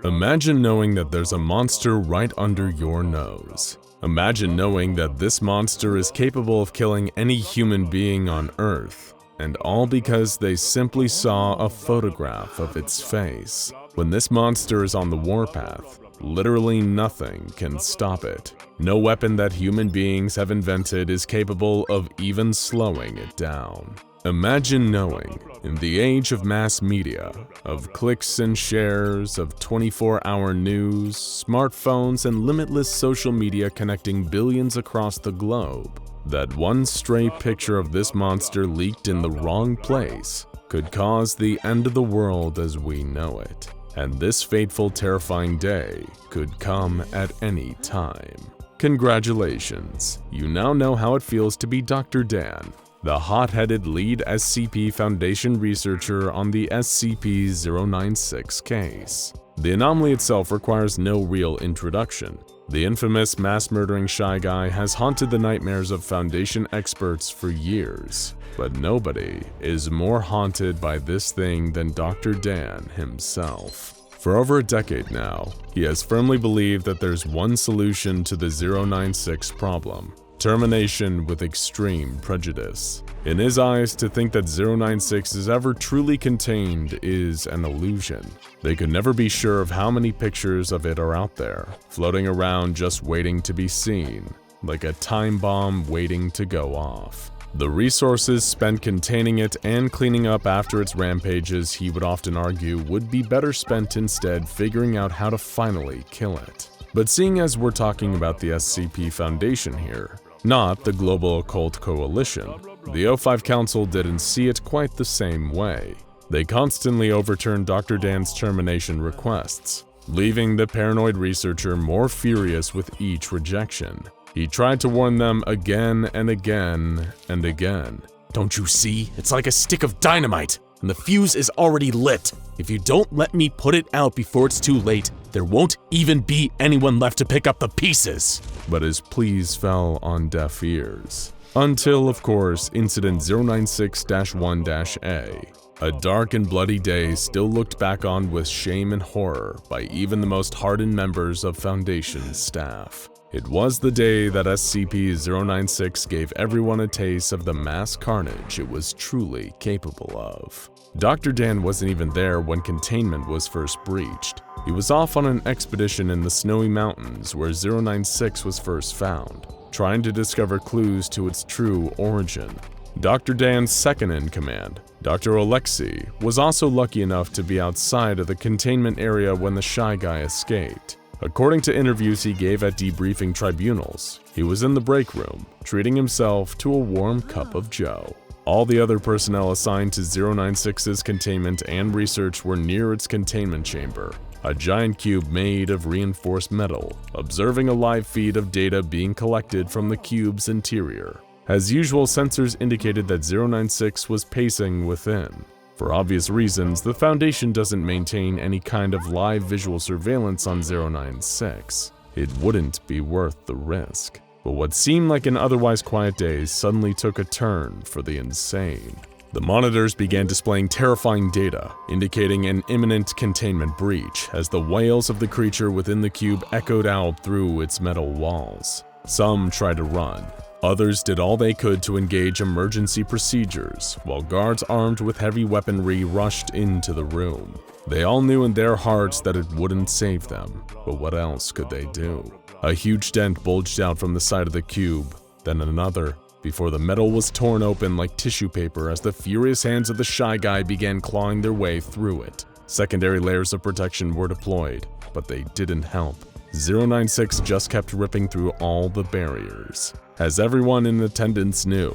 Imagine knowing that there's a monster right under your nose. Imagine knowing that this monster is capable of killing any human being on Earth, and all because they simply saw a photograph of its face. When this monster is on the warpath, literally nothing can stop it. No weapon that human beings have invented is capable of even slowing it down. Imagine knowing, in the age of mass media, of clicks and shares, of 24-hour news, smartphones, and limitless social media connecting billions across the globe, that one stray picture of this monster leaked in the wrong place could cause the end of the world as we know it. And this fateful, terrifying day could come at any time. Congratulations, you now know how it feels to be Dr. Dan, the hot-headed lead SCP Foundation researcher on the SCP-096 case. The anomaly itself requires no real introduction. The infamous mass-murdering Shy Guy has haunted the nightmares of Foundation experts for years, but nobody is more haunted by this thing than Dr. Dan himself. For over a decade now, he has firmly believed that there's one solution to the 096 problem: termination with extreme prejudice. In his eyes, to think that 096 is ever truly contained is an illusion. They could never be sure of how many pictures of it are out there, floating around just waiting to be seen, like a time bomb waiting to go off. The resources spent containing it and cleaning up after its rampages, he would often argue, would be better spent instead figuring out how to finally kill it. But seeing as we're talking about the SCP Foundation here, not the Global Occult Coalition, the O5 Council didn't see it quite the same way. They constantly overturned Dr. Dan's termination requests, leaving the paranoid researcher more furious with each rejection. He tried to warn them again and again and again. Don't you see? It's like a stick of dynamite, and the fuse is already lit. If you don't let me put it out before it's too late, there won't even be anyone left to pick up the pieces. But his pleas fell on deaf ears. Until, of course, Incident 096-1-A. A dark and bloody day still looked back on with shame and horror by even the most hardened members of Foundation staff. It was the day that SCP-096 gave everyone a taste of the mass carnage it was truly capable of. Dr. Dan wasn't even there when Containment was first breached. He was off on an expedition in the snowy mountains where 096 was first found, trying to discover clues to its true origin. Dr. Dan's second-in-command, Dr. Alexei, was also lucky enough to be outside of the containment area when the Shy Guy escaped. According to interviews he gave at debriefing tribunals, he was in the break room, treating himself to a warm cup of joe. All the other personnel assigned to 096's containment and research were near its containment chamber, a giant cube made of reinforced metal, observing a live feed of data being collected from the cube's interior. As usual, sensors indicated that 096 was pacing within. For obvious reasons, the Foundation doesn't maintain any kind of live visual surveillance on 096. It wouldn't be worth the risk. But what seemed like an otherwise quiet day suddenly took a turn for the insane. The monitors began displaying terrifying data, indicating an imminent containment breach as the wails of the creature within the cube echoed out through its metal walls. Some tried to run. Others did all they could to engage emergency procedures, while guards armed with heavy weaponry rushed into the room. They all knew in their hearts that it wouldn't save them, but what else could they do? A huge dent bulged out from the side of the cube, then another, before the metal was torn open like tissue paper as the furious hands of the Shy Guy began clawing their way through it. Secondary layers of protection were deployed, but they didn't help. 096 just kept ripping through all the barriers. As everyone in attendance knew,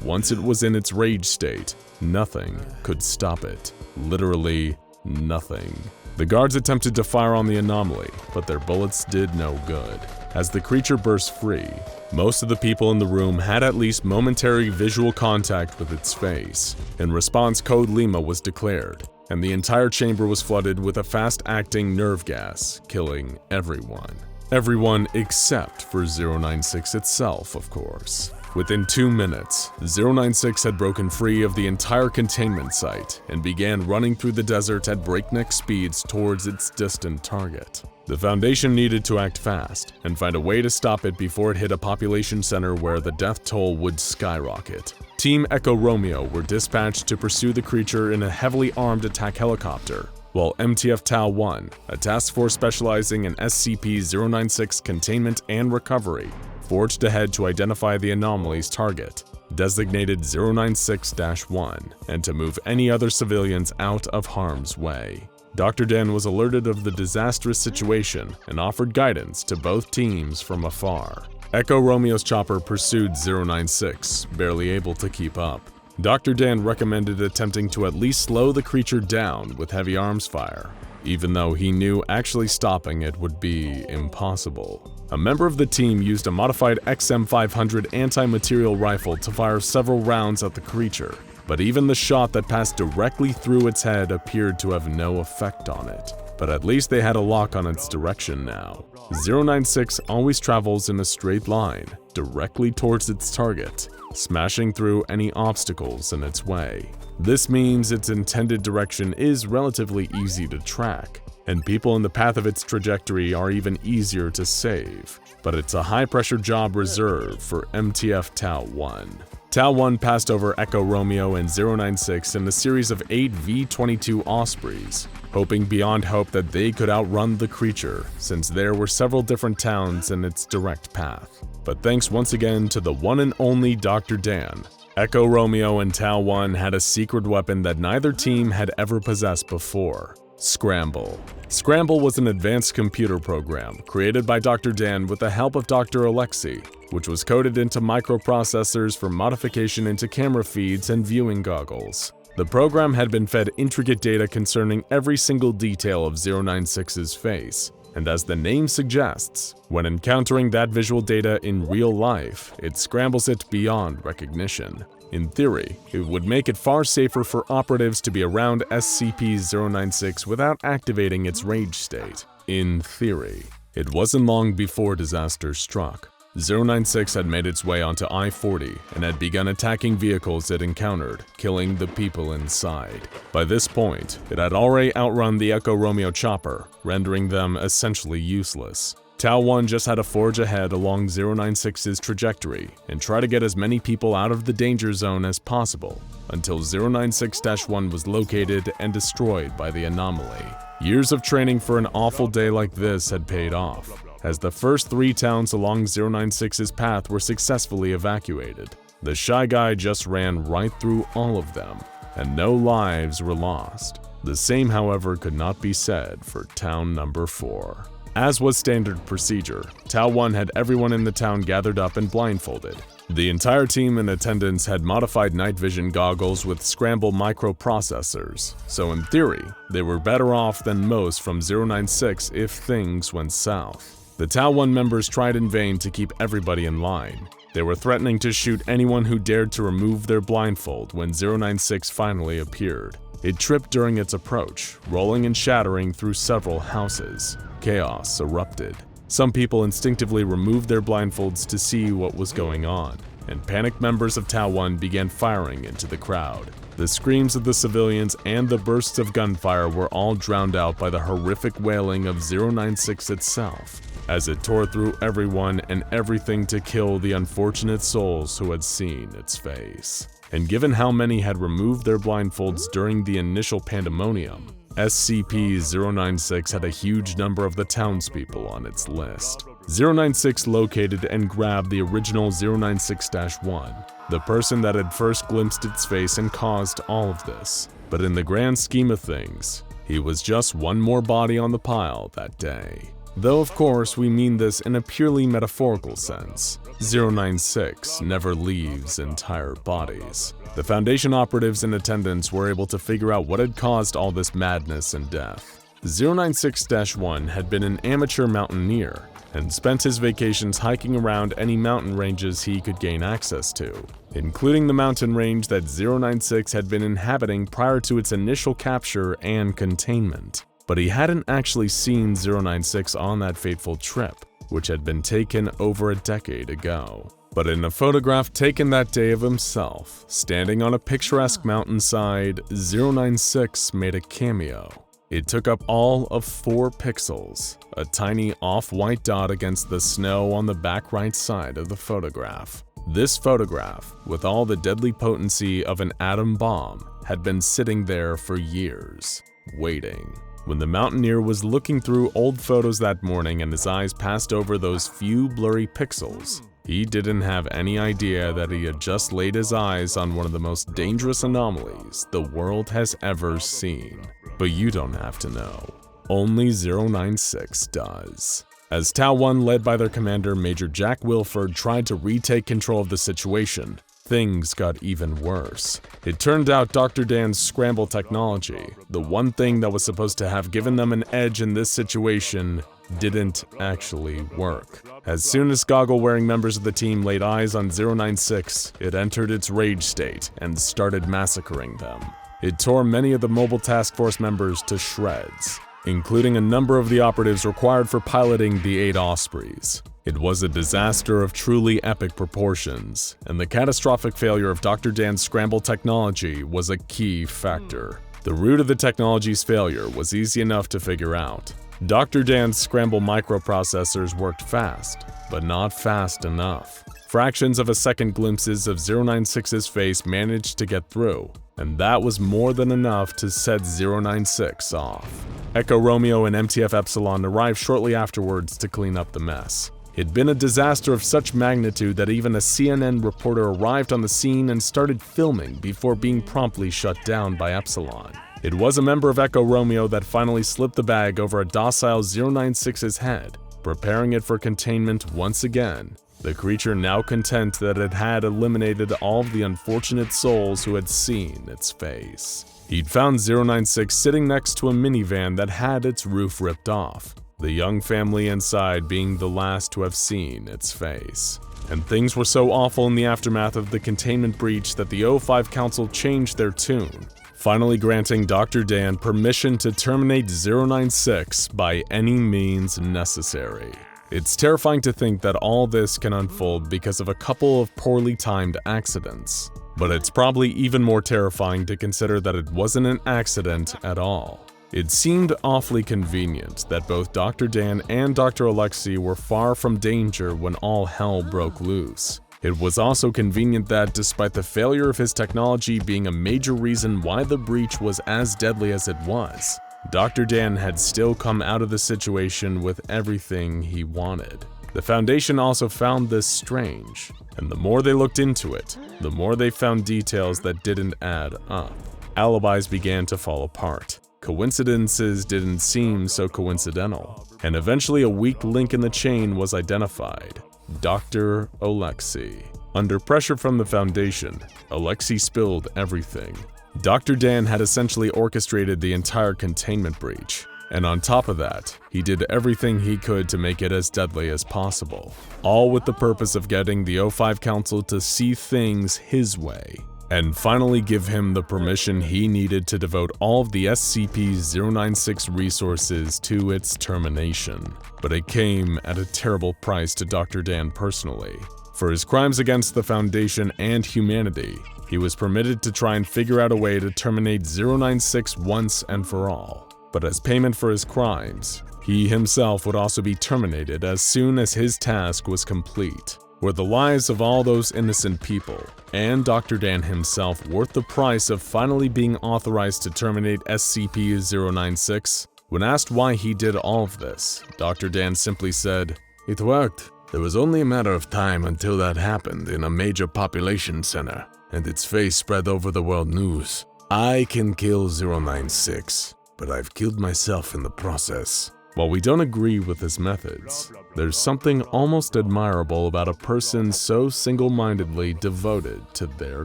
once it was in its rage state, nothing could stop it. Literally nothing. The guards attempted to fire on the anomaly, but their bullets did no good. As the creature burst free, most of the people in the room had at least momentary visual contact with its face. In response, Code Lima was declared, and the entire chamber was flooded with a fast-acting nerve gas, killing everyone. Everyone except for 096 itself, of course. Within 2 minutes, 096 had broken free of the entire containment site and began running through the desert at breakneck speeds towards its distant target. The Foundation needed to act fast and find a way to stop it before it hit a population center where the death toll would skyrocket. Team Echo Romeo were dispatched to pursue the creature in a heavily armed attack helicopter, while MTF Tau-1, a task force specializing in SCP-096 containment and recovery, forged ahead to identify the anomaly's target, designated 096-1, and to move any other civilians out of harm's way. Dr. Dan was alerted of the disastrous situation and offered guidance to both teams from afar. Echo Romeo's chopper pursued 096, barely able to keep up. Dr. Dan recommended attempting to at least slow the creature down with heavy arms fire, even though he knew actually stopping it would be impossible. A member of the team used a modified XM500 anti-material rifle to fire several rounds at the creature, but even the shot that passed directly through its head appeared to have no effect on it. But at least they had a lock on its direction now. 096 always travels in a straight line, directly towards its target, smashing through any obstacles in its way. This means its intended direction is relatively easy to track, and people in the path of its trajectory are even easier to save. But it's a high-pressure job reserved for MTF Tau-1. Tau-1 passed over Echo Romeo and 096 in a series of 8 V-22 Ospreys, hoping beyond hope that they could outrun the creature, since there were several different towns in its direct path. But thanks once again to the one and only Dr. Dan, Echo Romeo and Tau-1 had a secret weapon that neither team had ever possessed before: Scramble. Scramble was an advanced computer program created by Dr. Dan with the help of Dr. Alexei, which was coded into microprocessors for modification into camera feeds and viewing goggles. The program had been fed intricate data concerning every single detail of 096's face, and as the name suggests, when encountering that visual data in real life, it scrambles it beyond recognition. In theory, it would make it far safer for operatives to be around SCP-096 without activating its rage state. In theory. It wasn't long before disaster struck. 096 had made its way onto I-40 and had begun attacking vehicles it encountered, killing the people inside. By this point, it had already outrun the Echo Romeo chopper, rendering them essentially useless. Tau-1 just had to forge ahead along 096's trajectory and try to get as many people out of the danger zone as possible, until 096-1 was located and destroyed by the anomaly. Years of training for an awful day like this had paid off, as the first 3 towns along 096's path were successfully evacuated. The Shy Guy just ran right through all of them, and no lives were lost. The same, however, could not be said for town number 4. As was standard procedure, Tau-1 had everyone in the town gathered up and blindfolded. The entire team in attendance had modified night vision goggles with Scramble microprocessors, so in theory, they were better off than most from 096 if things went south. The Tau-1 members tried in vain to keep everybody in line. They were threatening to shoot anyone who dared to remove their blindfold when 096 finally appeared. It tripped during its approach, rolling and shattering through several houses. Chaos erupted. Some people instinctively removed their blindfolds to see what was going on, and panicked members of Tau-1 began firing into the crowd. The screams of the civilians and the bursts of gunfire were all drowned out by the horrific wailing of 096 itself, as it tore through everyone and everything to kill the unfortunate souls who had seen its face. And given how many had removed their blindfolds during the initial pandemonium, SCP-096 had a huge number of the townspeople on its list. 096 located and grabbed the original 096-1, the person that had first glimpsed its face and caused all of this. But in the grand scheme of things, he was just one more body on the pile that day. Though of course we mean this in a purely metaphorical sense. 096 never leaves entire bodies. The Foundation operatives in attendance were able to figure out what had caused all this madness and death. 096-1 had been an amateur mountaineer and spent his vacations hiking around any mountain ranges he could gain access to, including the mountain range that 096 had been inhabiting prior to its initial capture and containment. But he hadn't actually seen 096 on that fateful trip, which had been taken over a decade ago. but in a photograph taken that day of himself, standing on a picturesque mountainside, 096 made a cameo. It took up all of 4 pixels, a tiny off-white dot against the snow on the back right side of the photograph. This photograph, with all the deadly potency of an atom bomb, had been sitting there for years, waiting. When the mountaineer was looking through old photos that morning and his eyes passed over those few blurry pixels, he didn't have any idea that he had just laid his eyes on one of the most dangerous anomalies the world has ever seen. But you don't have to know. Only 096 does. As Tau 1, led by their commander Major Jack Wilford, tried to retake control of the situation, things got even worse. It turned out Dr. Dan's scramble technology, the one thing that was supposed to have given them an edge in this situation, didn't actually work. As soon as goggle-wearing members of the team laid eyes on 096, it entered its rage state and started massacring them. It tore many of the mobile task force members to shreds, including a number of the operatives required for piloting the 8 Ospreys. It was a disaster of truly epic proportions, and the catastrophic failure of Dr. Dan's scramble technology was a key factor. The root of the technology's failure was easy enough to figure out. Dr. Dan's scramble microprocessors worked fast, but not fast enough. Fractions of a second glimpses of 096's face managed to get through, and that was more than enough to set 096 off. Echo Romeo and MTF Epsilon arrived shortly afterwards to clean up the mess. It'd been a disaster of such magnitude that even a CNN reporter arrived on the scene and started filming before being promptly shut down by Epsilon. It was a member of Echo Romeo that finally slipped the bag over a docile 096's head, preparing it for containment once again, the creature now content that it had eliminated all of the unfortunate souls who had seen its face. He'd found 096 sitting next to a minivan that had its roof ripped off, the young family inside being the last to have seen its face. And things were so awful in the aftermath of the containment breach that the O5 Council changed their tune, finally granting Dr. Dan permission to terminate 096 by any means necessary. It's terrifying to think that all this can unfold because of a couple of poorly timed accidents. But it's probably even more terrifying to consider that it wasn't an accident at all. It seemed awfully convenient that both Dr. Dan and Dr. Alexei were far from danger when all hell broke loose. It was also convenient that, despite the failure of his technology being a major reason why the breach was as deadly as it was, Dr. Dan had still come out of the situation with everything he wanted. The Foundation also found this strange, and the more they looked into it, the more they found details that didn't add up. Alibis began to fall apart. Coincidences didn't seem so coincidental, and eventually a weak link in the chain was identified: Dr. Alexei. Under pressure from the Foundation, Alexei spilled everything. Dr. Dan had essentially orchestrated the entire containment breach, and on top of that, he did everything he could to make it as deadly as possible, all with the purpose of getting the O5 Council to see things his way, and finally give him the permission he needed to devote all of the SCP-096 resources to its termination. But it came at a terrible price to Dr. Dan personally. For his crimes against the Foundation and humanity, he was permitted to try and figure out a way to terminate 096 once and for all. But as payment for his crimes, he himself would also be terminated as soon as his task was complete. Were the lives of all those innocent people, and Dr. Dan himself, worth the price of finally being authorized to terminate SCP-096? When asked why he did all of this, Dr. Dan simply said, "It worked. There was only a matter of time until that happened in a major population center, and its face spread over the world news. I can kill 096, but I've killed myself in the process." While we don't agree with his methods, there's something almost admirable about a person so single-mindedly devoted to their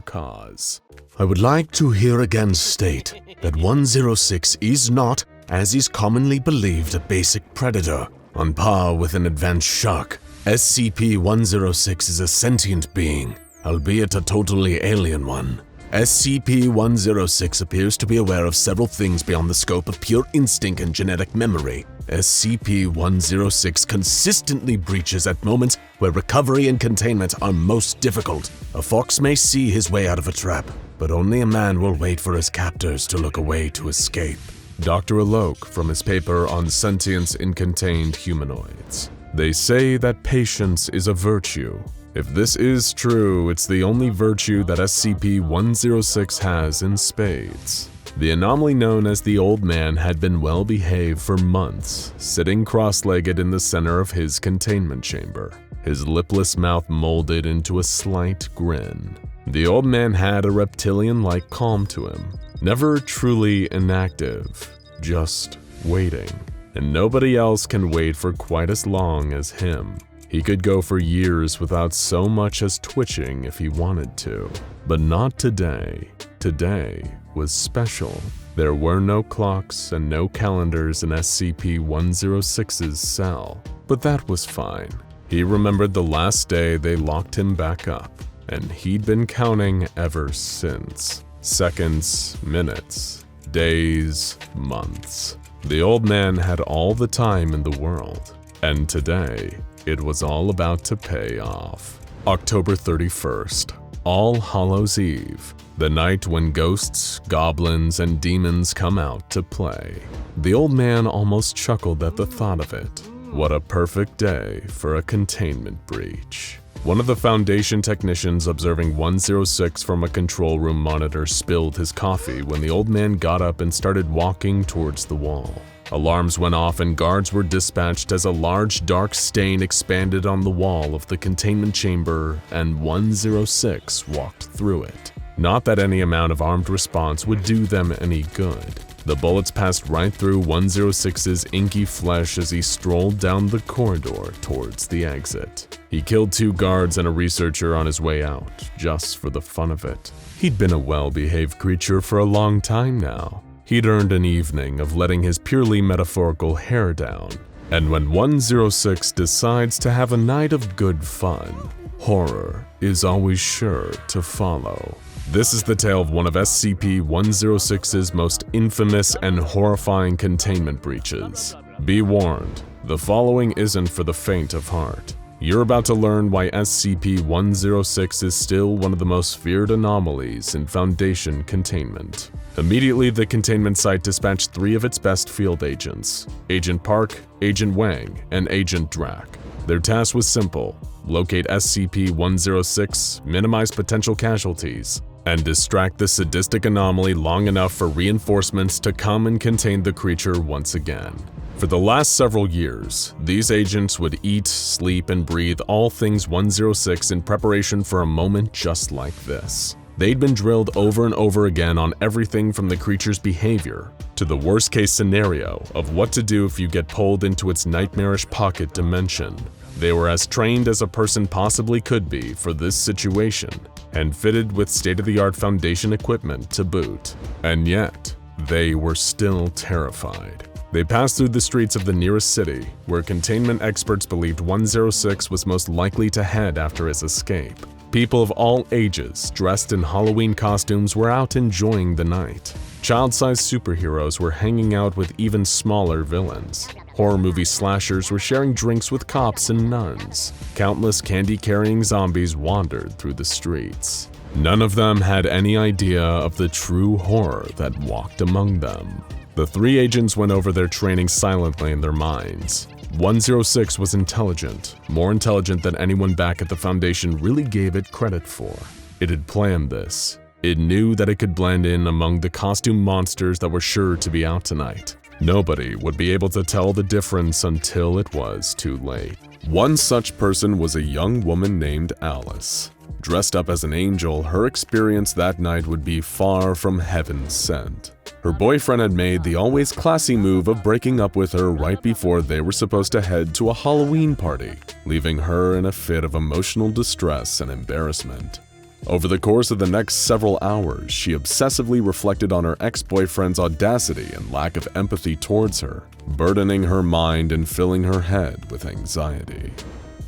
cause. I would like to here again state that 106 is not, as is commonly believed, a basic predator, on par with an advanced shark. SCP-106 is a sentient being, albeit a totally alien one. SCP-106 appears to be aware of several things beyond the scope of pure instinct and genetic memory. SCP-106 consistently breaches at moments where recovery and containment are most difficult. A fox may see his way out of a trap, but only a man will wait for his captors to look away to escape. Dr. Alok from his paper on sentience in contained humanoids. They say that patience is a virtue. If this is true, it's the only virtue that SCP-106 has in spades. The anomaly known as the Old Man had been well behaved for months, sitting cross-legged in the center of his containment chamber, his lipless mouth molded into a slight grin. The Old Man had a reptilian-like calm to him, never truly inactive, just waiting. And nobody else can wait for quite as long as him. He could go for years without so much as twitching if he wanted to. But not today. Today was special. There were no clocks and no calendars in SCP-106's cell. But that was fine. He remembered the last day they locked him back up, and he'd been counting ever since. Seconds, minutes, days, months. The Old Man had all the time in the world. And today, it was all about to pay off. October 31st, All Hallows Eve, the night when ghosts, goblins, and demons come out to play. The Old Man almost chuckled at the thought of it. What a perfect day for a containment breach. One of the Foundation technicians observing 106 from a control room monitor spilled his coffee when the Old Man got up and started walking towards the wall. Alarms went off and guards were dispatched as a large dark stain expanded on the wall of the containment chamber and 106 walked through it. Not that any amount of armed response would do them any good. The bullets passed right through 106's inky flesh as he strolled down the corridor towards the exit. He killed 2 guards and a researcher on his way out, just for the fun of it. He'd been a well-behaved creature for a long time now. He'd earned an evening of letting his purely metaphorical hair down. And when 106 decides to have a night of good fun, horror is always sure to follow. This is the tale of one of SCP-106's most infamous and horrifying containment breaches. Be warned, the following isn't for the faint of heart. You're about to learn why SCP-106 is still one of the most feared anomalies in Foundation containment. Immediately, the containment site dispatched 3 of its best field agents, Agent Park, Agent Wang, and Agent Drack. Their task was simple: locate SCP-106, minimize potential casualties, and distract the sadistic anomaly long enough for reinforcements to come and contain the creature once again. For the last several years, these agents would eat, sleep, and breathe all things 106 in preparation for a moment just like this. They'd been drilled over and over again on everything from the creature's behavior to the worst-case scenario of what to do if you get pulled into its nightmarish pocket dimension. They were as trained as a person possibly could be for this situation, and fitted with state-of-the-art Foundation equipment to boot. And yet, they were still terrified. They passed through the streets of the nearest city, where containment experts believed 106 was most likely to head after his escape. People of all ages, dressed in Halloween costumes, were out enjoying the night. Child-sized superheroes were hanging out with even smaller villains. Horror movie slashers were sharing drinks with cops and nuns. Countless candy-carrying zombies wandered through the streets. None of them had any idea of the true horror that walked among them. The 3 agents went over their training silently in their minds. 106 was intelligent, more intelligent than anyone back at the Foundation really gave it credit for. It had planned this. It knew that it could blend in among the costume monsters that were sure to be out tonight. Nobody would be able to tell the difference until it was too late. One such person was a young woman named Alice. Dressed up as an angel, her experience that night would be far from heaven sent. Her boyfriend had made the always classy move of breaking up with her right before they were supposed to head to a Halloween party, leaving her in a fit of emotional distress and embarrassment. Over the course of the next several hours, she obsessively reflected on her ex-boyfriend's audacity and lack of empathy towards her, burdening her mind and filling her head with anxiety.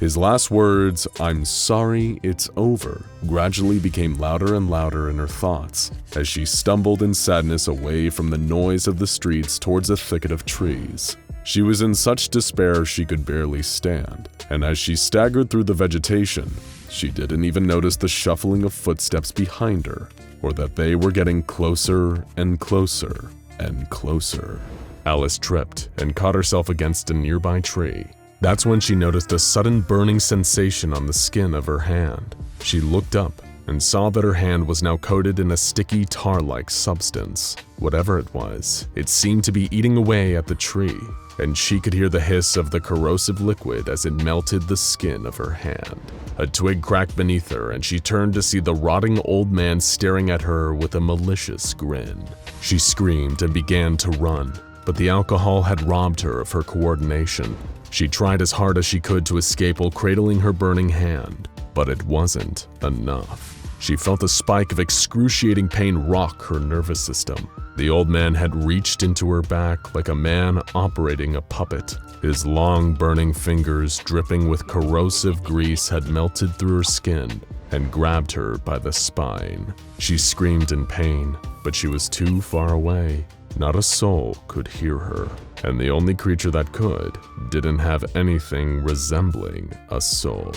His last words, "I'm sorry, it's over," gradually became louder and louder in her thoughts as she stumbled in sadness away from the noise of the streets towards a thicket of trees. She was in such despair she could barely stand, and as she staggered through the vegetation, she didn't even notice the shuffling of footsteps behind her, or that they were getting closer and closer and closer. Alice tripped and caught herself against a nearby tree. That's when she noticed a sudden burning sensation on the skin of her hand. She looked up and saw that her hand was now coated in a sticky tar-like substance. Whatever it was, it seemed to be eating away at the tree, and she could hear the hiss of the corrosive liquid as it melted the skin of her hand. A twig cracked beneath her, and she turned to see the rotting old man staring at her with a malicious grin. She screamed and began to run, but the alcohol had robbed her of her coordination. She tried as hard as she could to escape while cradling her burning hand, but it wasn't enough. She felt a spike of excruciating pain rock her nervous system. The old man had reached into her back like a man operating a puppet. His long, burning fingers, dripping with corrosive grease, had melted through her skin and grabbed her by the spine. She screamed in pain, but she was too far away. Not a soul could hear her, and the only creature that could didn't have anything resembling a soul.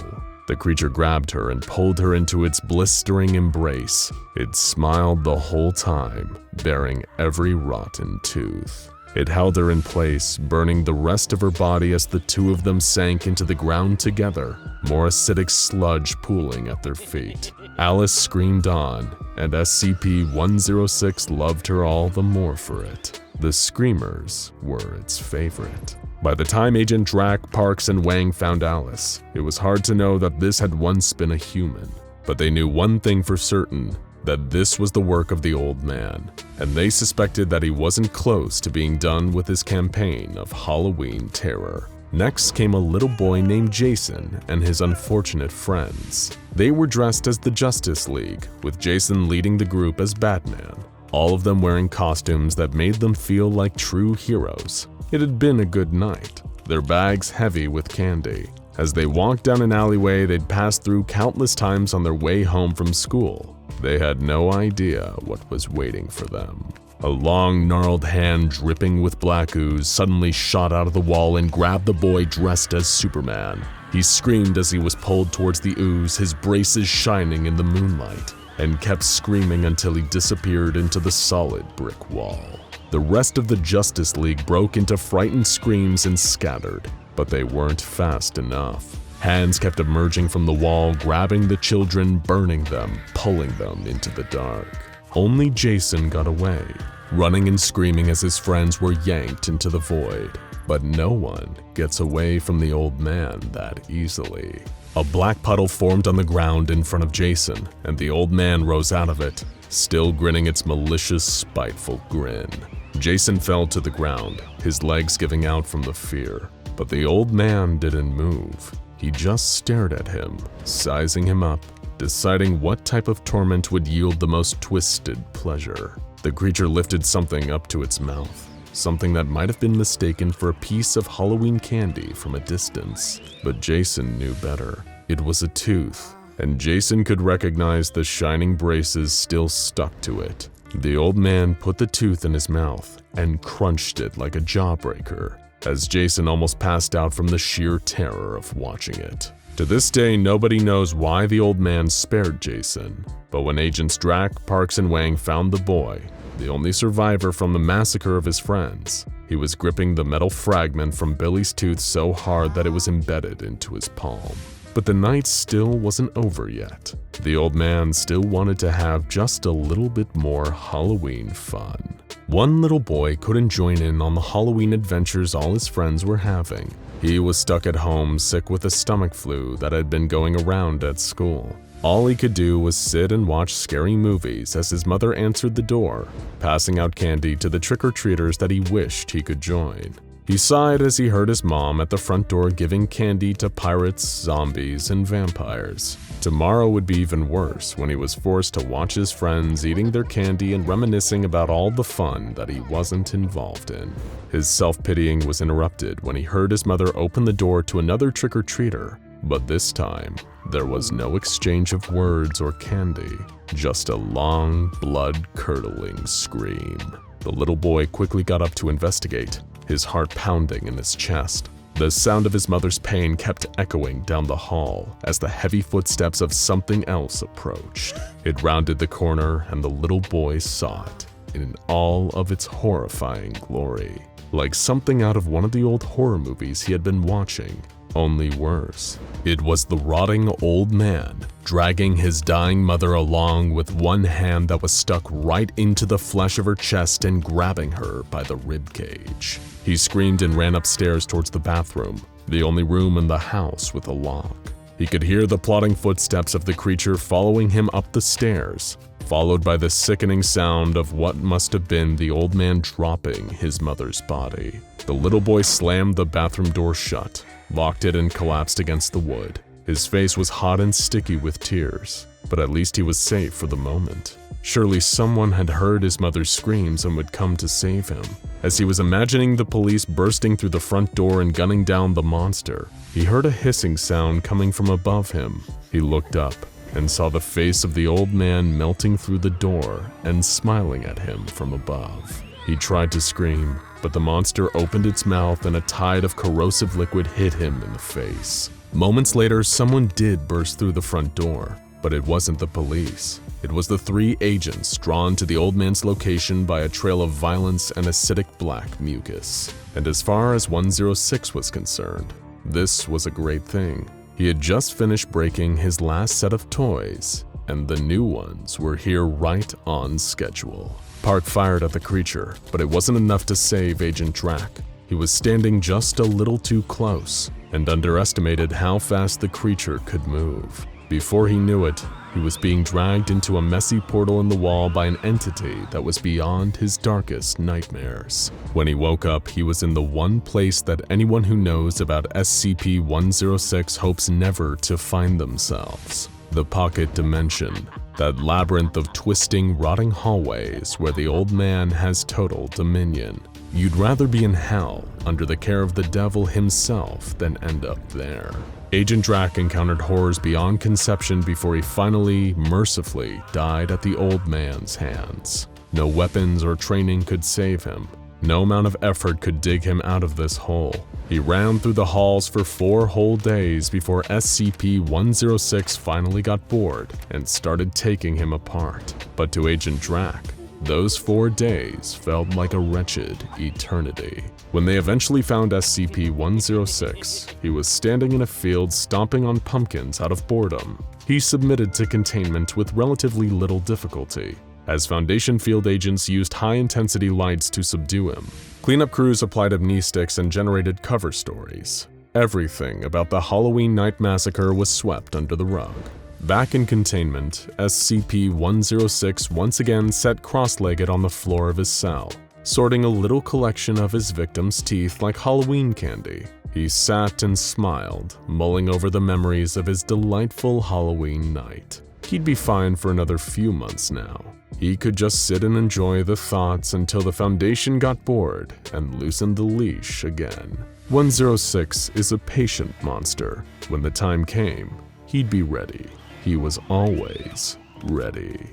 The creature grabbed her and pulled her into its blistering embrace. It smiled the whole time, baring every rotten tooth. It held her in place, burning the rest of her body as the two of them sank into the ground together, more acidic sludge pooling at their feet. Alice screamed on, and SCP-106 loved her all the more for it. The screamers were its favorite. By the time Agent Drack, Parks, and Wang found Alice, it was hard to know that this had once been a human. But they knew one thing for certain, that this was the work of the old man, and they suspected that he wasn't close to being done with his campaign of Halloween terror. Next came a little boy named Jason and his unfortunate friends. They were dressed as the Justice League, with Jason leading the group as Batman, all of them wearing costumes that made them feel like true heroes. It had been a good night, their bags heavy with candy. As they walked down an alleyway they'd passed through countless times on their way home from school, they had no idea what was waiting for them. A long, gnarled hand dripping with black ooze suddenly shot out of the wall and grabbed the boy dressed as Superman. He screamed as he was pulled towards the ooze, his braces shining in the moonlight, and kept screaming until he disappeared into the solid brick wall. The rest of the Justice League broke into frightened screams and scattered, but they weren't fast enough. Hands kept emerging from the wall, grabbing the children, burning them, pulling them into the dark. Only Jason got away, running and screaming as his friends were yanked into the void. But no one gets away from the old man that easily. A black puddle formed on the ground in front of Jason, and the old man rose out of it, still grinning its malicious, spiteful grin. Jason fell to the ground, his legs giving out from the fear. But the old man didn't move. He just stared at him, sizing him up, deciding what type of torment would yield the most twisted pleasure. The creature lifted something up to its mouth, something that might have been mistaken for a piece of Halloween candy from a distance. But Jason knew better. It was a tooth, and Jason could recognize the shining braces still stuck to it. The old man put the tooth in his mouth and crunched it like a jawbreaker, as Jason almost passed out from the sheer terror of watching it. To this day, nobody knows why the old man spared Jason, but when Agents Drack, Parks, and Wang found the boy, the only survivor from the massacre of his friends, he was gripping the metal fragment from Billy's tooth so hard that it was embedded into his palm. But the night still wasn't over yet. The old man still wanted to have just a little bit more Halloween fun. One little boy couldn't join in on the Halloween adventures all his friends were having. He was stuck at home sick with a stomach flu that had been going around at school. All he could do was sit and watch scary movies as his mother answered the door, passing out candy to the trick-or-treaters that he wished he could join. He sighed as he heard his mom at the front door giving candy to pirates, zombies, and vampires. Tomorrow would be even worse when he was forced to watch his friends eating their candy and reminiscing about all the fun that he wasn't involved in. His self-pitying was interrupted when he heard his mother open the door to another trick-or-treater. But this time, there was no exchange of words or candy, just a long, blood-curdling scream. The little boy quickly got up to investigate, his heart pounding in his chest. The sound of his mother's pain kept echoing down the hall as the heavy footsteps of something else approached. It rounded the corner and the little boy saw it in all of its horrifying glory, like something out of one of the old horror movies he had been watching, only worse. It was the rotting old man, dragging his dying mother along with one hand that was stuck right into the flesh of her chest and grabbing her by the ribcage. He screamed and ran upstairs towards the bathroom, the only room in the house with a lock. He could hear the plodding footsteps of the creature following him up the stairs, followed by the sickening sound of what must have been the old man dropping his mother's body. The little boy slammed the bathroom door shut, locked it and collapsed against the wood. His face was hot and sticky with tears, but at least he was safe for the moment. Surely someone had heard his mother's screams and would come to save him. As he was imagining the police bursting through the front door and gunning down the monster, he heard a hissing sound coming from above him. He looked up and saw the face of the old man melting through the door and smiling at him from above. He tried to scream, but the monster opened its mouth and a tide of corrosive liquid hit him in the face. Moments later, someone did burst through the front door, but it wasn't the police. It was the 3 agents drawn to the old man's location by a trail of violence and acidic black mucus. And as far as 106 was concerned, this was a great thing. He had just finished breaking his last set of toys, and the new ones were here right on schedule. Park fired at the creature, but it wasn't enough to save Agent Drac. He was standing just a little too close and underestimated how fast the creature could move. Before he knew it, he was being dragged into a messy portal in the wall by an entity that was beyond his darkest nightmares. When he woke up, he was in the one place that anyone who knows about SCP-106 hopes never to find themselves: the Pocket Dimension, that labyrinth of twisting, rotting hallways where the old man has total dominion. You'd rather be in hell under the care of the devil himself than end up there. Agent Drac encountered horrors beyond conception before he finally, mercifully, died at the old man's hands. No weapons or training could save him. No amount of effort could dig him out of this hole. He ran through the halls for 4 whole days before SCP-106 finally got bored and started taking him apart. But to Agent Drac, those 4 days felt like a wretched eternity. When they eventually found SCP-106, he was standing in a field stomping on pumpkins out of boredom. He submitted to containment with relatively little difficulty, as Foundation field agents used high-intensity lights to subdue him. Cleanup crews applied amnestics and generated cover stories. Everything about the Halloween night massacre was swept under the rug. Back in containment, SCP-106 once again sat cross-legged on the floor of his cell, sorting a little collection of his victims' teeth like Halloween candy. He sat and smiled, mulling over the memories of his delightful Halloween night. He'd be fine for another few months now. He could just sit and enjoy the thoughts until the Foundation got bored and loosened the leash again. 106 is a patient monster. When the time came, he'd be ready. He was always ready.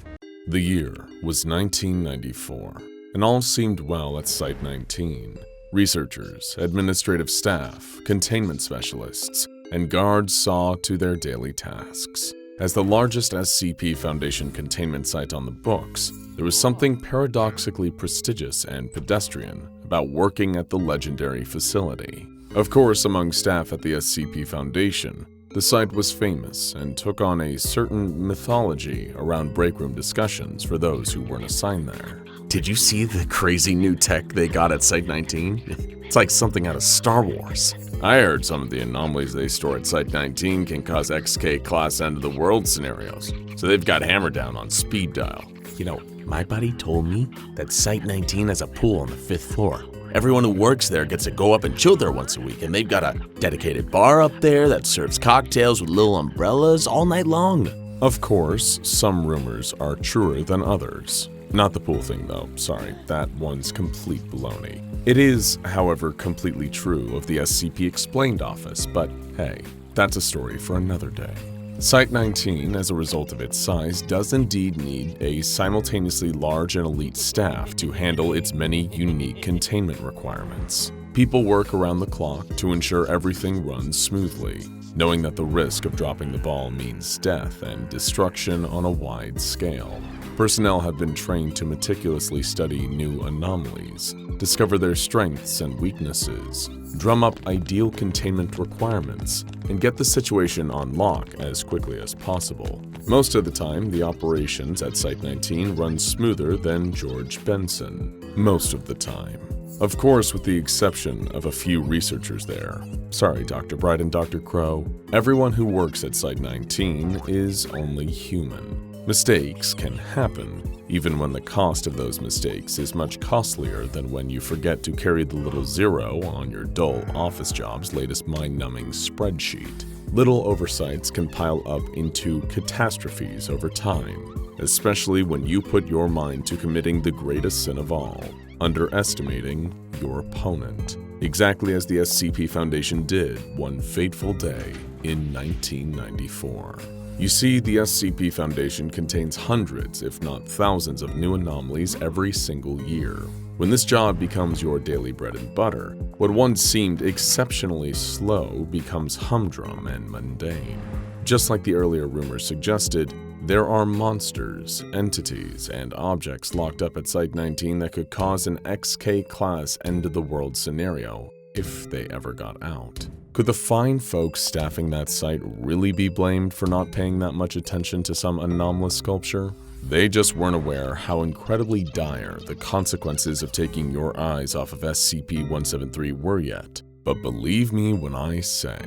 The year was 1994, and all seemed well at Site-19. Researchers, administrative staff, containment specialists, and guards saw to their daily tasks. As the largest SCP Foundation containment site on the books, there was something paradoxically prestigious and pedestrian about working at the legendary facility. Of course, among staff at the SCP Foundation, the site was famous and took on a certain mythology around breakroom discussions for those who weren't assigned there. Did you see the crazy new tech they got at Site-19? It's like something out of Star Wars. I heard some of the anomalies they store at Site-19 can cause XK-class end-of-the-world scenarios, so they've got hammered down on speed dial. You know, my buddy told me that Site-19 has a pool on the 5th floor. Everyone who works there gets to go up and chill there once a week, and they've got a dedicated bar up there that serves cocktails with little umbrellas all night long. Of course, some rumors are truer than others. Not the pool thing though, sorry, that one's complete baloney. It is, however, completely true of the SCP Explained office, but hey, that's a story for another day. Site-19, as a result of its size, does indeed need a simultaneously large and elite staff to handle its many unique containment requirements. People work around the clock to ensure everything runs smoothly, knowing that the risk of dropping the ball means death and destruction on a wide scale. Personnel have been trained to meticulously study new anomalies, discover their strengths and weaknesses, drum up ideal containment requirements, and get the situation on lock as quickly as possible. Most of the time, the operations at Site-19 run smoother than George Benson. Most of the time. Of course, with the exception of a few researchers there. Sorry, Dr. Bright and Dr. Crow. Everyone who works at Site-19 is only human. Mistakes can happen, even when the cost of those mistakes is much costlier than when you forget to carry the little zero on your dull office job's latest mind-numbing spreadsheet. Little oversights can pile up into catastrophes over time, especially when you put your mind to committing the greatest sin of all, underestimating your opponent, exactly as the SCP Foundation did one fateful day in 1994. You see, the SCP Foundation contains hundreds, if not thousands, of new anomalies every single year. When this job becomes your daily bread and butter, what once seemed exceptionally slow becomes humdrum and mundane. Just like the earlier rumors suggested, there are monsters, entities, and objects locked up at Site-19 that could cause an XK-class end-of-the-world scenario if they ever got out. Could the fine folks staffing that site really be blamed for not paying that much attention to some anomalous sculpture? They just weren't aware how incredibly dire the consequences of taking your eyes off of SCP-173 were yet. But believe me when I say,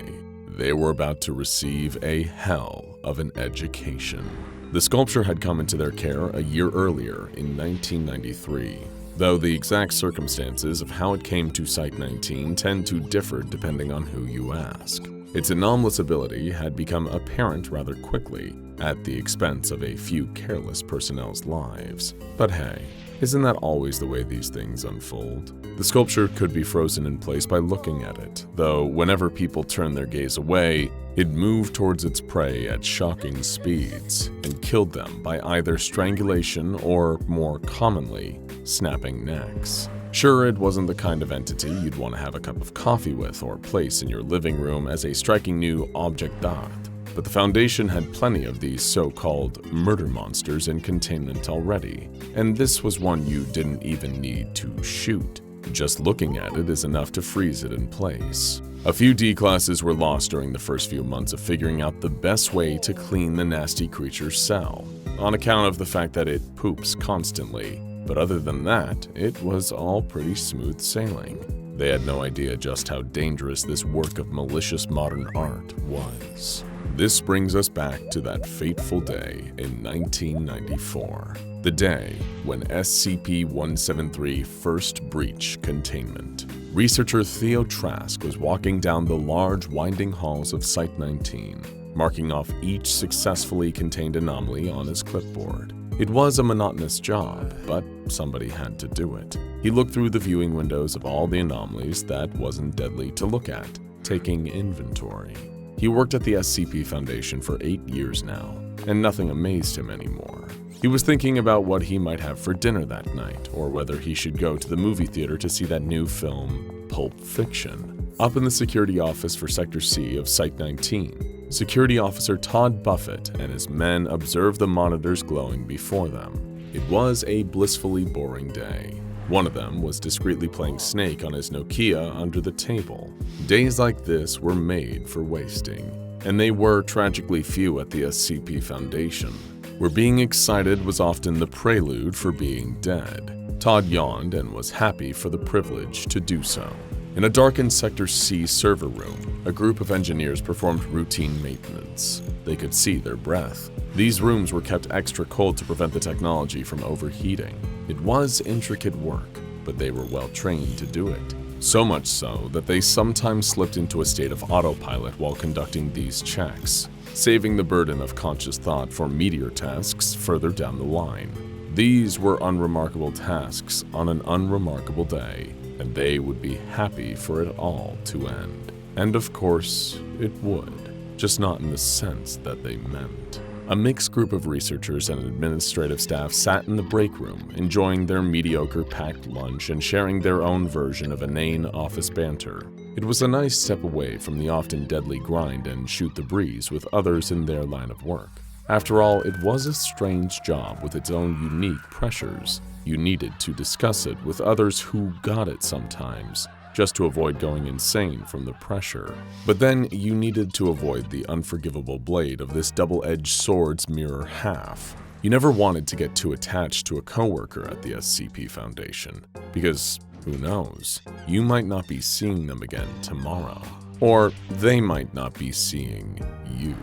they were about to receive a hell of an education. The sculpture had come into their care a year earlier in 1993. Though the exact circumstances of how it came to Site-19 tend to differ depending on who you ask. Its anomalous ability had become apparent rather quickly, at the expense of a few careless personnel's lives. But hey, isn't that always the way these things unfold? The sculpture could be frozen in place by looking at it, though whenever people turned their gaze away, it moved towards its prey at shocking speeds and killed them by either strangulation or, more commonly, snapping necks. Sure, it wasn't the kind of entity you'd want to have a cup of coffee with or place in your living room as a striking new object d'art, but the Foundation had plenty of these so-called murder monsters in containment already, and this was one you didn't even need to shoot. Just looking at it is enough to freeze it in place. A few D-classes were lost during the first few months of figuring out the best way to clean the nasty creature's cell, on account of the fact that it poops constantly. But other than that, it was all pretty smooth sailing. They had no idea just how dangerous this work of malicious modern art was. This brings us back to that fateful day in 1994, the day when SCP-173 first breached containment. Researcher Theo Trask was walking down the large, winding halls of Site-19, marking off each successfully contained anomaly on his clipboard. It was a monotonous job, but somebody had to do it. He looked through the viewing windows of all the anomalies that wasn't deadly to look at, taking inventory. He worked at the SCP Foundation for 8 years now, and nothing amazed him anymore. He was thinking about what he might have for dinner that night, or whether he should go to the movie theater to see that new film, Pulp Fiction. Up in the security office for Sector C of Site-19, Security Officer Todd Buffett and his men observed the monitors glowing before them. It was a blissfully boring day. One of them was discreetly playing Snake on his Nokia under the table. Days like this were made for wasting, and they were tragically few at the SCP Foundation, where being excited was often the prelude for being dead. Todd yawned and was happy for the privilege to do so. In a darkened Sector C server room, a group of engineers performed routine maintenance. They could see their breath. These rooms were kept extra cold to prevent the technology from overheating. It was intricate work, but they were well trained to do it. So much so that they sometimes slipped into a state of autopilot while conducting these checks, saving the burden of conscious thought for meteor tasks further down the line. These were unremarkable tasks on an unremarkable day, and they would be happy for it all to end. And of course, it would. just not in the sense that they meant. A mixed group of researchers and administrative staff sat in the break room, enjoying their mediocre packed lunch and sharing their own version of inane office banter. It was a nice step away from the often deadly grind and shoot the breeze with others in their line of work. After all, it was a strange job with its own unique pressures. You needed to discuss it with others who got it sometimes, just to avoid going insane from the pressure. But then you needed to avoid the unforgivable blade of this double-edged sword's mirror half. You never wanted to get too attached to a coworker at the SCP Foundation, because who knows, you might not be seeing them again tomorrow. Or they might not be seeing you.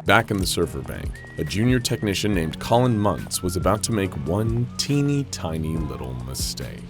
Back in the server bank, a junior technician named Colin Muntz was about to make one teeny tiny little mistake.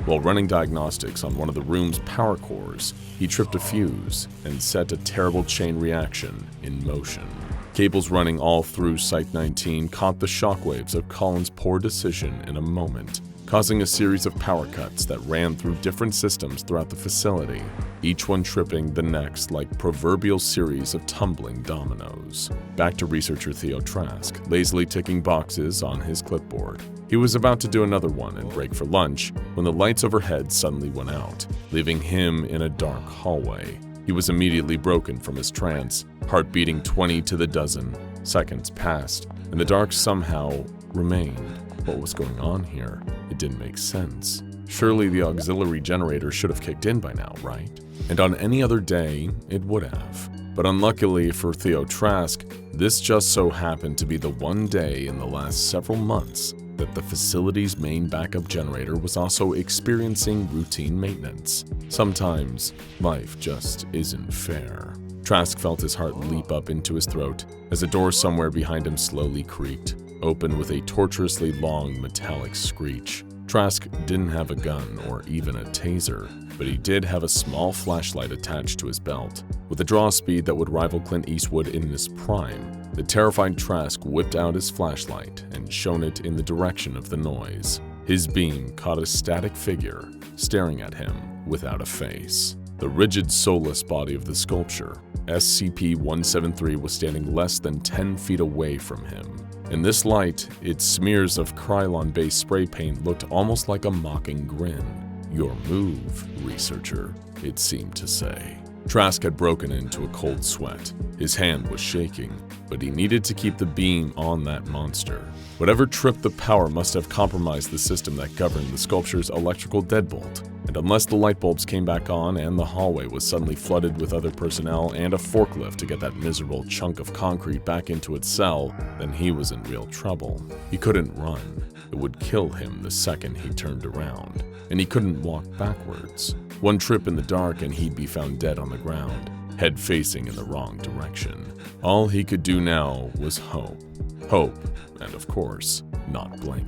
While running diagnostics on one of the room's power cores, he tripped a fuse and set a terrible chain reaction in motion. Cables running all through Site-19 caught the shockwaves of Colin's poor decision in a moment, causing a series of power cuts that ran through different systems throughout the facility, each one tripping the next like proverbial series of tumbling dominoes. Back to researcher Theo Trask, lazily ticking boxes on his clipboard. He was about to do another one and break for lunch when the lights overhead suddenly went out, leaving him in a dark hallway. He was immediately broken from his trance, heart beating 20 to the dozen. Seconds passed, and the dark somehow remained. What was going on here? It didn't make sense. Surely the auxiliary generator should have kicked in by now, right? And on any other day, it would have. But unluckily for Theo Trask, this just so happened to be the one day in the last several months that the facility's main backup generator was also experiencing routine maintenance. Sometimes, life just isn't fair. Trask felt his heart leap up into his throat as a door somewhere behind him slowly creaked, open with a torturously long metallic screech. Trask didn't have a gun or even a taser, but he did have a small flashlight attached to his belt. With a draw speed that would rival Clint Eastwood in his prime, the terrified Trask whipped out his flashlight and shone it in the direction of the noise. His beam caught a static figure staring at him without a face. The rigid, soulless body of the sculpture, SCP-173, was standing less than 10 feet away from him. In this light, its smears of Krylon-based spray paint looked almost like a mocking grin. "Your move, researcher," it seemed to say. Trask had broken into a cold sweat. His hand was shaking, but he needed to keep the beam on that monster. Whatever tripped the power must have compromised the system that governed the sculpture's electrical deadbolt. And unless the light bulbs came back on and the hallway was suddenly flooded with other personnel and a forklift to get that miserable chunk of concrete back into its cell, then he was in real trouble. He couldn't run. It would kill him the second he turned around. And he couldn't walk backwards. One trip in the dark and he'd be found dead on the ground, head facing in the wrong direction. All he could do now was hope. Hope, and of course, not blink.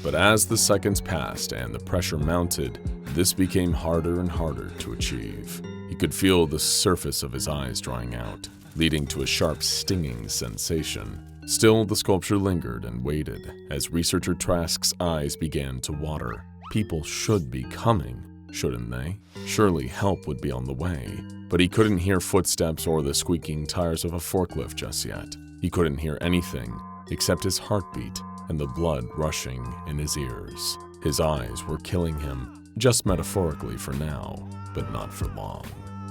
But as the seconds passed and the pressure mounted, this became harder and harder to achieve. He could feel the surface of his eyes drying out, leading to a sharp stinging sensation. Still, the sculpture lingered and waited as researcher Trask's eyes began to water. People should be coming, shouldn't they? Surely help would be on the way. But he couldn't hear footsteps or the squeaking tires of a forklift just yet. He couldn't hear anything except his heartbeat and the blood rushing in his ears. His eyes were killing him, just metaphorically for now, but not for long.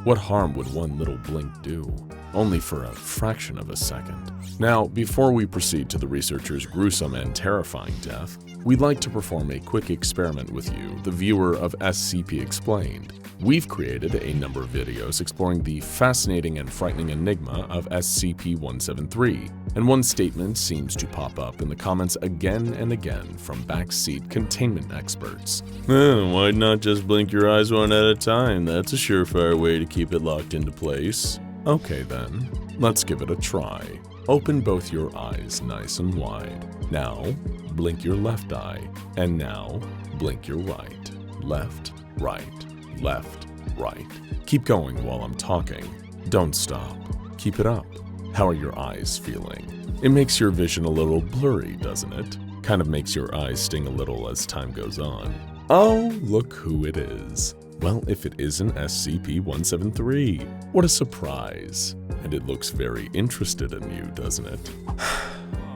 What harm would one little blink do? Only for a fraction of a second. Now, before we proceed to the researcher's gruesome and terrifying death, we'd like to perform a quick experiment with you, the viewer of SCP Explained. We've created a number of videos exploring the fascinating and frightening enigma of SCP-173, and one statement seems to pop up in the comments again and again from backseat containment experts. Why not just blink your eyes one at a time? That's a surefire way to keep it locked into place. Okay then, let's give it a try. Open both your eyes nice and wide. Now, blink your left eye, and now, blink your right. Left, right, left, right. Keep going while I'm talking. Don't stop. Keep it up. How are your eyes feeling? It makes your vision a little blurry, doesn't it? Kind of makes your eyes sting a little as time goes on. Oh, look who it is. Well, if it isn't SCP-173, what a surprise. And it looks very interested in you, doesn't it?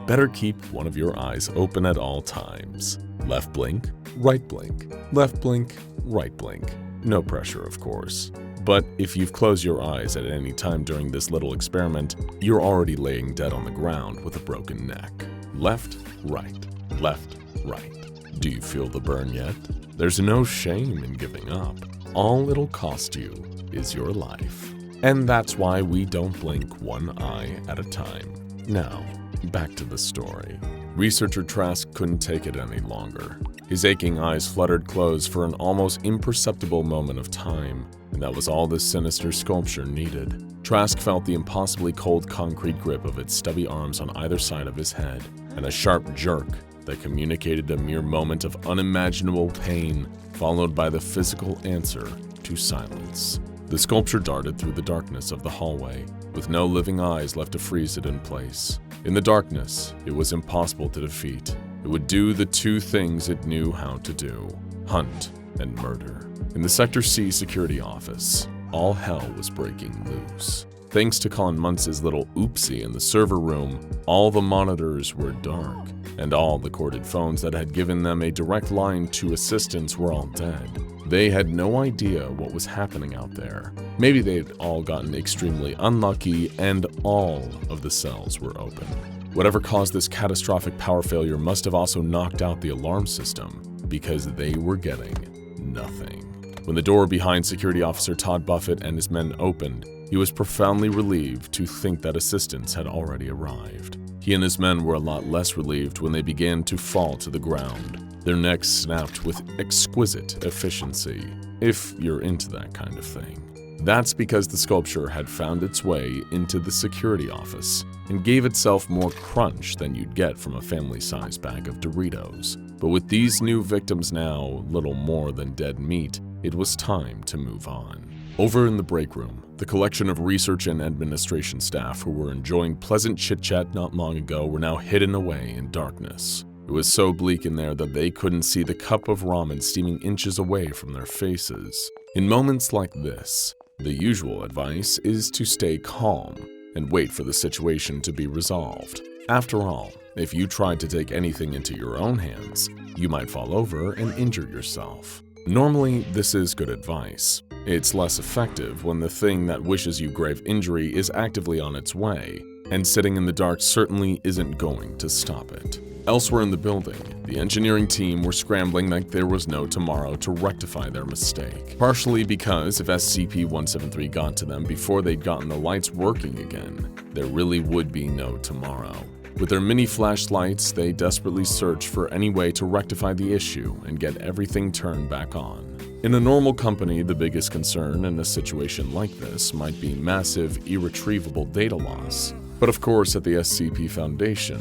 Better keep one of your eyes open at all times. Left blink, right blink, left blink, right blink. No pressure, of course. But if you've closed your eyes at any time during this little experiment, you're already laying dead on the ground with a broken neck. Left, right, left, right. Do you feel the burn yet? There's no shame in giving up. All it'll cost you is your life. And that's why we don't blink one eye at a time. Now, back to the story. Researcher Trask couldn't take it any longer. His aching eyes fluttered closed for an almost imperceptible moment of time, and that was all this sinister sculpture needed. Trask felt the impossibly cold concrete grip of its stubby arms on either side of his head, and a sharp jerk that communicated a mere moment of unimaginable pain, followed by the physical answer to silence. The sculpture darted through the darkness of the hallway, with no living eyes left to freeze it in place. In the darkness, it was impossible to defeat. It would do the two things it knew how to do: hunt and murder. In the Sector C security office, all hell was breaking loose. Thanks to Colin Muntz's little oopsie in the server room, all the monitors were dark, and all the corded phones that had given them a direct line to assistance were all dead. They had no idea what was happening out there. Maybe they had all gotten extremely unlucky and all of the cells were open. Whatever caused this catastrophic power failure must have also knocked out the alarm system, because they were getting nothing. When the door behind Security Officer Todd Buffett and his men opened, he was profoundly relieved to think that assistance had already arrived. He and his men were a lot less relieved when they began to fall to the ground. Their necks snapped with exquisite efficiency, if you're into that kind of thing. That's because the sculpture had found its way into the security office and gave itself more crunch than you'd get from a family-sized bag of Doritos. But with these new victims now little more than dead meat, it was time to move on. Over in the break room, the collection of research and administration staff who were enjoying pleasant chit-chat not long ago were now hidden away in darkness. It was so bleak in there that they couldn't see the cup of ramen steaming inches away from their faces. In moments like this, the usual advice is to stay calm and wait for the situation to be resolved. After all, if you tried to take anything into your own hands, you might fall over and injure yourself. Normally, this is good advice. It's less effective when the thing that wishes you grave injury is actively on its way, and sitting in the dark certainly isn't going to stop it. Elsewhere in the building, the engineering team were scrambling like there was no tomorrow to rectify their mistake. Partially because if SCP-173 got to them before they'd gotten the lights working again, there really would be no tomorrow. With their mini flashlights, they desperately searched for any way to rectify the issue and get everything turned back on. In a normal company, the biggest concern in a situation like this might be massive, irretrievable data loss. But of course, at the SCP Foundation,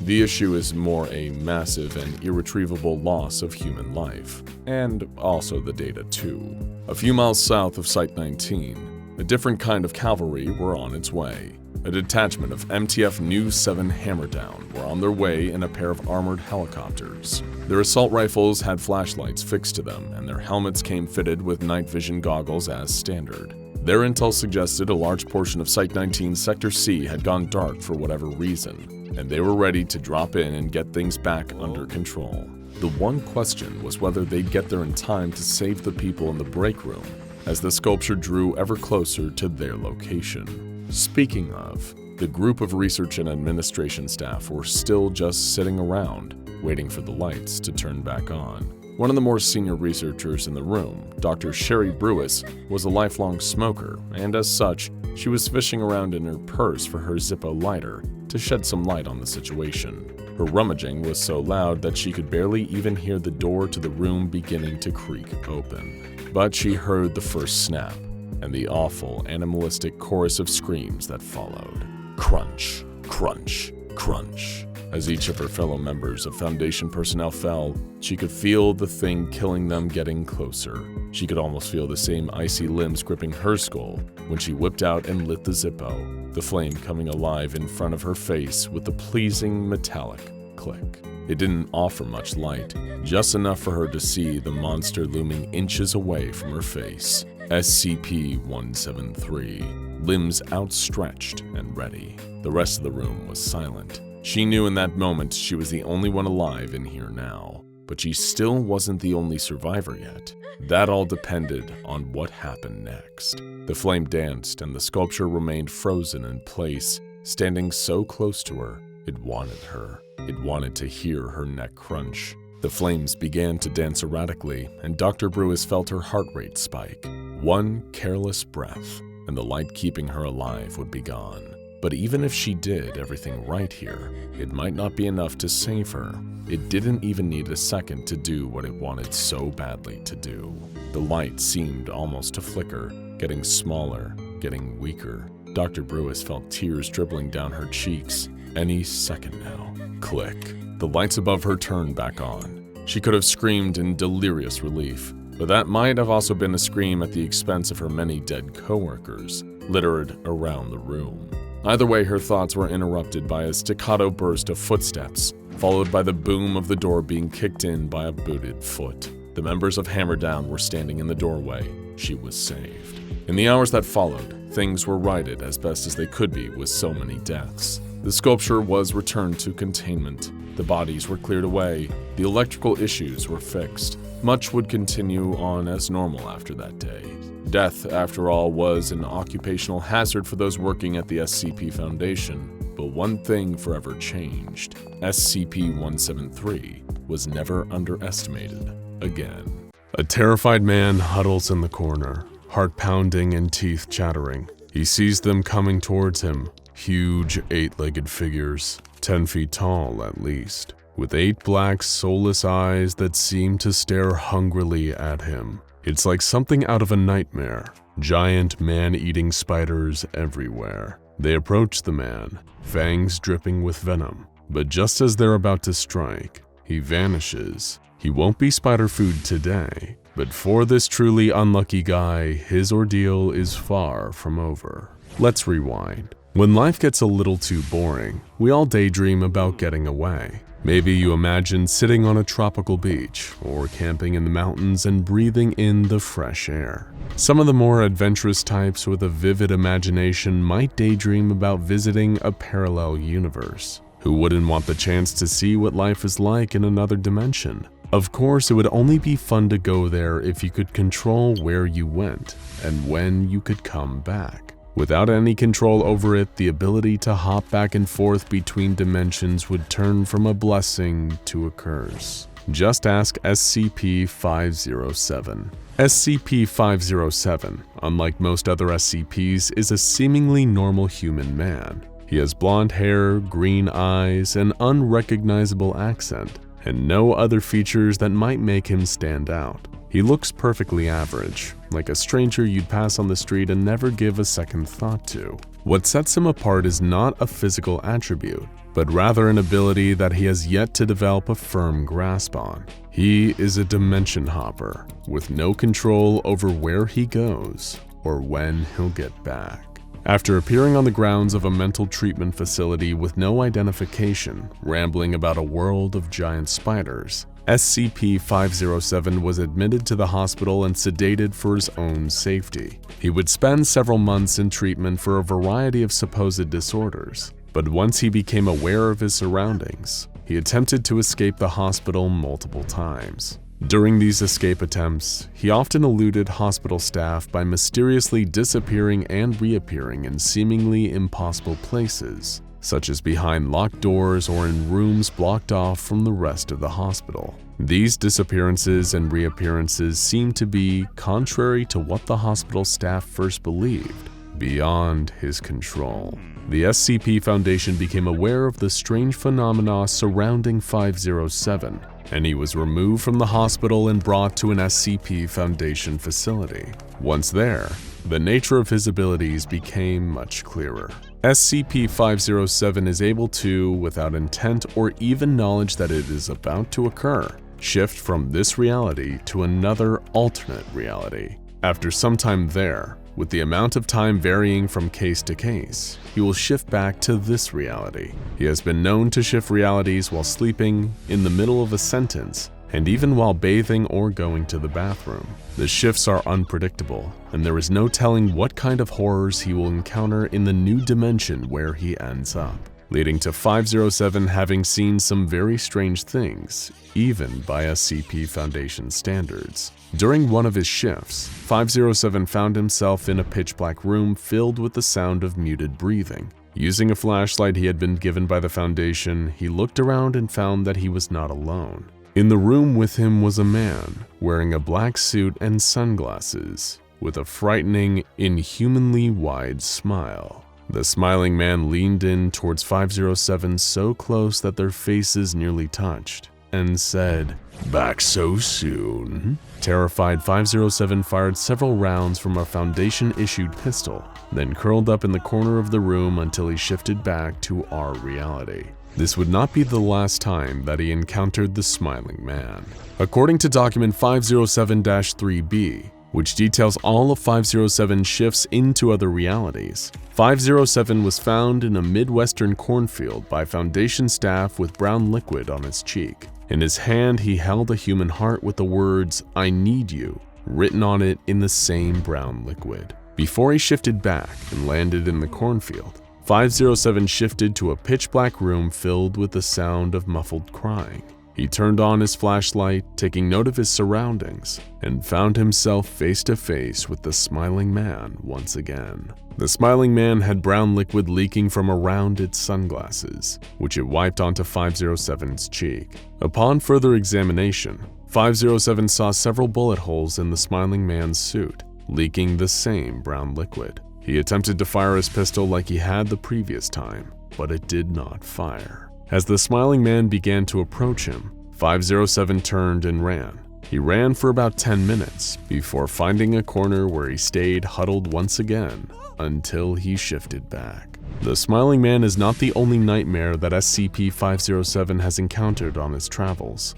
the issue is more a massive and irretrievable loss of human life, and also the data too. A few miles south of Site-19, a different kind of cavalry were on its way. A detachment of MTF Nu 7 Hammerdown were on their way in a pair of armored helicopters. Their assault rifles had flashlights fixed to them, and their helmets came fitted with night vision goggles as standard. Their intel suggested a large portion of Site-19 Sector C had gone dark for whatever reason, and they were ready to drop in and get things back under control. The one question was whether they'd get there in time to save the people in the break room, as the sculpture drew ever closer to their location. Speaking of, the group of research and administration staff were still just sitting around, waiting for the lights to turn back on. One of the more senior researchers in the room, Dr. Sherry Brewis, was a lifelong smoker, and as such, she was fishing around in her purse for her Zippo lighter to shed some light on the situation. Her rummaging was so loud that she could barely even hear the door to the room beginning to creak open. But she heard the first snap, and the awful, animalistic chorus of screams that followed. Crunch, crunch, crunch. As each of her fellow members of Foundation personnel fell, she could feel the thing killing them getting closer. She could almost feel the same icy limbs gripping her skull when she whipped out and lit the Zippo, the flame coming alive in front of her face with a pleasing metallic click. It didn't offer much light, just enough for her to see the monster looming inches away from her face. SCP-173, limbs outstretched and ready. The rest of the room was silent. She knew in that moment she was the only one alive in here now, but she still wasn't the only survivor yet. That all depended on what happened next. The flame danced and the sculpture remained frozen in place, standing so close to her. It wanted her. It wanted to hear her neck crunch. The flames began to dance erratically, and Dr. Brewis felt her heart rate spike. One careless breath, and the light keeping her alive would be gone. But even if she did everything right here, it might not be enough to save her. It didn't even need a second to do what it wanted so badly to do. The light seemed almost to flicker, getting smaller, getting weaker. Dr. Brewis felt tears dribbling down her cheeks. Any second now. Click. The lights above her turned back on. She could have screamed in delirious relief, but that might have also been a scream at the expense of her many dead coworkers littered around the room. Either way, her thoughts were interrupted by a staccato burst of footsteps, followed by the boom of the door being kicked in by a booted foot. The members of Hammerdown were standing in the doorway. She was saved. In the hours that followed, things were righted as best as they could be with so many deaths. The sculpture was returned to containment. The bodies were cleared away. The electrical issues were fixed. Much would continue on as normal after that day. Death, after all, was an occupational hazard for those working at the SCP Foundation. But one thing forever changed. SCP-173 was never underestimated again. A terrified man huddles in the corner, heart pounding and teeth chattering. He sees them coming towards him. Huge 8-legged figures, 10 feet tall at least, with 8 black, soulless eyes that seem to stare hungrily at him. It's like something out of a nightmare. Giant man-eating spiders everywhere. They approach the man, fangs dripping with venom. But just as they're about to strike, he vanishes. He won't be spider food today, but for this truly unlucky guy, his ordeal is far from over. Let's rewind. When life gets a little too boring, we all daydream about getting away. Maybe you imagine sitting on a tropical beach or camping in the mountains and breathing in the fresh air. Some of the more adventurous types with a vivid imagination might daydream about visiting a parallel universe. Who wouldn't want the chance to see what life is like in another dimension? Of course, it would only be fun to go there if you could control where you went and when you could come back. Without any control over it, the ability to hop back and forth between dimensions would turn from a blessing to a curse. Just ask SCP-507. SCP-507, unlike most other SCPs, is a seemingly normal human man. He has blonde hair, green eyes, an unrecognizable accent, and no other features that might make him stand out. He looks perfectly average, like a stranger you'd pass on the street and never give a second thought to. What sets him apart is not a physical attribute, but rather an ability that he has yet to develop a firm grasp on. He is a dimension hopper, with no control over where he goes or when he'll get back. After appearing on the grounds of a mental treatment facility with no identification, rambling about a world of giant spiders, SCP-507 was admitted to the hospital and sedated for his own safety. He would spend several months in treatment for a variety of supposed disorders, but once he became aware of his surroundings, he attempted to escape the hospital multiple times. During these escape attempts, he often eluded hospital staff by mysteriously disappearing and reappearing in seemingly impossible places, such as behind locked doors or in rooms blocked off from the rest of the hospital. These disappearances and reappearances seem to be, contrary to what the hospital staff first believed, beyond his control. The SCP Foundation became aware of the strange phenomena surrounding 507, and he was removed from the hospital and brought to an SCP Foundation facility. Once there, the nature of his abilities became much clearer. SCP-507 is able to, without intent or even knowledge that it is about to occur, shift from this reality to another alternate reality. After some time there, with the amount of time varying from case to case. He will shift back to this reality. He has been known to shift realities while sleeping, in the middle of a sentence, and even while bathing or going to the bathroom. The shifts are unpredictable, and there is no telling what kind of horrors he will encounter in the new dimension where he ends up, leading to 507 having seen some very strange things, even by SCP Foundation standards. During one of his shifts, 507 found himself in a pitch-black room filled with the sound of muted breathing. Using a flashlight he had been given by the Foundation, he looked around and found that he was not alone. In the room with him was a man, wearing a black suit and sunglasses, with a frightening, inhumanly wide smile. The smiling man leaned in towards 507 so close that their faces nearly touched, and said, "Back so soon?" Terrified, 507 fired several rounds from a Foundation-issued pistol, then curled up in the corner of the room until he shifted back to our reality. This would not be the last time that he encountered the smiling man. According to document 507-3B, which details all of 507's shifts into other realities, 507 was found in a Midwestern cornfield by Foundation staff with brown liquid on his cheek. In his hand, he held a human heart with the words, "I need you," written on it in the same brown liquid. Before he shifted back and landed in the cornfield, 507 shifted to a pitch-black room filled with the sound of muffled crying. He turned on his flashlight, taking note of his surroundings, and found himself face to face with the smiling man once again. The smiling man had brown liquid leaking from around its sunglasses, which it wiped onto 507's cheek. Upon further examination, 507 saw several bullet holes in the smiling man's suit, leaking the same brown liquid. He attempted to fire his pistol like he had the previous time, but it did not fire. As the smiling man began to approach him, 507 turned and ran. He ran for about 10 minutes before finding a corner where he stayed huddled once again until he shifted back. The smiling man is not the only nightmare that SCP-507 has encountered on his travels.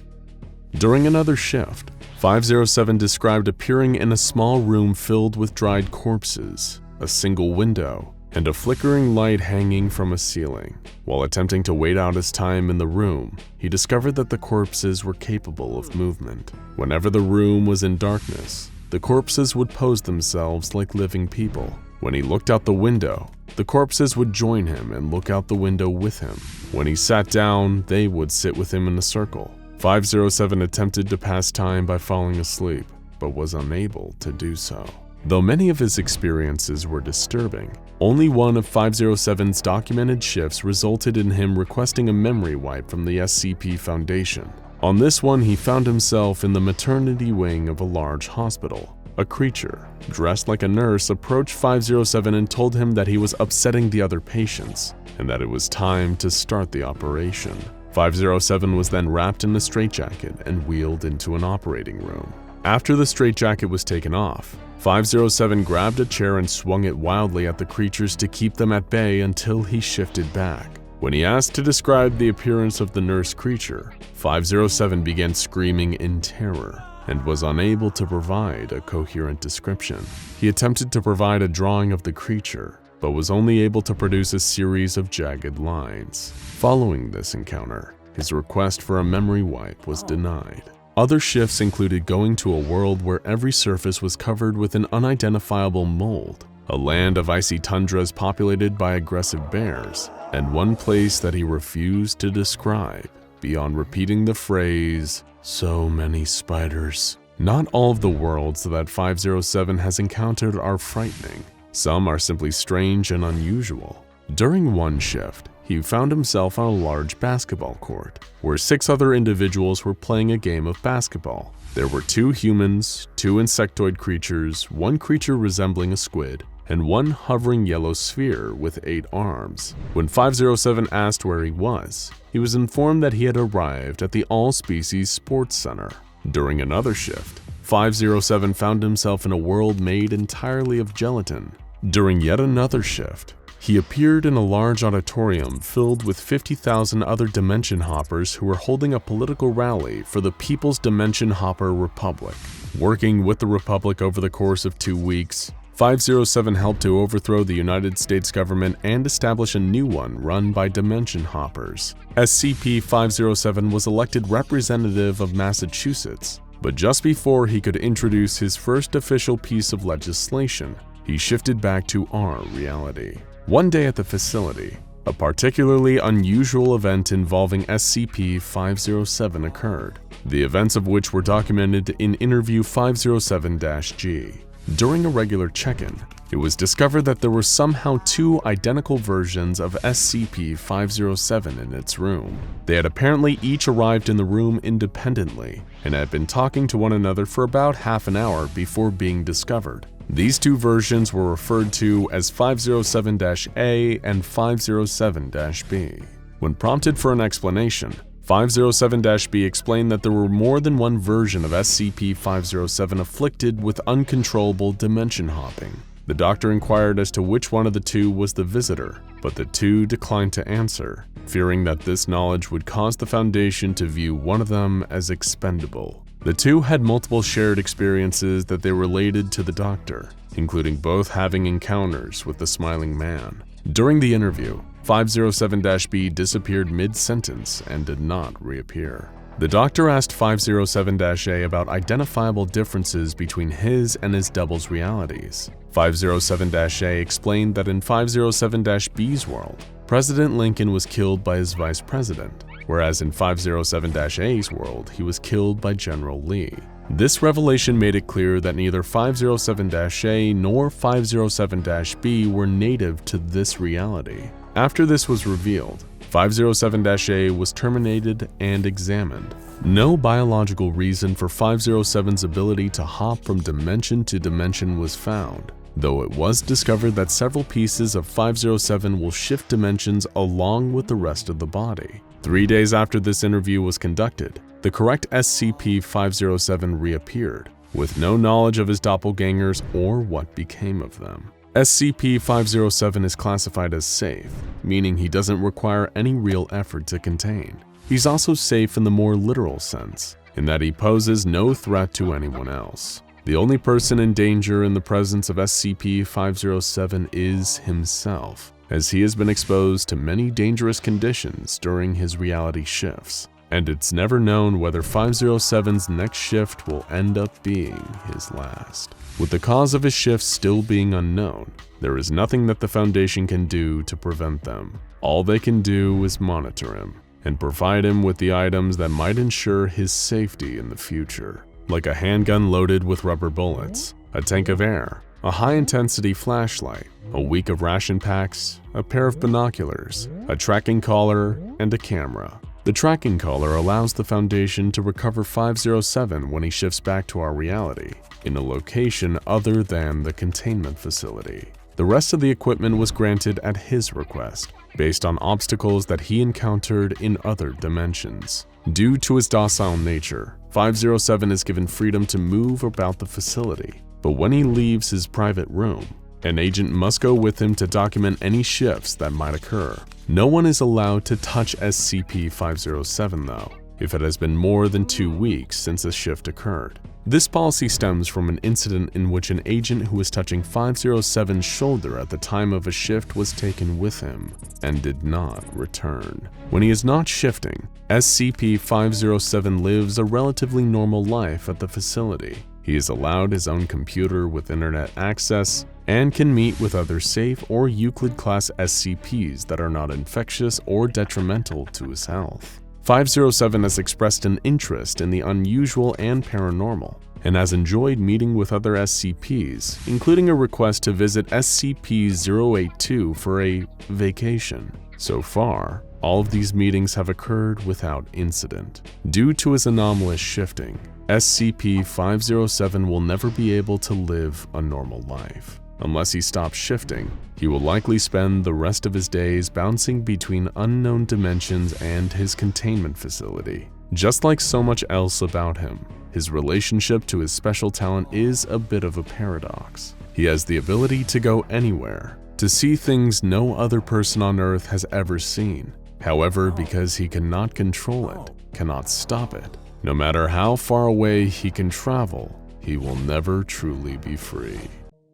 During another shift, 507 described appearing in a small room filled with dried corpses, a single window, and a flickering light hanging from a ceiling. While attempting to wait out his time in the room, he discovered that the corpses were capable of movement. Whenever the room was in darkness, the corpses would pose themselves like living people. When he looked out the window, the corpses would join him and look out the window with him. When he sat down, they would sit with him in a circle. 507 attempted to pass time by falling asleep, but was unable to do so. Though many of his experiences were disturbing, only one of 507's documented shifts resulted in him requesting a memory wipe from the SCP Foundation. On this one, he found himself in the maternity wing of a large hospital. A creature, dressed like a nurse, approached 507 and told him that he was upsetting the other patients, and that it was time to start the operation. 507 was then wrapped in a straitjacket and wheeled into an operating room. After the straitjacket was taken off, 507 grabbed a chair and swung it wildly at the creatures to keep them at bay until he shifted back. When he asked to describe the appearance of the nurse creature, 507 began screaming in terror and was unable to provide a coherent description. He attempted to provide a drawing of the creature, but was only able to produce a series of jagged lines. Following this encounter, his request for a memory wipe was denied. Other shifts included going to a world where every surface was covered with an unidentifiable mold, a land of icy tundras populated by aggressive bears, and one place that he refused to describe beyond repeating the phrase, "so many spiders." Not all of the worlds that 507 has encountered are frightening. Some are simply strange and unusual. During one shift, he found himself on a large basketball court, where 6 other individuals were playing a game of basketball. There were 2 humans, 2 insectoid creatures, 1 creature resembling a squid, and 1 hovering yellow sphere with 8 arms. When 507 asked where he was informed that he had arrived at the All-Species Sports Center. During another shift, 507 found himself in a world made entirely of gelatin. During yet another shift, he appeared in a large auditorium filled with 50,000 other Dimension Hoppers who were holding a political rally for the People's Dimension Hopper Republic. Working with the Republic over the course of 2 weeks, 507 helped to overthrow the United States government and establish a new one run by dimension hoppers. SCP-507 was elected representative of Massachusetts, but just before he could introduce his first official piece of legislation, he shifted back to our reality. One day at the facility, a particularly unusual event involving SCP-507 occurred, the events of which were documented in Interview 507-G. During a regular check-in, it was discovered that there were somehow two identical versions of SCP-507 in its room. They had apparently each arrived in the room independently and had been talking to one another for about half an hour before being discovered. These two versions were referred to as 507-A and 507-B. When prompted for an explanation, 507-B explained that there were more than one version of SCP-507 afflicted with uncontrollable dimension hopping. The doctor inquired as to which one of the two was the visitor, but the two declined to answer, fearing that this knowledge would cause the Foundation to view one of them as expendable. The two had multiple shared experiences that they related to the doctor, including both having encounters with the Smiling Man. During the interview, 507-B disappeared mid-sentence and did not reappear. The doctor asked 507-A about identifiable differences between his and his double's realities. 507-A explained that in 507-B's world, President Lincoln was killed by his vice president, whereas in 507-A's world, he was killed by General Lee. This revelation made it clear that neither 507-A nor 507-B were native to this reality. After this was revealed, 507-A was terminated and examined. No biological reason for 507's ability to hop from dimension to dimension was found, though it was discovered that several pieces of 507 will shift dimensions along with the rest of the body. 3 days after this interview was conducted, the correct SCP-507 reappeared, with no knowledge of his doppelgangers or what became of them. SCP-507 is classified as safe, meaning he doesn't require any real effort to contain. He's also safe in the more literal sense, in that he poses no threat to anyone else. The only person in danger in the presence of SCP-507 is himself, as he has been exposed to many dangerous conditions during his reality shifts, and it's never known whether 507's next shift will end up being his last. With the cause of his shifts still being unknown, there is nothing that the Foundation can do to prevent them. All they can do is monitor him and provide him with the items that might ensure his safety in the future, like a handgun loaded with rubber bullets, a tank of air, a high-intensity flashlight, a week of ration packs, a pair of binoculars, a tracking collar, and a camera. The tracking collar allows the Foundation to recover 507 when he shifts back to our reality, in a location other than the containment facility. The rest of the equipment was granted at his request, based on obstacles that he encountered in other dimensions. Due to his docile nature, 507 is given freedom to move about the facility, but when he leaves his private room, an agent must go with him to document any shifts that might occur. No one is allowed to touch SCP-507 though, if it has been more than 2 weeks since a shift occurred. This policy stems from an incident in which an agent who was touching 507's shoulder at the time of a shift was taken with him and did not return. When he is not shifting, SCP-507 lives a relatively normal life at the facility. He is allowed his own computer with internet access and can meet with other safe or Euclid-class SCPs that are not infectious or detrimental to his health. 507 has expressed an interest in the unusual and paranormal, and has enjoyed meeting with other SCPs, including a request to visit SCP-082 for a vacation. So far, all of these meetings have occurred without incident. Due to his anomalous shifting, SCP-507 will never be able to live a normal life. Unless he stops shifting, he will likely spend the rest of his days bouncing between unknown dimensions and his containment facility. Just like so much else about him, his relationship to his special talent is a bit of a paradox. He has the ability to go anywhere, to see things no other person on Earth has ever seen. However, because he cannot control it, cannot stop it, no matter how far away he can travel, he will never truly be free.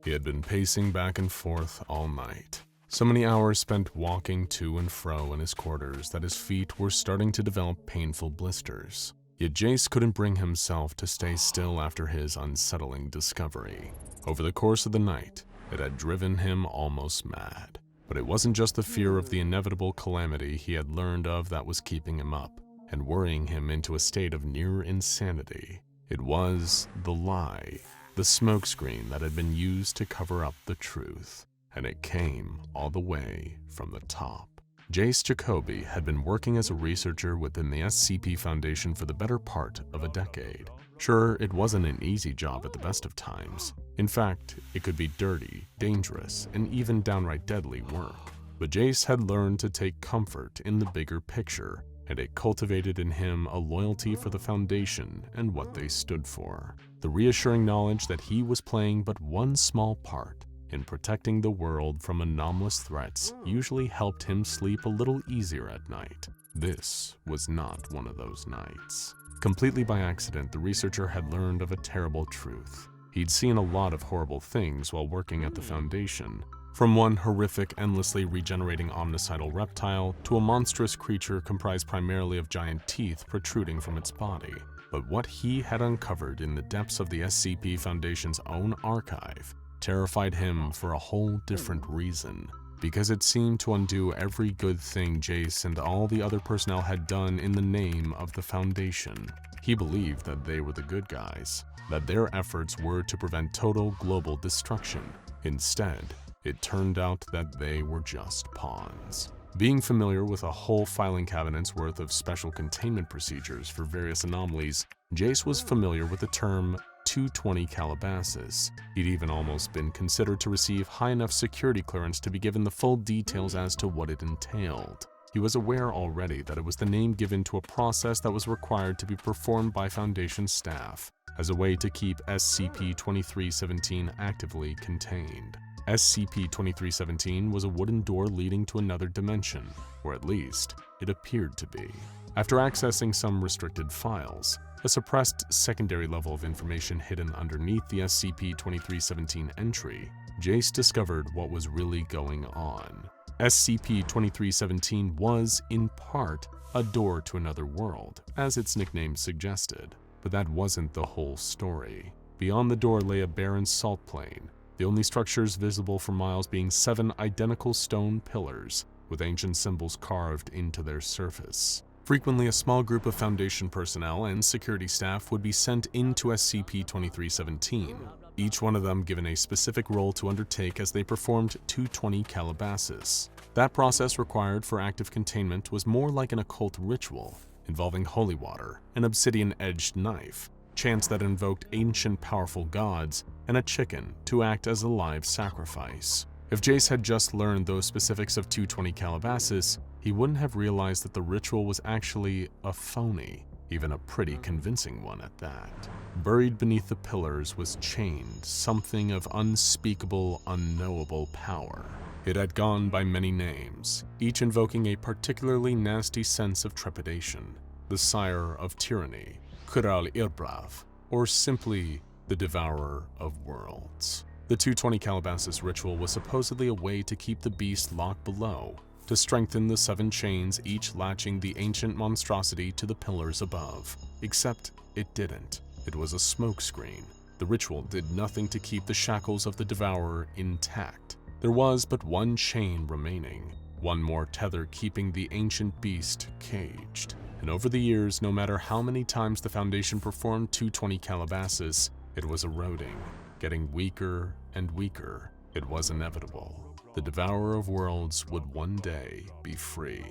He had been pacing back and forth all night. So many hours spent walking to and fro in his quarters that his feet were starting to develop painful blisters. Yet Jace couldn't bring himself to stay still after his unsettling discovery. Over the course of the night, it had driven him almost mad. But it wasn't just the fear of the inevitable calamity he had learned of that was keeping him up and worrying him into a state of near insanity. It was the lie, the smokescreen that had been used to cover up the truth. And it came all the way from the top. Jace Jacoby had been working as a researcher within the SCP Foundation for the better part of a decade. Sure, it wasn't an easy job at the best of times. In fact, it could be dirty, dangerous, and even downright deadly work. But Jace had learned to take comfort in the bigger picture, and it cultivated in him a loyalty for the Foundation and what they stood for. The reassuring knowledge that he was playing but one small part in protecting the world from anomalous threats usually helped him sleep a little easier at night. This was not one of those nights. Completely by accident, the researcher had learned of a terrible truth. He'd seen a lot of horrible things while working at the Foundation, from one horrific, endlessly regenerating omnicidal reptile to a monstrous creature comprised primarily of giant teeth protruding from its body. But what he had uncovered in the depths of the SCP Foundation's own archive terrified him for a whole different reason, because it seemed to undo every good thing Jace and all the other personnel had done in the name of the Foundation. He believed that they were the good guys, that their efforts were to prevent total global destruction. Instead, it turned out that they were just pawns. Being familiar with a whole filing cabinet's worth of special containment procedures for various anomalies, Jace was familiar with the term 220 Calabasas. He'd even almost been considered to receive high enough security clearance to be given the full details as to what it entailed. He was aware already that it was the name given to a process that was required to be performed by Foundation staff as a way to keep SCP-2317 actively contained. SCP-2317 was a wooden door leading to another dimension, or at least, it appeared to be. After accessing some restricted files, a suppressed secondary level of information hidden underneath the SCP-2317 entry, Jace discovered what was really going on. SCP-2317 was, in part, a door to another world, as its nickname suggested. But that wasn't the whole story. Beyond the door lay a barren salt plain, the only structures visible for miles being 7 identical stone pillars with ancient symbols carved into their surface. Frequently, a small group of Foundation personnel and security staff would be sent into SCP-2317, each one of them given a specific role to undertake as they performed 220 Calabasas. That process required for active containment was more like an occult ritual, involving holy water, an obsidian-edged knife, chants that invoked ancient powerful gods, and a chicken to act as a live sacrifice. If Jace had just learned those specifics of 220 Calabasas, he wouldn't have realized that the ritual was actually a phony, even a pretty convincing one at that. Buried beneath the pillars was chained something of unspeakable, unknowable power. It had gone by many names, each invoking a particularly nasty sense of trepidation. The Sire of Tyranny, Kural Irbrav, or simply the Devourer of Worlds. The 220 Calabasas ritual was supposedly a way to keep the beast locked below, to strengthen the 7 chains each latching the ancient monstrosity to the pillars above. Except it didn't. It was a smokescreen. The ritual did nothing to keep the shackles of the Devourer intact. There was but one chain remaining, one more tether keeping the ancient beast caged. And over the years, no matter how many times the Foundation performed 220 Calabasas, it was eroding, getting weaker and weaker. It was inevitable. The Devourer of Worlds would one day be free.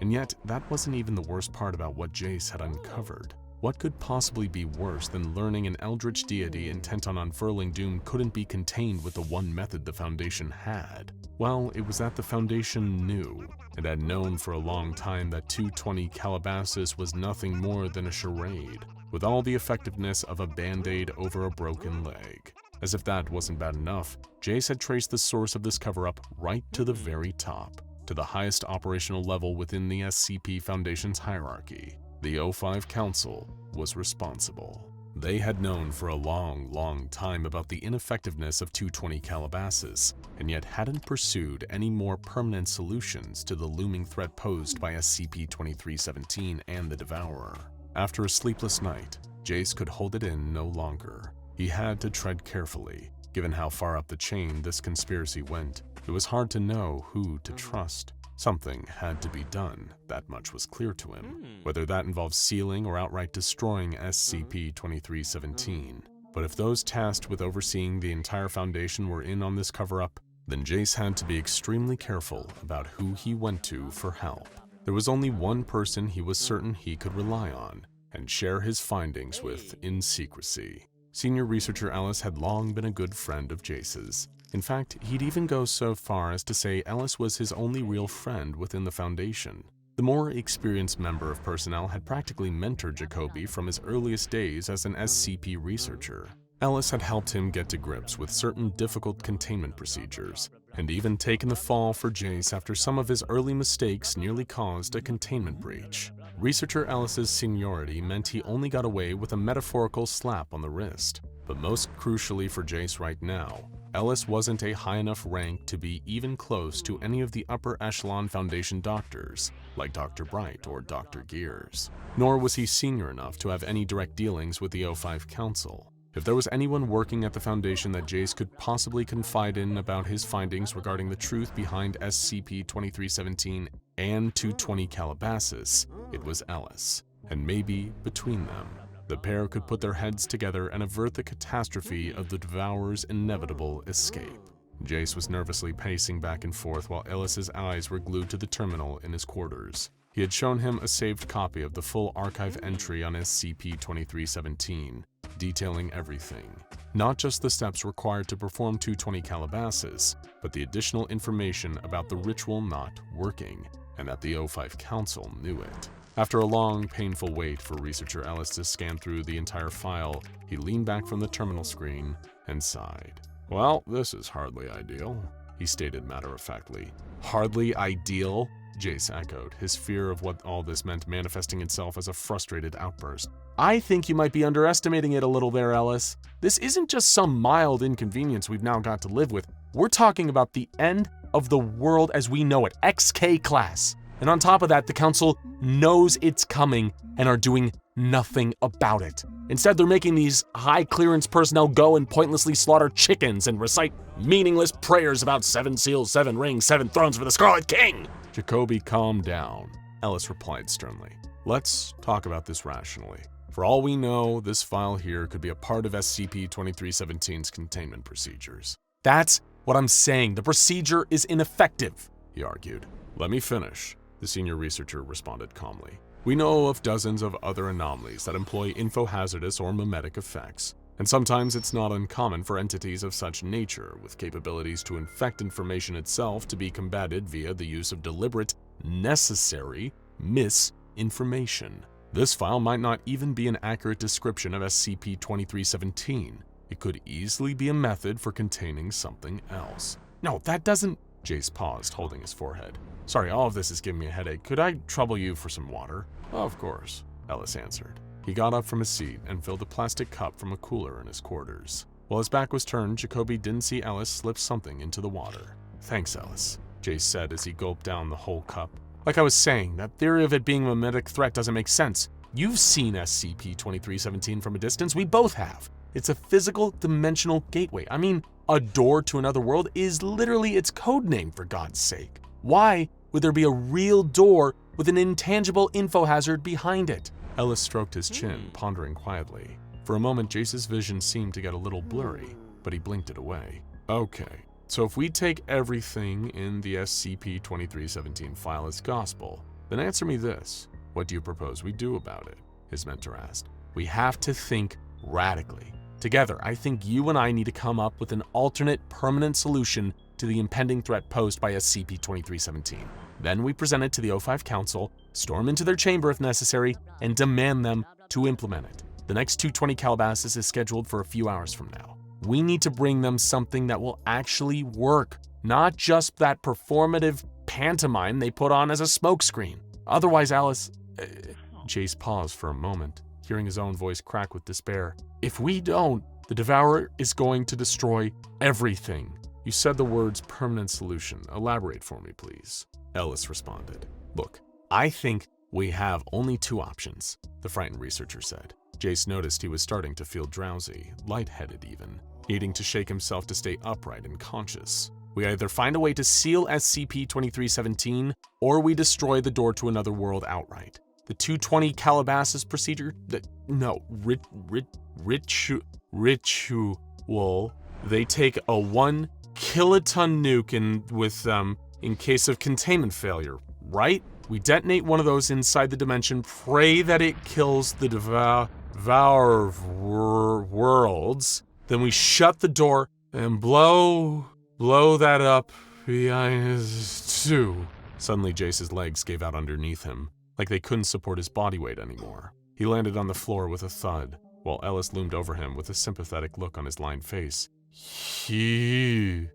And yet, that wasn't even the worst part about what Jace had uncovered. What could possibly be worse than learning an eldritch deity intent on unfurling doom couldn't be contained with the one method the Foundation had? Well, it was that the Foundation knew, and had known for a long time that 220 Calabasas was nothing more than a charade, with all the effectiveness of a band-aid over a broken leg. As if that wasn't bad enough, Jace had traced the source of this cover-up right to the very top, to the highest operational level within the SCP Foundation's hierarchy. The O5 Council was responsible. They had known for a long time about the ineffectiveness of 220 Calabasas, and yet hadn't pursued any more permanent solutions to the looming threat posed by SCP-2317 and the Devourer. After a sleepless night, Jace could hold it in no longer. He had to tread carefully. Given how far up the chain this conspiracy went, it was hard to know who to trust. Something had to be done, that much was clear to him, whether that involved sealing or outright destroying SCP-2317. But if those tasked with overseeing the entire Foundation were in on this cover-up, then Jace had to be extremely careful about who he went to for help. There was only one person he was certain he could rely on and share his findings with in secrecy. Senior researcher Ellis had long been a good friend of Jace's. In fact, he'd even go so far as to say Ellis was his only real friend within the Foundation. The more experienced member of personnel had practically mentored Jacoby from his earliest days as an SCP researcher. Ellis had helped him get to grips with certain difficult containment procedures, and even taken the fall for Jace after some of his early mistakes nearly caused a containment breach. Researcher Ellis's seniority meant he only got away with a metaphorical slap on the wrist. But most crucially for Jace right now, Ellis wasn't a high enough rank to be even close to any of the upper echelon Foundation doctors, like Dr. Bright or Dr. Gears. Nor was he senior enough to have any direct dealings with the O5 Council. If there was anyone working at the Foundation that Jace could possibly confide in about his findings regarding the truth behind SCP-2317 and 220 Calabasas, it was Ellis. And maybe, between them, the pair could put their heads together and avert the catastrophe of the Devourer's inevitable escape. Jace was nervously pacing back and forth while Ellis's eyes were glued to the terminal in his quarters. He had shown him a saved copy of the full archive entry on SCP-2317, detailing everything. Not just the steps required to perform 220 Calabasas, but the additional information about the ritual not working, and that the O5 Council knew it. After a long, painful wait for researcher Ellis to scan through the entire file, he leaned back from the terminal screen and sighed. "Well, this is hardly ideal," he stated matter-of-factly. "Hardly ideal?" Jace echoed, his fear of what all this meant manifesting itself as a frustrated outburst. "I think you might be underestimating it a little there, Ellis. This isn't just some mild inconvenience we've now got to live with. We're talking about the end of the world as we know it, XK class. And on top of that, the Council knows it's coming and are doing nothing about it. Instead, they're making these high-clearance personnel go and pointlessly slaughter chickens and recite meaningless prayers about 7 seals, 7 rings, 7 thrones for the Scarlet King." "Jacoby, calm down," Ellis replied sternly. "Let's talk about this rationally. For all we know, this file here could be a part of SCP-2317's containment procedures." "That's what I'm saying. The procedure is ineffective," he argued. "Let me finish," the senior researcher responded calmly. "We know of dozens of other anomalies that employ infohazardous or memetic effects, and sometimes it's not uncommon for entities of such nature, with capabilities to infect information itself, to be combated via the use of deliberate, necessary misinformation. This file might not even be an accurate description of SCP-2317. It could easily be a method for containing something else." "No, that doesn't..." Jace paused, holding his forehead. "Sorry, all of this is giving me a headache. Could I trouble you for some water?" "Of course," Ellis answered. He got up from his seat and filled a plastic cup from a cooler in his quarters. While his back was turned, Jacoby didn't see Ellis slip something into the water. "Thanks, Ellis," Jace said as he gulped down the whole cup. "Like I was saying, that theory of it being a memetic threat doesn't make sense. You've seen SCP-2317 from a distance. We both have. It's a physical, dimensional gateway. I mean, a door to another world is literally its code name, for God's sake. Why would there be a real door with an intangible info hazard behind it?" Ellis stroked his chin, pondering quietly. For a moment, Jace's vision seemed to get a little blurry, but he blinked it away. "Okay, so if we take everything in the SCP-2317 file as gospel, then answer me this. What do you propose we do about it?" his mentor asked. "We have to think radically. Together, I think you and I need to come up with an alternate, permanent solution to the impending threat posed by SCP-2317. Then we present it to the O5 Council, storm into their chamber if necessary, and demand them to implement it. The next 220 Calabasas is scheduled for a few hours from now. We need to bring them something that will actually work, not just that performative pantomime they put on as a smokescreen. Otherwise, Alice..." Jace paused for a moment. hearing his own voice crack with despair. "If we don't, the Devourer is going to destroy everything." "You said the words permanent solution. Elaborate for me, please," Ellis responded. "Look, I think we have only two options," the frightened researcher said. Jace noticed he was starting to feel drowsy, lightheaded even, needing to shake himself to stay upright and conscious. "We either find a way to seal SCP-2317, or we destroy the door to another world outright. The 220 Calabasas procedure? Ritual. They take a 1 kiloton nuke in case of containment failure, right? We detonate one of those inside the dimension, pray that it kills the Devourer worlds, then we shut the door and blow that up behind us too." Suddenly, Jace's legs gave out underneath him, like they couldn't support his body weight anymore. He landed on the floor with a thud, while Ellis loomed over him with a sympathetic look on his lined face. He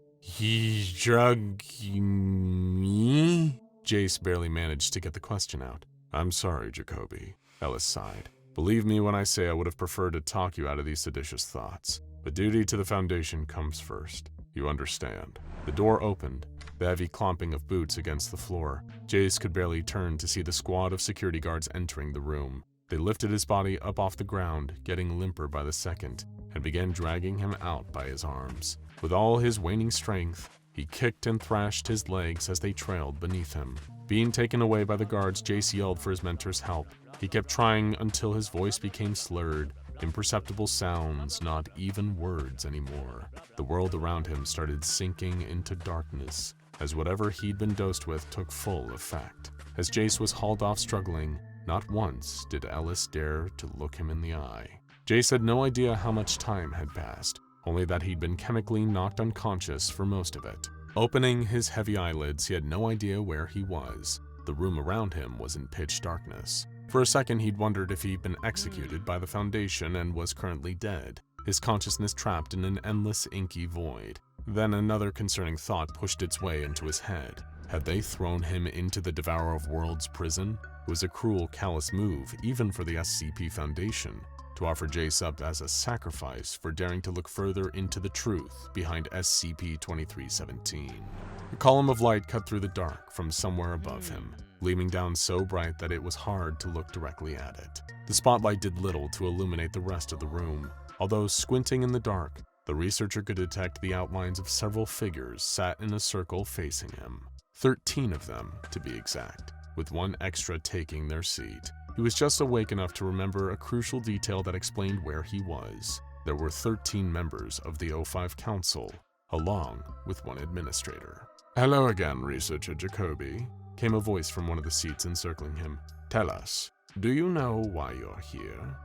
drugged me?" Jace barely managed to get the question out. "I'm sorry, Jacoby," Ellis sighed. "Believe me when I say I would have preferred to talk you out of these seditious thoughts. But duty to the Foundation comes first. You understand." The door opened, the heavy clomping of boots against the floor. Jace could barely turn to see the squad of security guards entering the room. They lifted his body up off the ground, getting limper by the second, and began dragging him out by his arms. With all his waning strength, he kicked and thrashed his legs as they trailed beneath him. Being taken away by the guards, Jace yelled for his mentor's help. He kept trying until his voice became slurred, imperceptible sounds, not even words anymore. The world around him started sinking into darkness, as whatever he'd been dosed with took full effect. As Jace was hauled off struggling, not once did Ellis dare to look him in the eye. Jace had no idea how much time had passed, only that he'd been chemically knocked unconscious for most of it. Opening his heavy eyelids, he had no idea where he was. The room around him was in pitch darkness. For a second, he'd wondered if he'd been executed by the Foundation and was currently dead, his consciousness trapped in an endless inky void. Then another concerning thought pushed its way into his head. Had they thrown him into the Devourer of Worlds prison? It was a cruel, callous move, even for the SCP Foundation, to offer Jace up as a sacrifice for daring to look further into the truth behind SCP-2317. A column of light cut through the dark from somewhere above him, gleaming down so bright that it was hard to look directly at it. The spotlight did little to illuminate the rest of the room. Although squinting in the dark, the researcher could detect the outlines of several figures sat in a circle facing him. 13 of them, to be exact, with one extra taking their seat. He was just awake enough to remember a crucial detail that explained where he was. There were 13 members of the O5 Council, along with one administrator. "Hello again, Researcher Jacoby," came a voice from one of the seats encircling him. "Tell us, do you know why you're here?"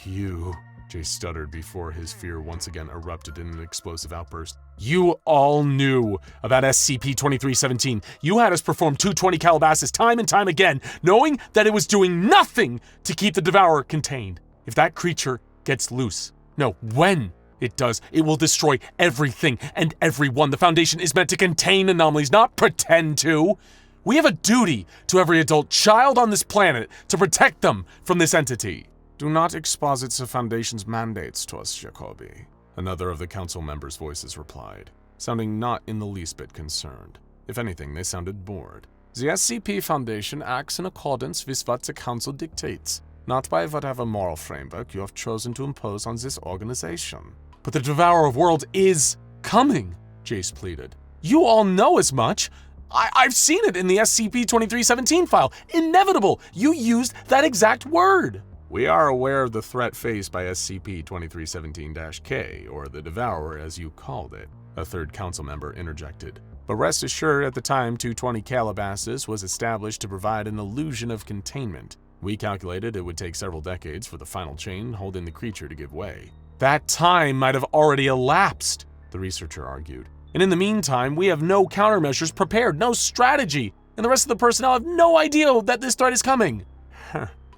"You," Jace stuttered before his fear once again erupted in an explosive outburst. "You all knew about SCP-2317. You had us perform 220 Calabasas time and time again, knowing that it was doing nothing to keep the Devourer contained. If that creature gets loose, no, when it does, it will destroy everything and everyone. The Foundation is meant to contain anomalies, not pretend to. We have a duty to every adult child on this planet to protect them from this entity." "Do not exposit the Foundation's mandates to us, Jacoby," another of the council members' voices replied, sounding not in the least bit concerned. If anything, they sounded bored. "The SCP Foundation acts in accordance with what the Council dictates, not by whatever moral framework you have chosen to impose on this organization." "But the Devourer of Worlds is coming," Jace pleaded. "You all know as much. I've seen it in the SCP-2317 file. Inevitable. You used that exact word." "We are aware of the threat faced by SCP-2317-K, or the Devourer as you called it," a third council member interjected. "But rest assured, at the time 220 Calabasas was established to provide an illusion of containment. We calculated it would take several decades for the final chain holding the creature to give way." "That time might have already elapsed," the researcher argued. "And in the meantime, we have no countermeasures prepared, no strategy, and the rest of the personnel have no idea that this threat is coming."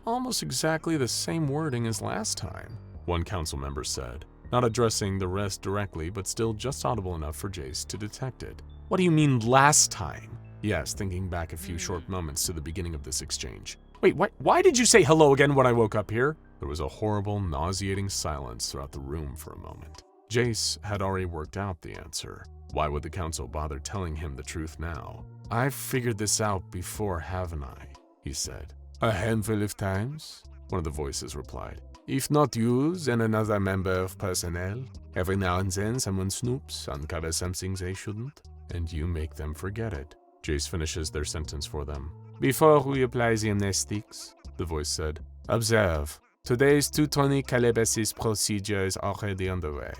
"Almost exactly the same wording as last time," one council member said, not addressing the rest directly but still just audible enough for Jace to detect it. "What do you mean last time?" he asked, thinking back a few short moments to the beginning of this exchange. Wait, why did you say hello again when I woke up here? There was a horrible, nauseating silence throughout the room for a moment. Jace had already worked out the answer. Why would the council bother telling him the truth now? I've figured this out before, haven't I? He said. A handful of times, one of the voices replied. If not you, then another member of personnel. Every now and then someone snoops, uncovers something they shouldn't, and you make them forget it. Jace finishes their sentence for them. Before we apply the amnestics, the voice said, observe. Today's 220 Calabasas procedure is already underway.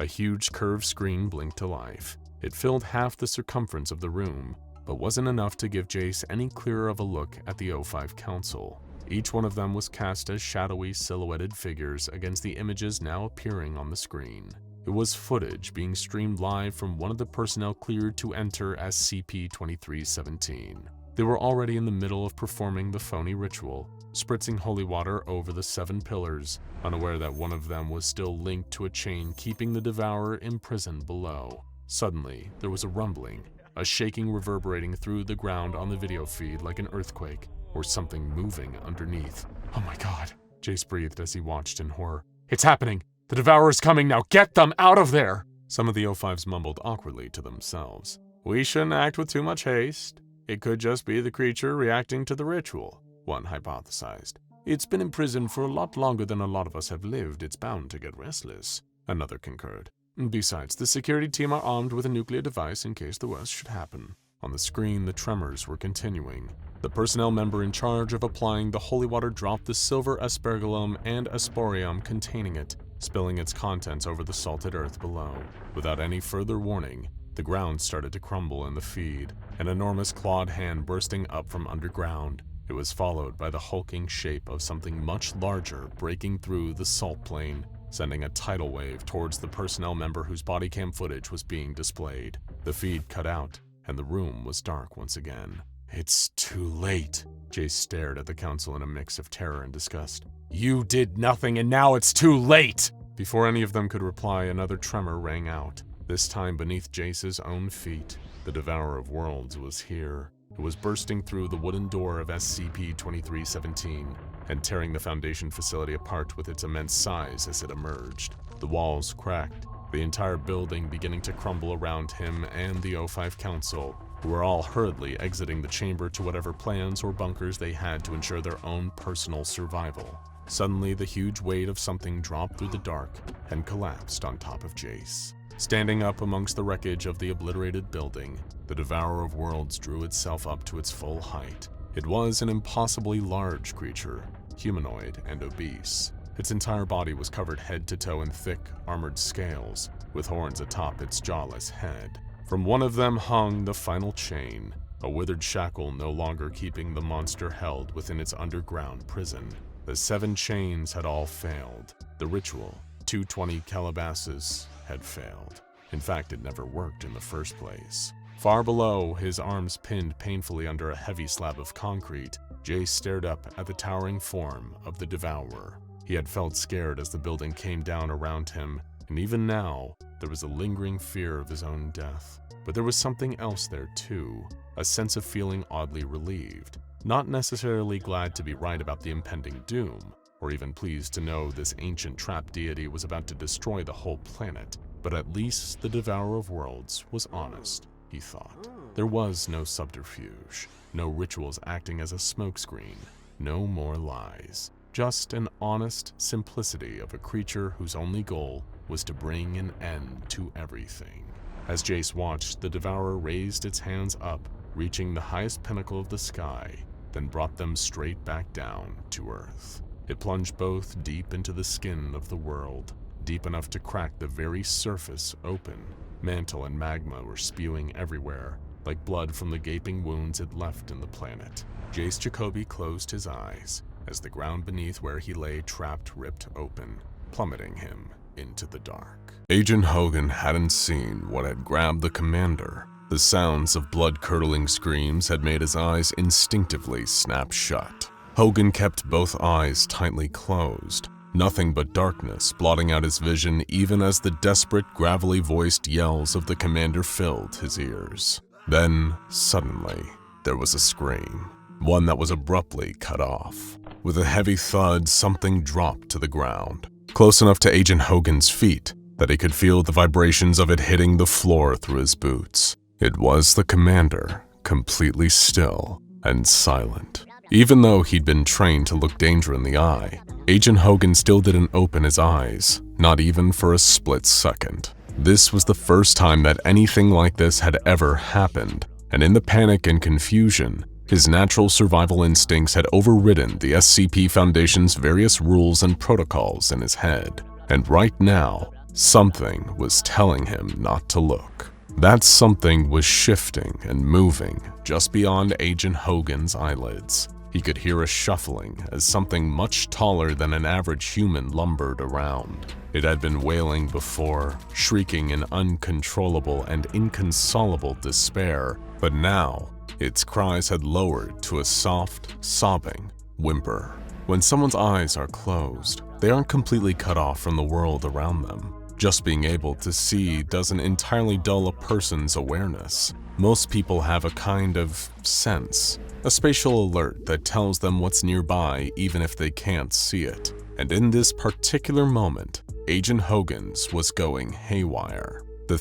A huge curved screen blinked to life. It filled half the circumference of the room, but wasn't enough to give Jace any clearer of a look at the O5 Council. Each one of them was cast as shadowy, silhouetted figures against the images now appearing on the screen. It was footage being streamed live from one of the personnel cleared to enter SCP-2317. They were already in the middle of performing the phony ritual, spritzing holy water over the 7 pillars, unaware that one of them was still linked to a chain keeping the Devourer imprisoned below. Suddenly, there was a rumbling, a shaking reverberating through the ground on the video feed like an earthquake, or something moving underneath. Oh my god, Jace breathed as he watched in horror. It's happening! The Devourer is coming now! Get them out of there! Some of the O5s mumbled awkwardly to themselves. We shouldn't act with too much haste. It could just be the creature reacting to the ritual, one hypothesized. It's been imprisoned for a lot longer than a lot of us have lived. It's bound to get restless, another concurred. Besides, the security team are armed with a nuclear device in case the worst should happen. On the screen, the tremors were continuing. The personnel member in charge of applying the holy water dropped the silver aspergillum and asporium containing it, spilling its contents over the salted earth below. Without any further warning, the ground started to crumble in the feed, an enormous clawed hand bursting up from underground. It was followed by the hulking shape of something much larger breaking through the salt plain, sending a tidal wave towards the personnel member whose body cam footage was being displayed. The feed cut out, and the room was dark once again. It's too late. Jace stared at the council in a mix of terror and disgust. You did nothing, and now it's too late! Before any of them could reply, another tremor rang out. This time beneath Jace's own feet, the Devourer of Worlds was here. It was bursting through the wooden door of SCP-2317 and tearing the Foundation facility apart with its immense size as it emerged. The walls cracked, the entire building beginning to crumble around him and the O5 Council, who were all hurriedly exiting the chamber to whatever plans or bunkers they had to ensure their own personal survival. Suddenly, the huge weight of something dropped through the dark and collapsed on top of Jace. Standing up amongst the wreckage of the obliterated building, the Devourer of Worlds drew itself up to its full height. It was an impossibly large creature, humanoid and obese. Its entire body was covered head to toe in thick, armored scales, with horns atop its jawless head. From one of them hung the final chain, a withered shackle no longer keeping the monster held within its underground prison. The 7 chains had all failed. The ritual, 220 Calabasas, had failed. In fact, it never worked in the first place. Far below, his arms pinned painfully under a heavy slab of concrete, Jace stared up at the towering form of the Devourer. He had felt scared as the building came down around him, and even now, there was a lingering fear of his own death. But there was something else there too, a sense of feeling oddly relieved. Not necessarily glad to be right about the impending doom, or even pleased to know this ancient trap deity was about to destroy the whole planet, but at least the Devourer of Worlds was honest, he thought. There was no subterfuge, no rituals acting as a smokescreen, no more lies. Just an honest simplicity of a creature whose only goal was to bring an end to everything. As Jace watched, the Devourer raised its hands up, reaching the highest pinnacle of the sky, then brought them straight back down to Earth. It plunged both deep into the skin of the world, deep enough to crack the very surface open. Mantle and magma were spewing everywhere, like blood from the gaping wounds it left in the planet. Jace Jacoby closed his eyes as the ground beneath where he lay trapped ripped open, plummeting him into the dark. Agent Hogan hadn't seen what had grabbed the commander. The sounds of blood-curdling screams had made his eyes instinctively snap shut. Hogan kept both eyes tightly closed, nothing but darkness blotting out his vision even as the desperate, gravelly-voiced yells of the commander filled his ears. Then, suddenly, there was a scream, one that was abruptly cut off. With a heavy thud, something dropped to the ground, close enough to Agent Hogan's feet that he could feel the vibrations of it hitting the floor through his boots. It was the commander, completely still and silent. Even though he'd been trained to look danger in the eye, Agent Hogan still didn't open his eyes, not even for a split second. This was the first time that anything like this had ever happened, and in the panic and confusion, his natural survival instincts had overridden the SCP Foundation's various rules and protocols in his head. And right now, something was telling him not to look. That something was shifting and moving just beyond Agent Hogan's eyelids. He could hear a shuffling as something much taller than an average human lumbered around. It had been wailing before, shrieking in uncontrollable and inconsolable despair, but now its cries had lowered to a soft, sobbing whimper. When someone's eyes are closed, they aren't completely cut off from the world around them. Just being able to see doesn't entirely dull a person's awareness. Most people have a kind of sense, a spatial alert that tells them what's nearby even if they can't see it. And in this particular moment, Agent Hogan's was going haywire. The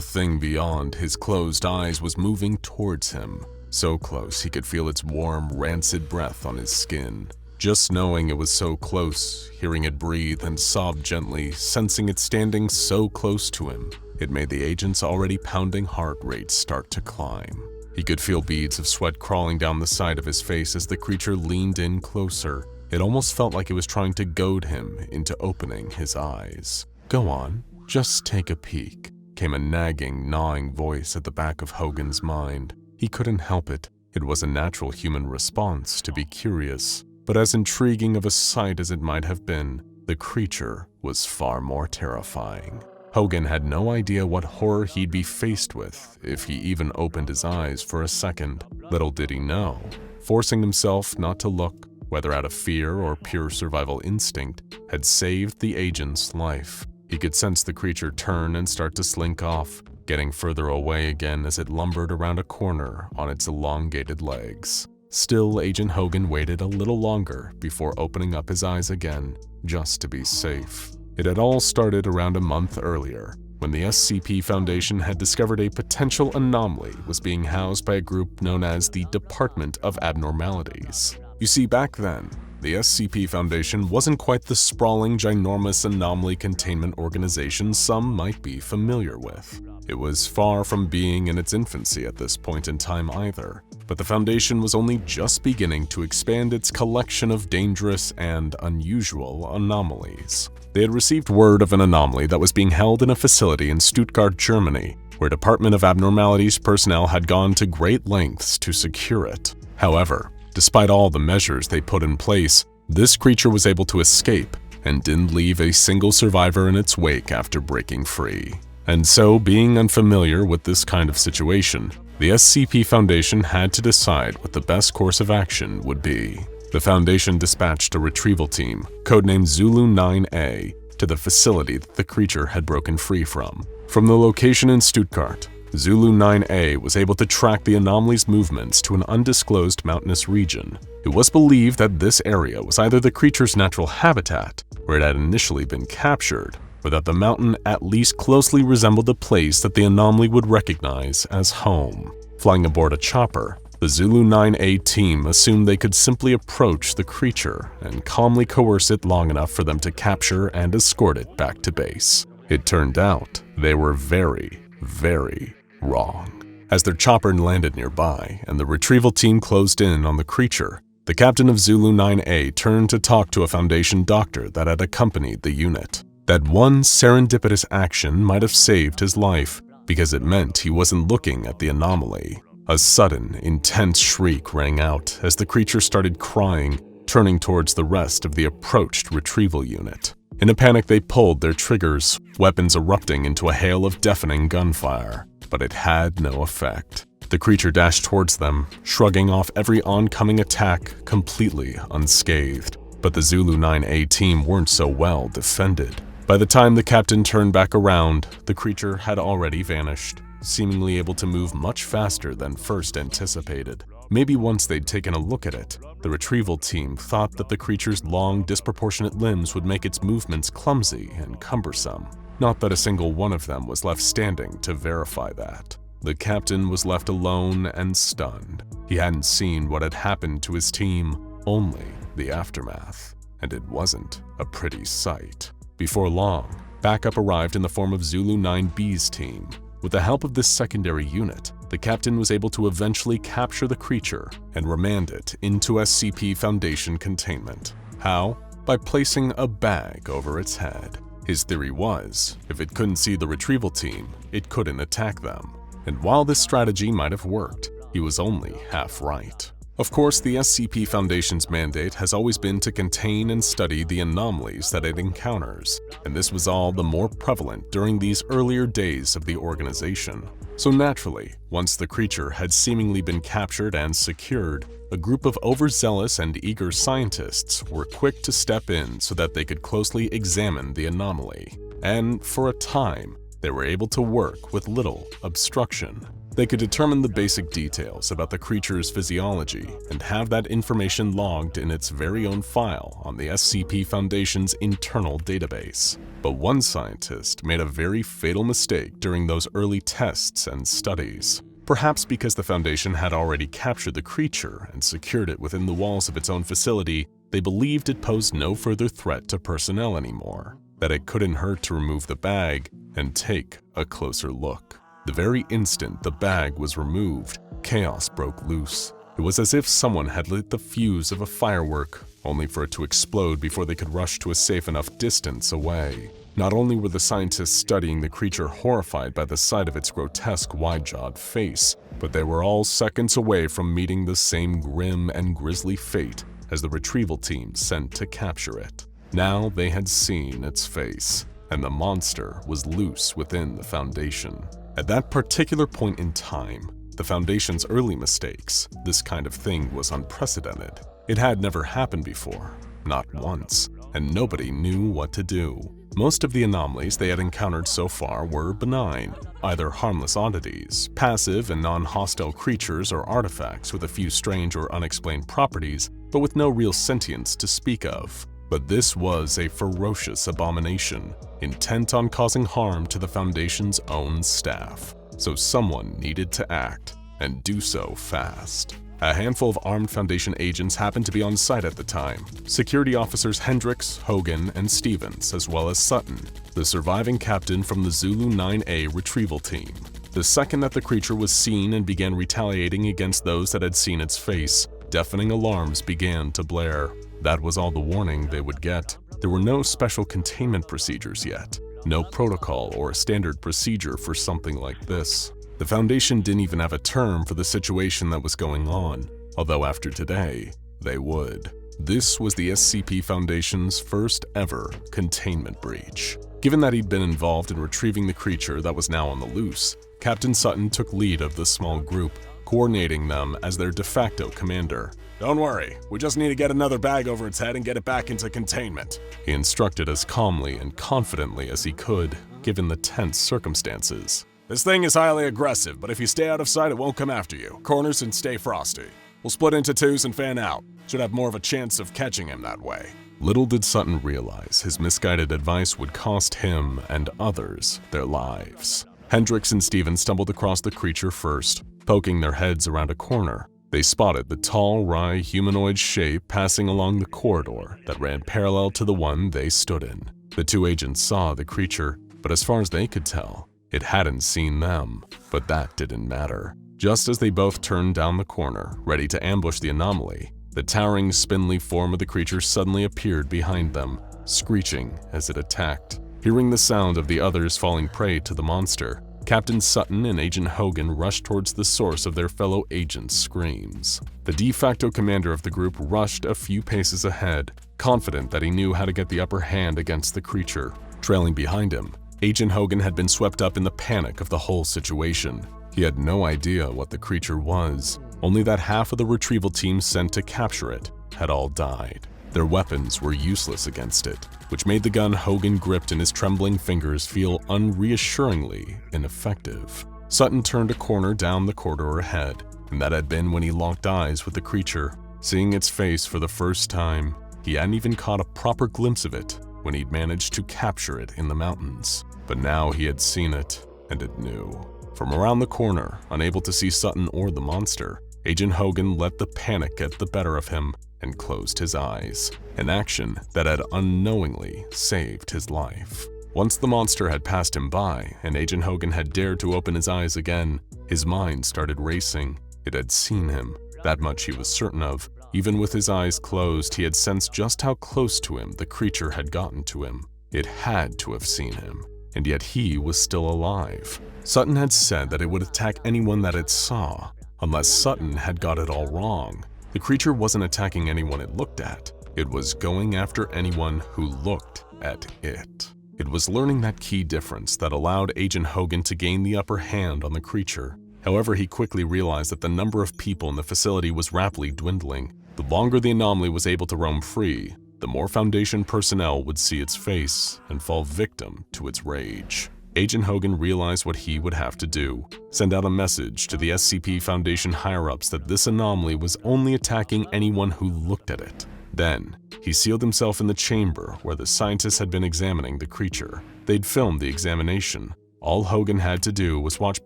thing beyond his closed eyes was moving towards him, so close he could feel its warm, rancid breath on his skin. Just knowing it was so close, hearing it breathe and sob gently, sensing it standing so close to him, it made the agent's already pounding heart rate start to climb. He could feel beads of sweat crawling down the side of his face as the creature leaned in closer. It almost felt like it was trying to goad him into opening his eyes. "Go on, just take a peek," came a nagging, gnawing voice at the back of Hogan's mind. He couldn't help it. It was a natural human response to be curious. But as intriguing of a sight as it might have been, the creature was far more terrifying. Hogan had no idea what horror he'd be faced with if he even opened his eyes for a second. Little did he know, forcing himself not to look, whether out of fear or pure survival instinct, had saved the agent's life. He could sense the creature turn and start to slink off, getting further away again as it lumbered around a corner on its elongated legs. Still, Agent Hogan waited a little longer before opening up his eyes again, just to be safe. It had all started around a month earlier, when the SCP Foundation had discovered a potential anomaly was being housed by a group known as the Department of Abnormalities. You see, back then, the SCP Foundation wasn't quite the sprawling, ginormous anomaly containment organization some might be familiar with. It was far from being in its infancy at this point in time either, but the Foundation was only just beginning to expand its collection of dangerous and unusual anomalies. They had received word of an anomaly that was being held in a facility in Stuttgart, Germany, where Department of Abnormalities personnel had gone to great lengths to secure it. However, despite all the measures they put in place, this creature was able to escape and didn't leave a single survivor in its wake after breaking free. And so, being unfamiliar with this kind of situation, the SCP Foundation had to decide what the best course of action would be. The Foundation dispatched a retrieval team, codenamed Zulu 9A, to the facility that the creature had broken free from. From the location in Stuttgart, Zulu 9A was able to track the anomaly's movements to an undisclosed mountainous region. It was believed that this area was either the creature's natural habitat, where it had initially been captured, or that the mountain at least closely resembled a place that the anomaly would recognize as home. Flying aboard a chopper, the Zulu 9A team assumed they could simply approach the creature and calmly coerce it long enough for them to capture and escort it back to base. It turned out they were very, very wrong. As their chopper landed nearby and the retrieval team closed in on the creature, the captain of Zulu 9A turned to talk to a Foundation doctor that had accompanied the unit. That one serendipitous action might have saved his life, because it meant he wasn't looking at the anomaly. A sudden, intense shriek rang out as the creature started crying, turning towards the rest of the approached retrieval unit. In a panic, they pulled their triggers, weapons erupting into a hail of deafening gunfire. But it had no effect. The creature dashed towards them, shrugging off every oncoming attack completely unscathed. But the Zulu 9A team weren't so well defended. By the time the captain turned back around, the creature had already vanished. seemingly able to move much faster than first anticipated. Maybe once they'd taken a look at it, the retrieval team thought that the creature's long, disproportionate limbs would make its movements clumsy and cumbersome. Not that a single one of them was left standing to verify that. The captain was left alone and stunned. He hadn't seen what had happened to his team, only the aftermath. And it wasn't a pretty sight. Before long, backup arrived in the form of Zulu 9B's team. With the help of this secondary unit, the captain was able to eventually capture the creature and remand it into SCP Foundation containment. How? By placing a bag over its head. His theory was, if it couldn't see the retrieval team, it couldn't attack them. And while this strategy might have worked, he was only half right. Of course, the SCP Foundation's mandate has always been to contain and study the anomalies that it encounters, and this was all the more prevalent during these earlier days of the organization. So naturally, once the creature had seemingly been captured and secured, a group of overzealous and eager scientists were quick to step in so that they could closely examine the anomaly. And for a time, they were able to work with little obstruction. They could determine the basic details about the creature's physiology and have that information logged in its very own file on the SCP Foundation's internal database. But one scientist made a very fatal mistake during those early tests and studies. Perhaps because the Foundation had already captured the creature and secured it within the walls of its own facility, they believed it posed no further threat to personnel anymore, that it couldn't hurt to remove the bag and take a closer look. The very instant the bag was removed, chaos broke loose. It was as if someone had lit the fuse of a firework, only for it to explode before they could rush to a safe enough distance away. Not only were the scientists studying the creature horrified by the sight of its grotesque, wide-jawed face, but they were all seconds away from meeting the same grim and grisly fate as the retrieval team sent to capture it. Now they had seen its face, and the monster was loose within the Foundation. At that particular point in time, the Foundation's early mistakes, this kind of thing was unprecedented. It had never happened before, not once, and nobody knew what to do. Most of the anomalies they had encountered so far were benign, either harmless oddities, passive and non-hostile creatures or artifacts with a few strange or unexplained properties, but with no real sentience to speak of. But this was a ferocious abomination, intent on causing harm to the Foundation's own staff. So someone needed to act, and do so fast. A handful of armed Foundation agents happened to be on site at the time. Security officers Hendricks, Hogan, and Stevens, as well as Sutton, the surviving captain from the Zulu 9A retrieval team. The second that the creature was seen and began retaliating against those that had seen its face, deafening alarms began to blare. That was all the warning they would get. There were no special containment procedures yet, no protocol or standard procedure for something like this. The Foundation didn't even have a term for the situation that was going on, although after today, they would. This was the SCP Foundation's first ever containment breach. Given that he'd been involved in retrieving the creature that was now on the loose, Captain Sutton took lead of the small group, coordinating them as their de facto commander. "Don't worry, we just need to get another bag over its head and get it back into containment," he instructed as calmly and confidently as he could, given the tense circumstances. "This thing is highly aggressive, but if you stay out of sight, it won't come after you. Corners and stay frosty. We'll split into twos and fan out. Should have more of a chance of catching him that way." Little did Sutton realize his misguided advice would cost him and others their lives. Hendricks and Stevens stumbled across the creature first, poking their heads around a corner. They spotted the tall, wry humanoid shape passing along the corridor that ran parallel to the one they stood in. The two agents saw the creature, but as far as they could tell, it hadn't seen them. But that didn't matter. Just as they both turned down the corner, ready to ambush the anomaly, the towering, spindly form of the creature suddenly appeared behind them, screeching as it attacked. Hearing the sound of the others falling prey to the monster, Captain Sutton and Agent Hogan rushed towards the source of their fellow agents' screams. The de facto commander of the group rushed a few paces ahead, confident that he knew how to get the upper hand against the creature. Trailing behind him, Agent Hogan had been swept up in the panic of the whole situation. He had no idea what the creature was, only that half of the retrieval team sent to capture it had all died. Their weapons were useless against it, which made the gun Hogan gripped in his trembling fingers feel unreassuringly ineffective. Sutton turned a corner down the corridor ahead, and that had been when he locked eyes with the creature. Seeing its face for the first time, he hadn't even caught a proper glimpse of it when he'd managed to capture it in the mountains. But now he had seen it, and it knew. From around the corner, unable to see Sutton or the monster, Agent Hogan let the panic get the better of him and closed his eyes, an action that had unknowingly saved his life. Once the monster had passed him by and Agent Hogan had dared to open his eyes again, his mind started racing. It had seen him, that much he was certain of. Even with his eyes closed, he had sensed just how close to him the creature had gotten to him. It had to have seen him, and yet he was still alive. Sutton had said that it would attack anyone that it saw, unless Sutton had got it all wrong. The creature wasn't attacking anyone it looked at. It was going after anyone who looked at it. It was learning that key difference that allowed Agent Hogan to gain the upper hand on the creature. However, he quickly realized that the number of people in the facility was rapidly dwindling. The longer the anomaly was able to roam free, the more Foundation personnel would see its face and fall victim to its rage. Agent Hogan realized what he would have to do: send out a message to the SCP Foundation higher-ups that this anomaly was only attacking anyone who looked at it. Then, he sealed himself in the chamber where the scientists had been examining the creature. They'd filmed the examination. All Hogan had to do was watch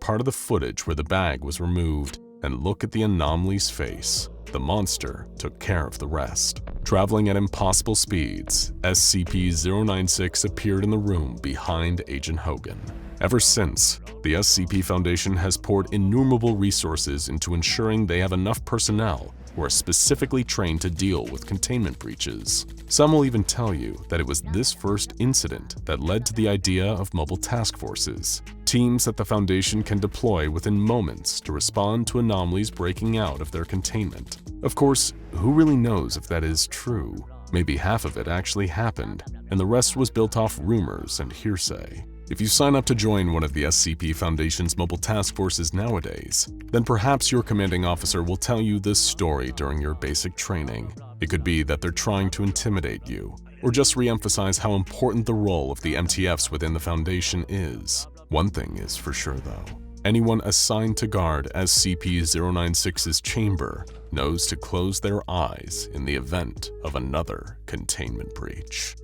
part of the footage where the bag was removed and look at the anomaly's face. The took care of the rest. Traveling at impossible speeds, SCP-096 appeared in the room behind Agent Hogan. Ever since, the SCP Foundation has poured innumerable resources into ensuring they have enough personnel who are specifically trained to deal with containment breaches. Some will even tell you that it was this first incident that led to the idea of mobile task forces, teams that the Foundation can deploy within moments to respond to anomalies breaking out of their containment. Of course, who really knows if that is true? Maybe half of it actually happened, and the rest was built off rumors and hearsay. If you sign up to join one of the SCP Foundation's mobile task forces nowadays, then perhaps your commanding officer will tell you this story during your basic training. It could be that they're trying to intimidate you, or just re-emphasize how important the role of the MTFs within the Foundation is. One thing is for sure though, anyone assigned to guard SCP-096's chamber knows to close their eyes in the event of another containment breach.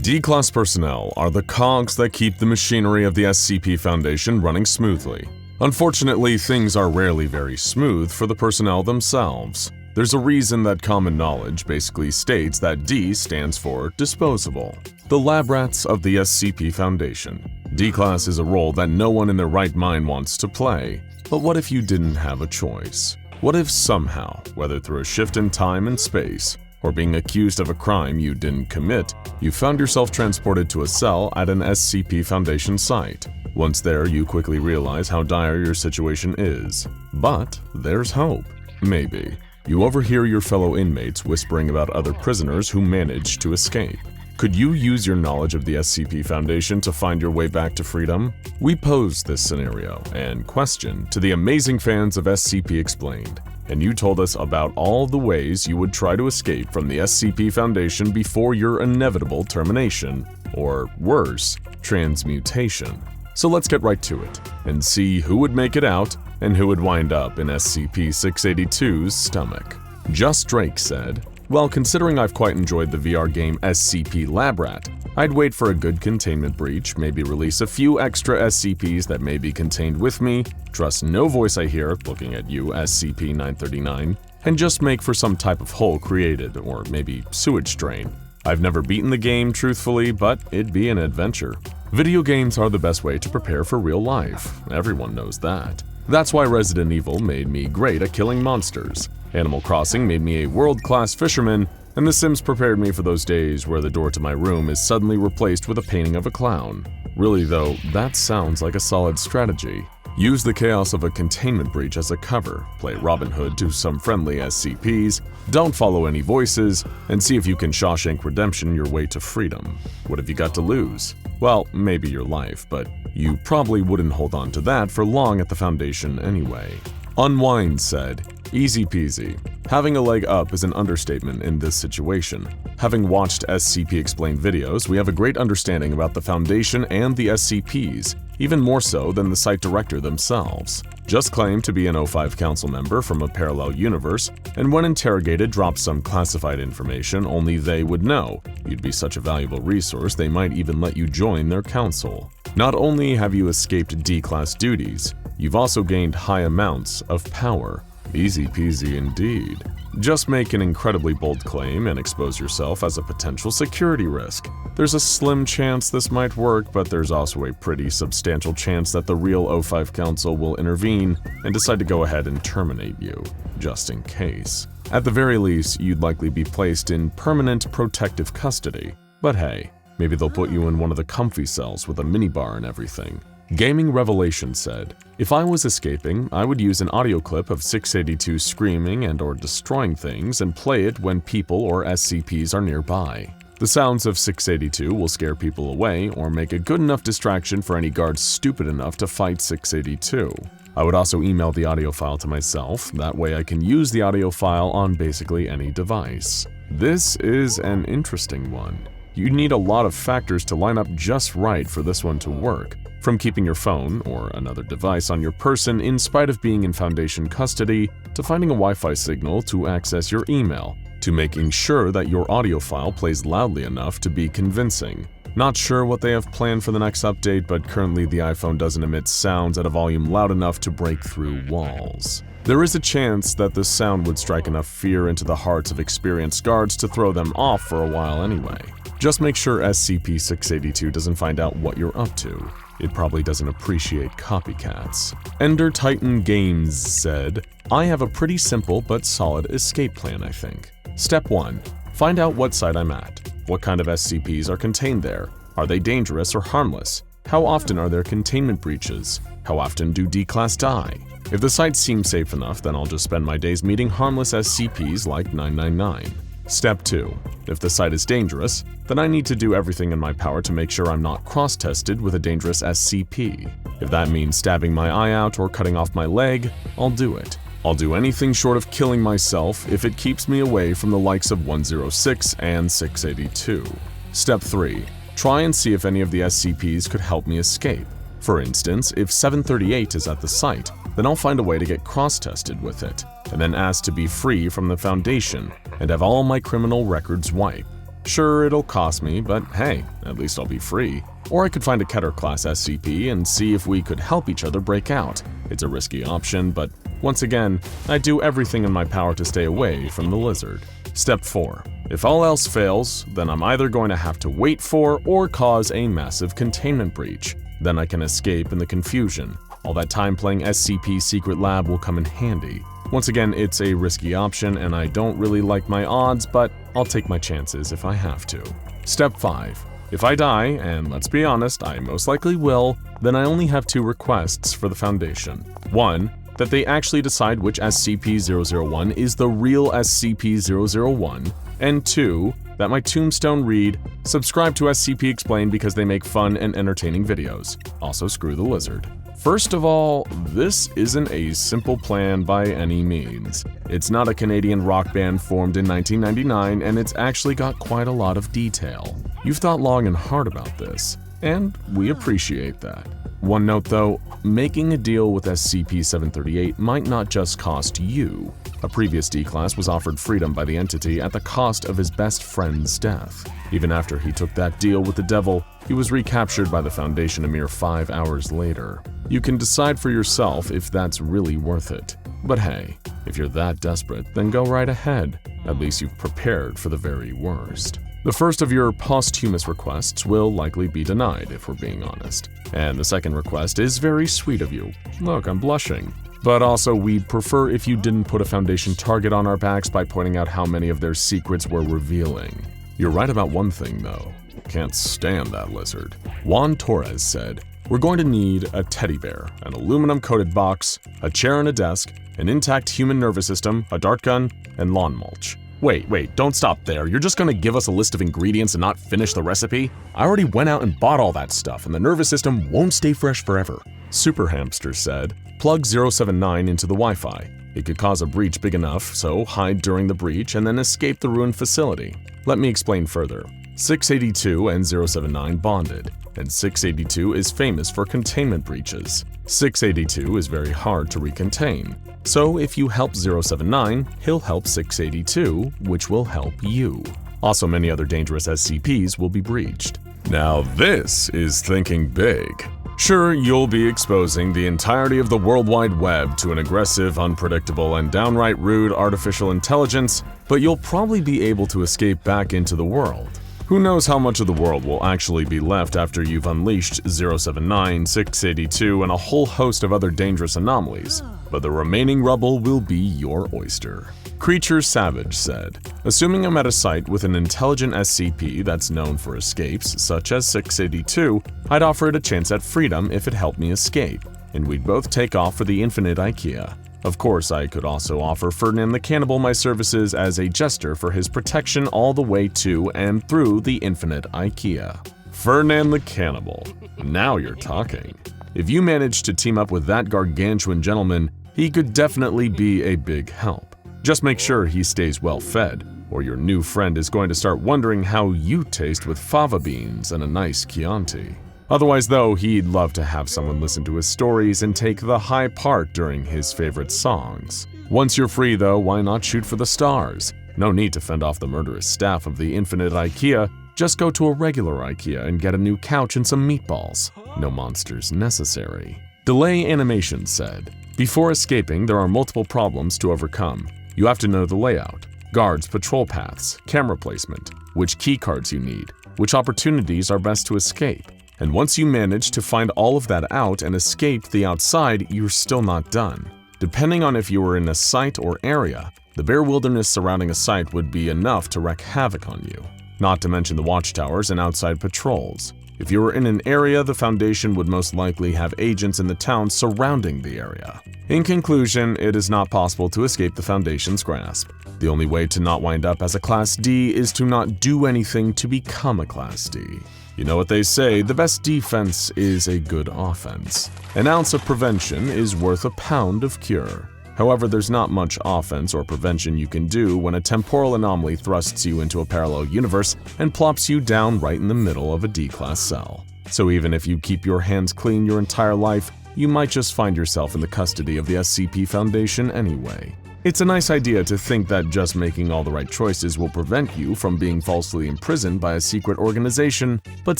D-Class personnel are the cogs that keep the machinery of the SCP Foundation running smoothly. Unfortunately, things are rarely very smooth for the personnel themselves. There's a reason that common knowledge basically states that D stands for disposable. The lab rats of the SCP Foundation. D-Class is a role that no one in their right mind wants to play. But what if you didn't have a choice? What if somehow, whether through a shift in time and space, or being accused of a crime you didn't commit, you found yourself transported to a cell at an SCP Foundation site? Once there, you quickly realize how dire your situation is. But there's hope. Maybe. You overhear your fellow inmates whispering about other prisoners who managed to escape. Could you use your knowledge of the SCP Foundation to find your way back to freedom? We posed this scenario and question to the amazing fans of SCP Explained, and you told us about all the ways you would try to escape from the SCP Foundation before your inevitable termination, or worse, transmutation. So let's get right to it, and see who would make it out and who would wind up in SCP-682's stomach. Just Drake said, "Well, considering I've quite enjoyed the VR game SCP Lab Rat, I'd wait for a good containment breach, maybe release a few extra SCPs that may be contained with me, trust no voice I hear looking at you SCP-939, and just make for some type of hole created, or maybe sewage drain. I've never beaten the game, truthfully, but it'd be an adventure. Video games are the best way to prepare for real life, everyone knows that. That's why Resident Evil made me great at killing monsters, Animal Crossing made me a world-class fisherman, and The Sims prepared me for those days where the door to my room is suddenly replaced with a painting of a clown. Really though, that sounds like a solid strategy. Use the chaos of a containment breach as a cover, play Robin Hood to some friendly SCPs, don't follow any voices, and see if you can Shawshank Redemption your way to freedom. What have you got to lose? Well, maybe your life, but you probably wouldn't hold on to that for long at the Foundation anyway." Unwind said, "Easy peasy. Having a leg up is an understatement in this situation. Having watched SCP Explained videos, we have a great understanding about the Foundation and the SCPs, even more so than the site director themselves. Just claim to be an O5 council member from a parallel universe, and when interrogated drop some classified information only they would know. You'd be such a valuable resource they might even let you join their council. Not only have you escaped D-class duties, you've also gained high amounts of power. Easy peasy indeed. Just make an incredibly bold claim and expose yourself as a potential security risk. There's a slim chance this might work, but there's also a pretty substantial chance that the real O5 Council will intervene and decide to go ahead and terminate you, just in case. At the very least, you'd likely be placed in permanent protective custody. But hey, maybe they'll put you in one of the comfy cells with a minibar and everything. Gaming Revelation said, "If I was escaping, I would use an audio clip of 682 screaming and or destroying things and play it when people or SCPs are nearby. The sounds of 682 will scare people away or make a good enough distraction for any guards stupid enough to fight 682. I would also email the audio file to myself, that way I can use the audio file on basically any device." This is an interesting one. You need a lot of factors to line up just right for this one to work. From keeping your phone or another device on your person in spite of being in Foundation custody, to finding a Wi-Fi signal to access your email, to making sure that your audio file plays loudly enough to be convincing. Not sure what they have planned for the next update, but currently the iPhone doesn't emit sounds at a volume loud enough to break through walls. There is a chance that this sound would strike enough fear into the hearts of experienced guards to throw them off for a while anyway. Just make sure SCP-682 doesn't find out what you're up to. It probably doesn't appreciate copycats. Ender Titan Games said, "I have a pretty simple but solid escape plan, I think. Step 1. Find out what site I'm at. What kind of SCPs are contained there? Are they dangerous or harmless? How often are there containment breaches? How often do D-Class die? If the site seems safe enough, then I'll just spend my days meeting harmless SCPs like 999. Step 2. If the site is dangerous, then I need to do everything in my power to make sure I'm not cross-tested with a dangerous SCP. If that means stabbing my eye out or cutting off my leg, I'll do it. I'll do anything short of killing myself if it keeps me away from the likes of 106 and 682. Step 3. Try and see if any of the SCPs could help me escape. For instance, if 738 is at the site, then I'll find a way to get cross-tested with it, and then ask to be free from the Foundation and have all my criminal records wiped. Sure, it'll cost me, but hey, at least I'll be free. Or I could find a Keter-class SCP and see if we could help each other break out. It's a risky option, but once again, I do everything in my power to stay away from the lizard. Step 4. If all else fails, then I'm either going to have to wait for or cause a massive containment breach. Then I can escape in the confusion. All that time playing SCP Secret Lab will come in handy. Once again, it's a risky option and I don't really like my odds, but I'll take my chances if I have to. Step 5. If I die, and let's be honest, I most likely will, then I only have 2 requests for the Foundation. 1. That they actually decide which SCP-001 is the real SCP-001, and 2. That my tombstone read, "Subscribe to SCP Explained because they make fun and entertaining videos. Also screw the lizard." First of all, this isn't a simple plan by any means. It's not a Canadian rock band formed in 1999, and it's actually got quite a lot of detail. You've thought long and hard about this, and we appreciate that. One note though, making a deal with SCP-738 might not just cost you. A previous D-Class was offered freedom by the entity at the cost of his best friend's death. Even after he took that deal with the devil, he was recaptured by the Foundation a mere 5 hours later. You can decide for yourself if that's really worth it. But hey, if you're that desperate, then go right ahead. At least you've prepared for the very worst. The first of your posthumous requests will likely be denied, if we're being honest. And the second request is very sweet of you. Look, I'm blushing. But also, we'd prefer if you didn't put a Foundation target on our backs by pointing out how many of their secrets we're revealing. You're right about one thing, though. Can't stand that lizard. Juan Torres said, "We're going to need a teddy bear, an aluminum-coated box, a chair and a desk, an intact human nervous system, a dart gun, and lawn mulch." Wait, don't stop there. You're just gonna give us a list of ingredients and not finish the recipe? I already went out and bought all that stuff, and the nervous system won't stay fresh forever. Super Hamster said, "Plug 079 into the Wi-Fi. It could cause a breach big enough, so hide during the breach and then escape the ruined facility." Let me explain further. 682 and 079 bonded. and 682 is famous for containment breaches. 682 is very hard to recontain, so if you help 079, he'll help 682, which will help you. Also, many other dangerous SCPs will be breached. Now this is thinking big. Sure, you'll be exposing the entirety of the World Wide Web to an aggressive, unpredictable, and downright rude artificial intelligence, but you'll probably be able to escape back into the world. Who knows how much of the world will actually be left after you've unleashed 079, 682, and a whole host of other dangerous anomalies, but the remaining rubble will be your oyster. Creature Savage said, assuming I'm at a site with an intelligent SCP that's known for escapes, such as 682, I'd offer it a chance at freedom if it helped me escape, and we'd both take off for the infinite IKEA. Of course, I could also offer Ferdinand the Cannibal my services as a jester for his protection all the way to and through the infinite IKEA. Ferdinand the Cannibal. Now you're talking. If you manage to team up with that gargantuan gentleman, he could definitely be a big help. Just make sure he stays well fed, or your new friend is going to start wondering how you taste with fava beans and a nice Chianti. Otherwise though, he'd love to have someone listen to his stories and take the high part during his favorite songs. Once you're free though, why not shoot for the stars? No need to fend off the murderous staff of the infinite IKEA, just go to a regular IKEA and get a new couch and some meatballs. No monsters necessary. Delay Animation said, before escaping, there are multiple problems to overcome. You have to know the layout, guards, patrol paths, camera placement, which keycards you need, which opportunities are best to escape. And once you manage to find all of that out and escape the outside, you're still not done. Depending on if you were in a site or area, the bare wilderness surrounding a site would be enough to wreak havoc on you. Not to mention the watchtowers and outside patrols. If you were in an area, the Foundation would most likely have agents in the town surrounding the area. In conclusion, it is not possible to escape the Foundation's grasp. The only way to not wind up as a Class D is to not do anything to become a Class D. You know what they say, the best defense is a good offense. An ounce of prevention is worth a pound of cure. However, there's not much offense or prevention you can do when a temporal anomaly thrusts you into a parallel universe and plops you down right in the middle of a D-class cell. So even if you keep your hands clean your entire life, you might just find yourself in the custody of the SCP Foundation anyway. It's a nice idea to think that just making all the right choices will prevent you from being falsely imprisoned by a secret organization, but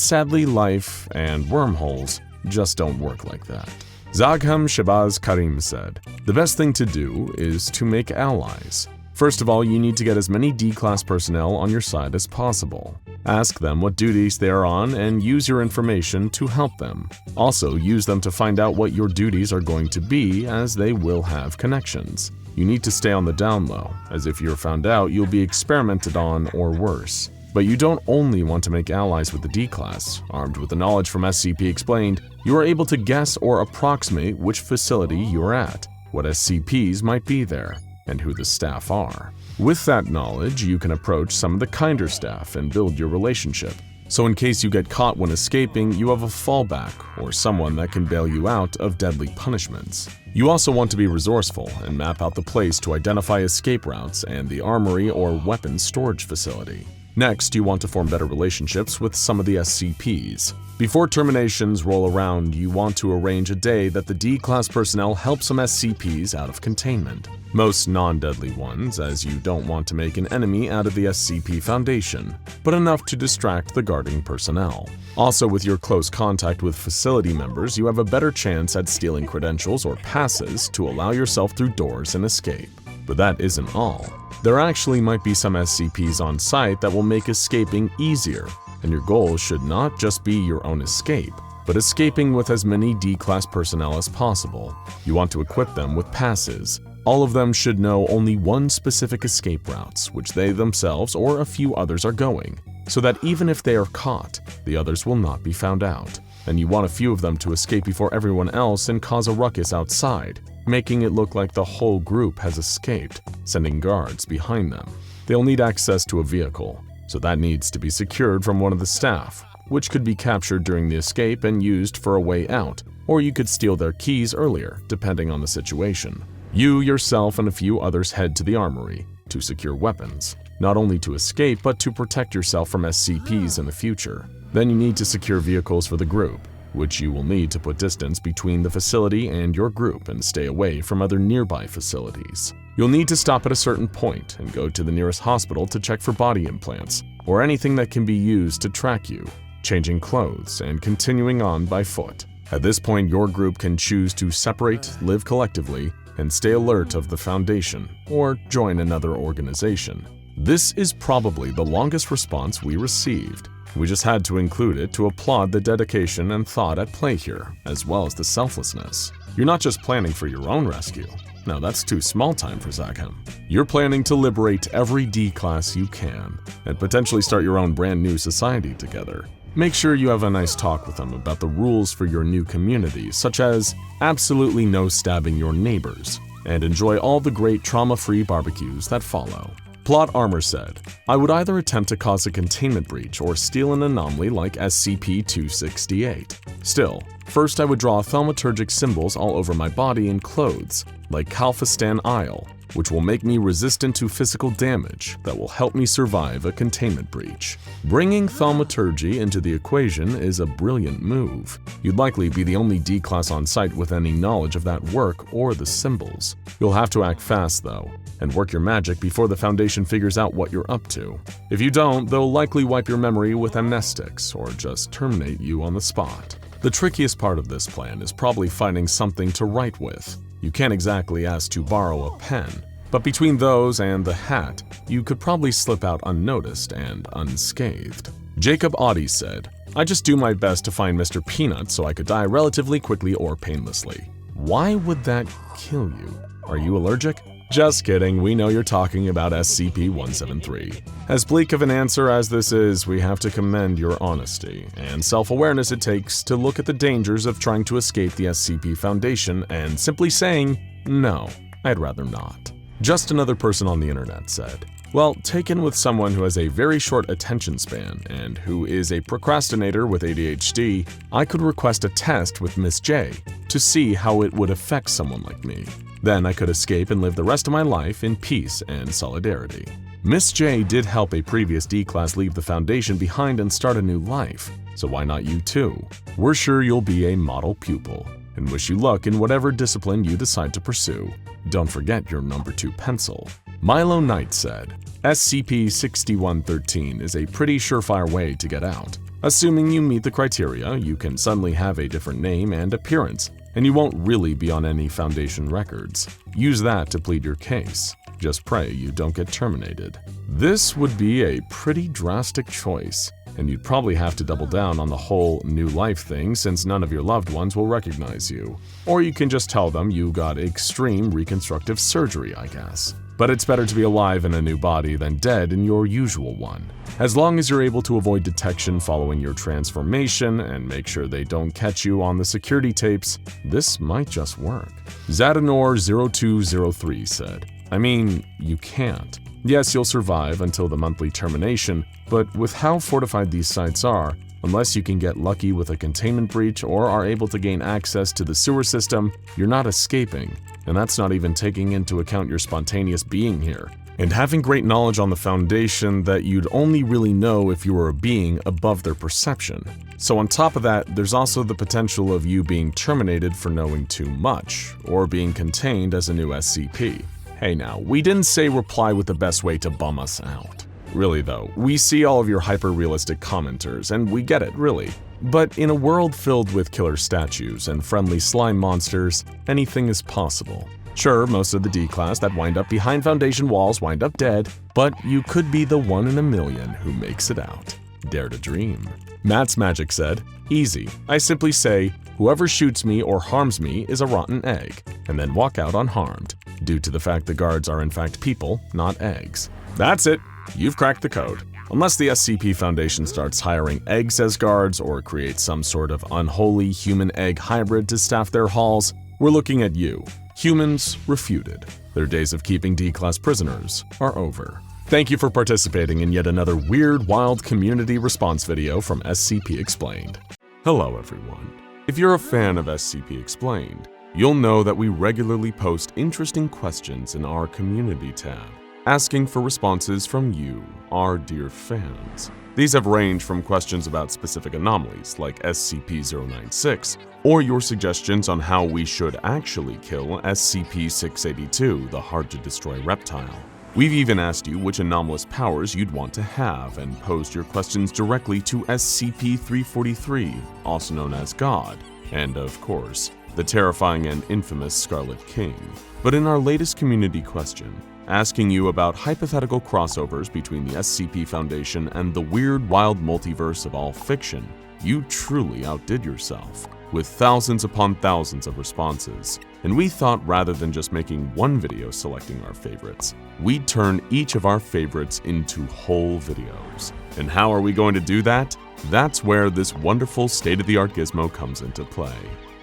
sadly life and wormholes just don't work like that. Zagham Shabazz Karim said, the best thing to do is to make allies. First of all, you need to get as many D-class personnel on your side as possible. Ask them what duties they are on and use your information to help them. Also, use them to find out what your duties are going to be, as they will have connections. You need to stay on the down low, as if you're found out, you'll be experimented on or worse. But you don't only want to make allies with the D-class. Armed with the knowledge from SCP Explained, you are able to guess or approximate which facility you're at, what SCPs might be there, and who the staff are. With that knowledge, you can approach some of the kinder staff and build your relationship. So in case you get caught when escaping, you have a fallback or someone that can bail you out of deadly punishments. You also want to be resourceful and map out the place to identify escape routes and the armory or weapons storage facility. Next, you want to form better relationships with some of the SCPs. Before terminations roll around, you want to arrange a day that the D-class personnel help some SCPs out of containment. Most non-deadly ones, as you don't want to make an enemy out of the SCP Foundation, but enough to distract the guarding personnel. Also, with your close contact with facility members, you have a better chance at stealing credentials or passes to allow yourself through doors and escape. But that isn't all. There actually might be some SCPs on site that will make escaping easier, and your goal should not just be your own escape, but escaping with as many D-class personnel as possible. You want to equip them with passes. All of them should know only one specific escape routes, which they themselves or a few others are going, so that even if they are caught, the others will not be found out. And you want a few of them to escape before everyone else and cause a ruckus outside, making it look like the whole group has escaped, sending guards behind them. They'll need access to a vehicle, so that needs to be secured from one of the staff, which could be captured during the escape and used for a way out, or you could steal their keys earlier, depending on the situation. You, yourself, and a few others head to the armory to secure weapons, not only to escape but to protect yourself from SCPs in the future. Then you need to secure vehicles for the group, which you will need to put distance between the facility and your group and stay away from other nearby facilities. You'll need to stop at a certain point and go to the nearest hospital to check for body implants or anything that can be used to track you, changing clothes and continuing on by foot. At this point, your group can choose to separate, live collectively, and stay alert of the Foundation, or join another organization. This is probably the longest response we received. We just had to include it to applaud the dedication and thought at play here, as well as the selflessness. You're not just planning for your own rescue. No, that's too small time for Zachem. You're planning to liberate every D-class you can, and potentially start your own brand new society together. Make sure you have a nice talk with them about the rules for your new community, such as absolutely no stabbing your neighbors, and enjoy all the great trauma-free barbecues that follow. Plot Armor said, I would either attempt to cause a containment breach or steal an anomaly like SCP-268. Still, first I would draw thaumaturgic symbols all over my body and clothes, like Kalfistan Isle, which will make me resistant to physical damage that will help me survive a containment breach. Bringing thaumaturgy into the equation is a brilliant move. You'd likely be the only D-class on site with any knowledge of that work or the symbols. You'll have to act fast though, and work your magic before the Foundation figures out what you're up to. If you don't, they'll likely wipe your memory with amnestics or just terminate you on the spot. The trickiest part of this plan is probably finding something to write with. You can't exactly ask to borrow a pen, but between those and the hat, you could probably slip out unnoticed and unscathed. Jacob Audi said, I just do my best to find Mr. Peanut so I could die relatively quickly or painlessly. Why would that kill you? Are you allergic? Just kidding, we know you're talking about SCP-173. As bleak of an answer as this is, we have to commend your honesty and self-awareness it takes to look at the dangers of trying to escape the SCP Foundation and simply saying, no, I'd rather not. Just another person on the internet said, well, taken with someone who has a very short attention span and who is a procrastinator with ADHD, I could request a test with Miss J to see how it would affect someone like me. Then I could escape and live the rest of my life in peace and solidarity. Miss J did help a previous D-class leave the Foundation behind and start a new life, so why not you too? We're sure you'll be a model pupil, and wish you luck in whatever discipline you decide to pursue. Don't forget your number 2 pencil. Milo Knight said, SCP-6113 is a pretty surefire way to get out. Assuming you meet the criteria, you can suddenly have a different name and appearance, and you won't really be on any Foundation records. Use that to plead your case. Just pray you don't get terminated. This would be a pretty drastic choice, and you'd probably have to double down on the whole new life thing since none of your loved ones will recognize you. Or you can just tell them you got extreme reconstructive surgery, I guess. But it's better to be alive in a new body than dead in your usual one. As long as you're able to avoid detection following your transformation and make sure they don't catch you on the security tapes, this might just work. Zadanor0203 said, I mean, you can't. Yes, you'll survive until the monthly termination, but with how fortified these sites are, unless you can get lucky with a containment breach or are able to gain access to the sewer system, you're not escaping. And that's not even taking into account your spontaneous being here, and having great knowledge on the Foundation that you'd only really know if you were a being above their perception. So on top of that, there's also the potential of you being terminated for knowing too much, or being contained as a new SCP. Hey now, we didn't say reply with the best way to bum us out. Really though, we see all of your hyper-realistic commenters, and we get it, really. But in a world filled with killer statues and friendly slime monsters, anything is possible. Sure, most of the D-class that wind up behind Foundation walls wind up dead, but you could be the 1 in a million who makes it out. Dare to dream. Matt's Magic said, easy. I simply say, whoever shoots me or harms me is a rotten egg, and then walk out unharmed, due to the fact the guards are in fact people, not eggs. That's it. You've cracked the code. Unless the SCP Foundation starts hiring eggs as guards or creates some sort of unholy human-egg hybrid to staff their halls, we're looking at you. Humans refuted. Their days of keeping D-class prisoners are over. Thank you for participating in yet another weird, wild community response video from SCP Explained. Hello everyone. If you're a fan of SCP Explained, you'll know that we regularly post interesting questions in our community tab, asking for responses from you, our dear fans. These have ranged from questions about specific anomalies, like SCP-096, or your suggestions on how we should actually kill SCP-682, the hard-to-destroy reptile. We've even asked you which anomalous powers you'd want to have, and posed your questions directly to SCP-343, also known as God, and of course, the terrifying and infamous Scarlet King. But in our latest community question, asking you about hypothetical crossovers between the SCP Foundation and the weird, wild multiverse of all fiction, you truly outdid yourself, with thousands upon thousands of responses. And we thought rather than just making one video selecting our favorites, we'd turn each of our favorites into whole videos. And how are we going to do that? That's where this wonderful state-of-the-art gizmo comes into play.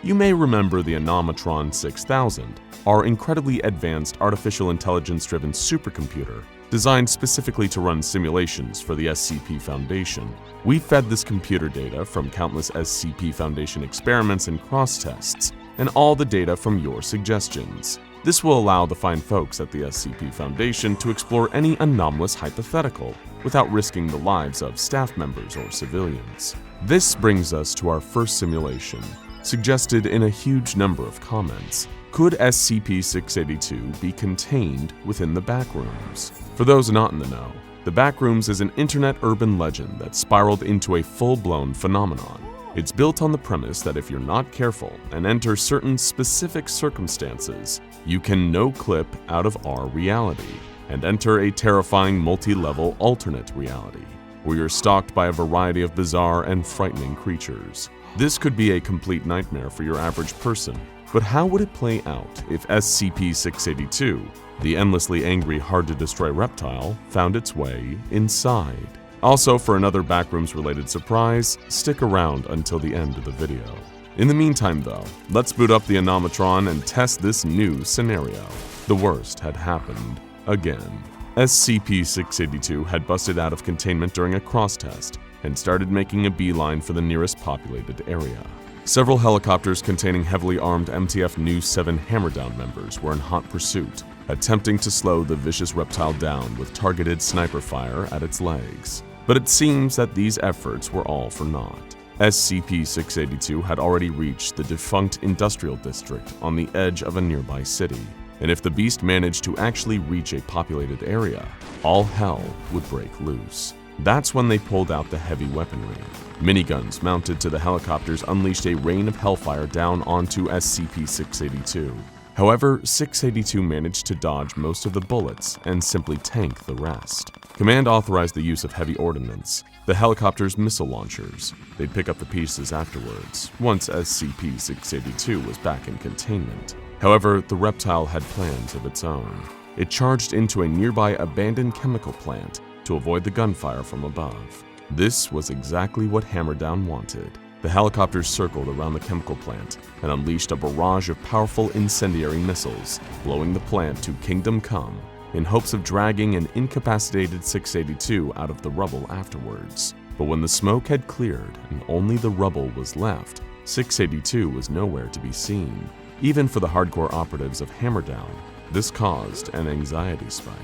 You may remember the Anomatron 6000, our incredibly advanced artificial intelligence-driven supercomputer designed specifically to run simulations for the SCP Foundation. We fed this computer data from countless SCP Foundation experiments and cross-tests, and all the data from your suggestions. This will allow the fine folks at the SCP Foundation to explore any anomalous hypothetical without risking the lives of staff members or civilians. This brings us to our first simulation, suggested in a huge number of comments. Could SCP-682 be contained within the Backrooms? For those not in the know, the Backrooms is an internet urban legend that spiraled into a full-blown phenomenon. It's built on the premise that if you're not careful and enter certain specific circumstances, you can no-clip out of our reality and enter a terrifying multi-level alternate reality, where you're stalked by a variety of bizarre and frightening creatures. This could be a complete nightmare for your average person, but how would it play out if SCP-682, the endlessly angry, hard-to-destroy reptile, found its way inside? Also, for another Backrooms-related surprise, stick around until the end of the video. In the meantime though, let's boot up the Anomatron and test this new scenario. The worst had happened again. SCP-682 had busted out of containment during a cross-test and started making a beeline for the nearest populated area. Several helicopters containing heavily armed MTF New 7 Hammerdown members were in hot pursuit, attempting to slow the vicious reptile down with targeted sniper fire at its legs. But it seems that these efforts were all for naught. SCP-682 had already reached the defunct industrial district on the edge of a nearby city, and if the beast managed to actually reach a populated area, all hell would break loose. That's when they pulled out the heavy weaponry. Miniguns mounted to the helicopters unleashed a rain of hellfire down onto SCP-682. However, 682 managed to dodge most of the bullets and simply tank the rest. Command authorized the use of heavy ordnance, the helicopter's missile launchers. They'd pick up the pieces afterwards, once SCP-682 was back in containment. However, the reptile had plans of its own. It charged into a nearby abandoned chemical plant to avoid the gunfire from above. This was exactly what Hammerdown wanted. The helicopters circled around the chemical plant and unleashed a barrage of powerful incendiary missiles, blowing the plant to Kingdom Come, in hopes of dragging an incapacitated 682 out of the rubble afterwards. But when the smoke had cleared and only the rubble was left, 682 was nowhere to be seen. Even for the hardcore operatives of Hammerdown, this caused an anxiety spike.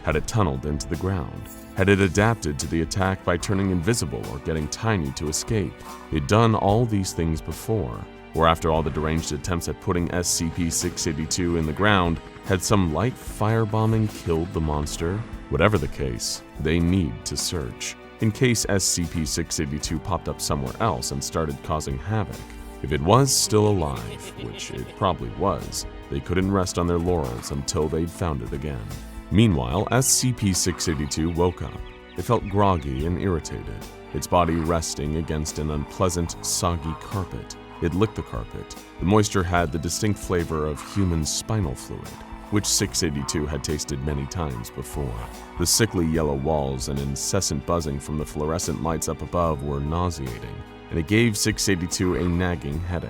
Had it tunneled into the ground? Had it adapted to the attack by turning invisible or getting tiny to escape? It'd done all these things before, or after all the deranged attempts at putting SCP-682 in the ground, had some light firebombing killed the monster? Whatever the case, they need to search, in case SCP-682 popped up somewhere else and started causing havoc. If it was still alive, which it probably was, they couldn't rest on their laurels until they'd found it again. Meanwhile, SCP-682 woke up. It felt groggy and irritated, its body resting against an unpleasant, soggy carpet. It licked the carpet. The moisture had the distinct flavor of human spinal fluid, which 682 had tasted many times before. The sickly yellow walls and incessant buzzing from the fluorescent lights up above were nauseating, and it gave 682 a nagging headache.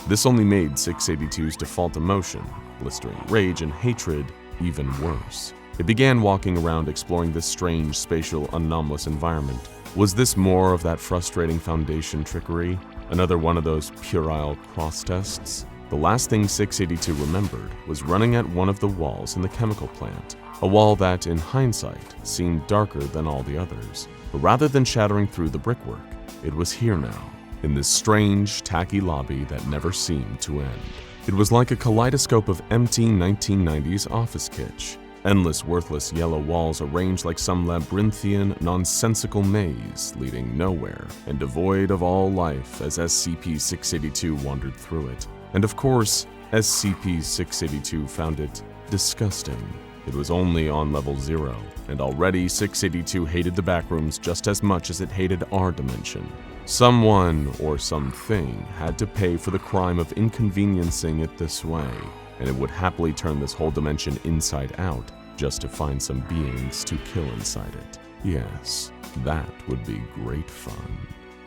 This only made 682's default emotion, blistering rage and hatred, even worse. It began walking around exploring this strange, spatial, anomalous environment. Was this more of that frustrating Foundation trickery? Another one of those puerile cross tests? The last thing 682 remembered was running at one of the walls in the chemical plant, a wall that, in hindsight, seemed darker than all the others. But rather than shattering through the brickwork, it was here now, in this strange, tacky lobby that never seemed to end. It was like a kaleidoscope of empty 1990s office kitsch. Endless, worthless yellow walls arranged like some labyrinthian, nonsensical maze leading nowhere and devoid of all life as SCP-682 wandered through it. And of course, SCP-682 found it disgusting. It was only on level 0, and already 682 hated the Backrooms just as much as it hated our dimension. Someone or something had to pay for the crime of inconveniencing it this way, and it would happily turn this whole dimension inside out just to find some beings to kill inside it. Yes, that would be great fun.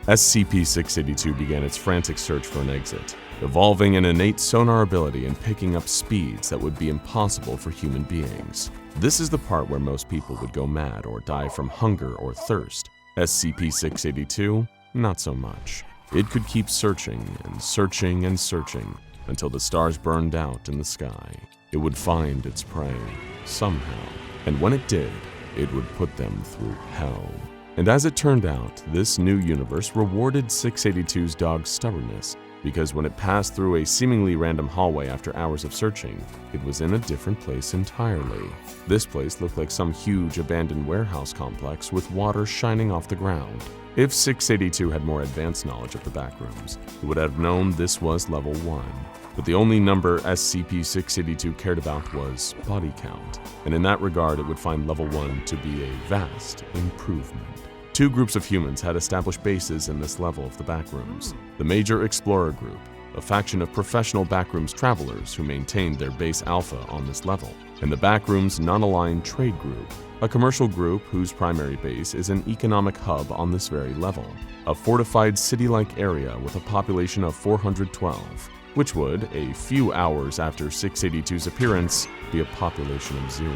SCP-682 began its frantic search for an exit, evolving an innate sonar ability and picking up speeds that would be impossible for human beings. This is the part where most people would go mad or die from hunger or thirst. SCP-682, not so much. It could keep searching and searching and searching until the stars burned out in the sky. It would find its prey, somehow, and when it did, it would put them through hell. And as it turned out, this new universe rewarded 682's dog's stubbornness, because when it passed through a seemingly random hallway after hours of searching, it was in a different place entirely. This place looked like some huge abandoned warehouse complex with water shining off the ground. If 682 had more advanced knowledge of the Backrooms, it would have known this was level 1. But the only number SCP-682 cared about was body count, and in that regard it would find level 1 to be a vast improvement. Two groups of humans had established bases in this level of the Backrooms. The Major Explorer Group, a faction of professional Backrooms travelers who maintained their base Alpha on this level, and the Backrooms Non-Aligned Trade Group, a commercial group whose primary base is an economic hub on this very level, a fortified city-like area with a population of 412, which would, a few hours after 682's appearance, be a population of 0.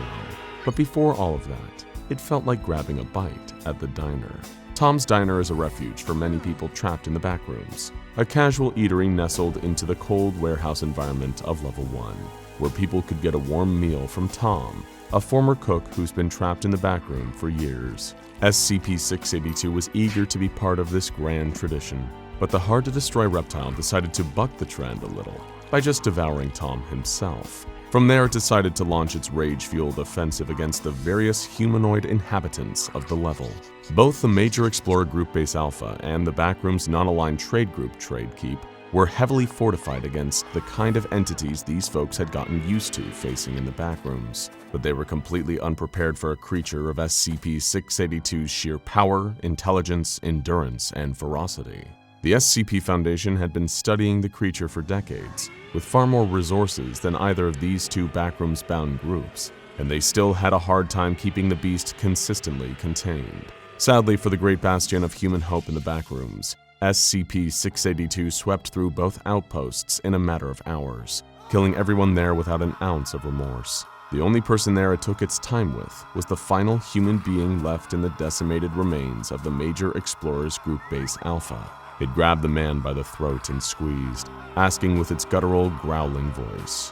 But before all of that, it felt like grabbing a bite at the diner. Tom's Diner is a refuge for many people trapped in the Backrooms, a casual eatery nestled into the cold warehouse environment of level 1, where people could get a warm meal from Tom, a former cook who's been trapped in the backroom for years. SCP-682 was eager to be part of this grand tradition, but the hard-to-destroy reptile decided to buck the trend a little by just devouring Tom himself. From there, it decided to launch its rage-fueled offensive against the various humanoid inhabitants of the level. Both the Major Explorer Group Base Alpha and the Backrooms Non-Aligned Trade Group Trade Keep were heavily fortified against the kind of entities these folks had gotten used to facing in the Backrooms, but they were completely unprepared for a creature of SCP-682's sheer power, intelligence, endurance, and ferocity. The SCP Foundation had been studying the creature for decades, with far more resources than either of these two Backrooms-bound groups, and they still had a hard time keeping the beast consistently contained. Sadly for the great bastion of human hope in the Backrooms, SCP-682 swept through both outposts in a matter of hours, killing everyone there without an ounce of remorse. The only person there it took its time with was the final human being left in the decimated remains of the Major Explorers Group Base Alpha. It grabbed the man by the throat and squeezed, asking with its guttural, growling voice,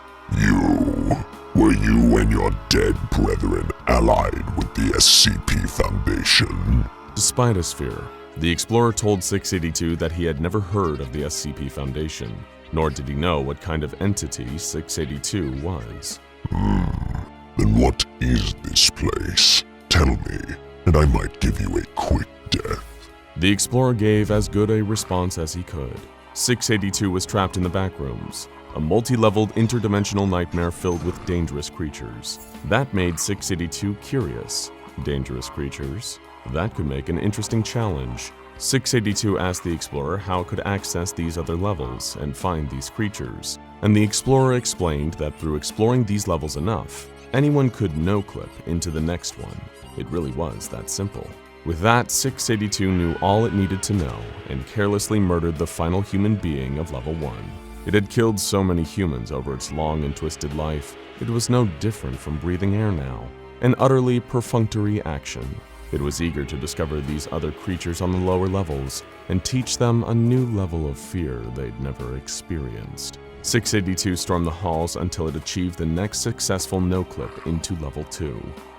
Were you and your dead brethren allied with the SCP Foundation? Despite his fear, the Explorer told 682 that he had never heard of the SCP Foundation, nor did he know what kind of entity 682 was. Then what is this place? Tell me, and I might give you a quick death. The Explorer gave as good a response as he could. 682 was trapped in the Backrooms, a multi-leveled interdimensional nightmare filled with dangerous creatures. That made 682 curious. Dangerous creatures? That could make an interesting challenge. 682 asked the Explorer how it could access these other levels and find these creatures, and the Explorer explained that through exploring these levels enough, anyone could no-clip into the next one. It really was that simple. With that, 682 knew all it needed to know and carelessly murdered the final human being of level 1. It had killed so many humans over its long and twisted life, it was no different from breathing air now. An utterly perfunctory action. It was eager to discover these other creatures on the lower levels and teach them a new level of fear they'd never experienced. 682 stormed the halls until it achieved the next successful no-clip into Level 2,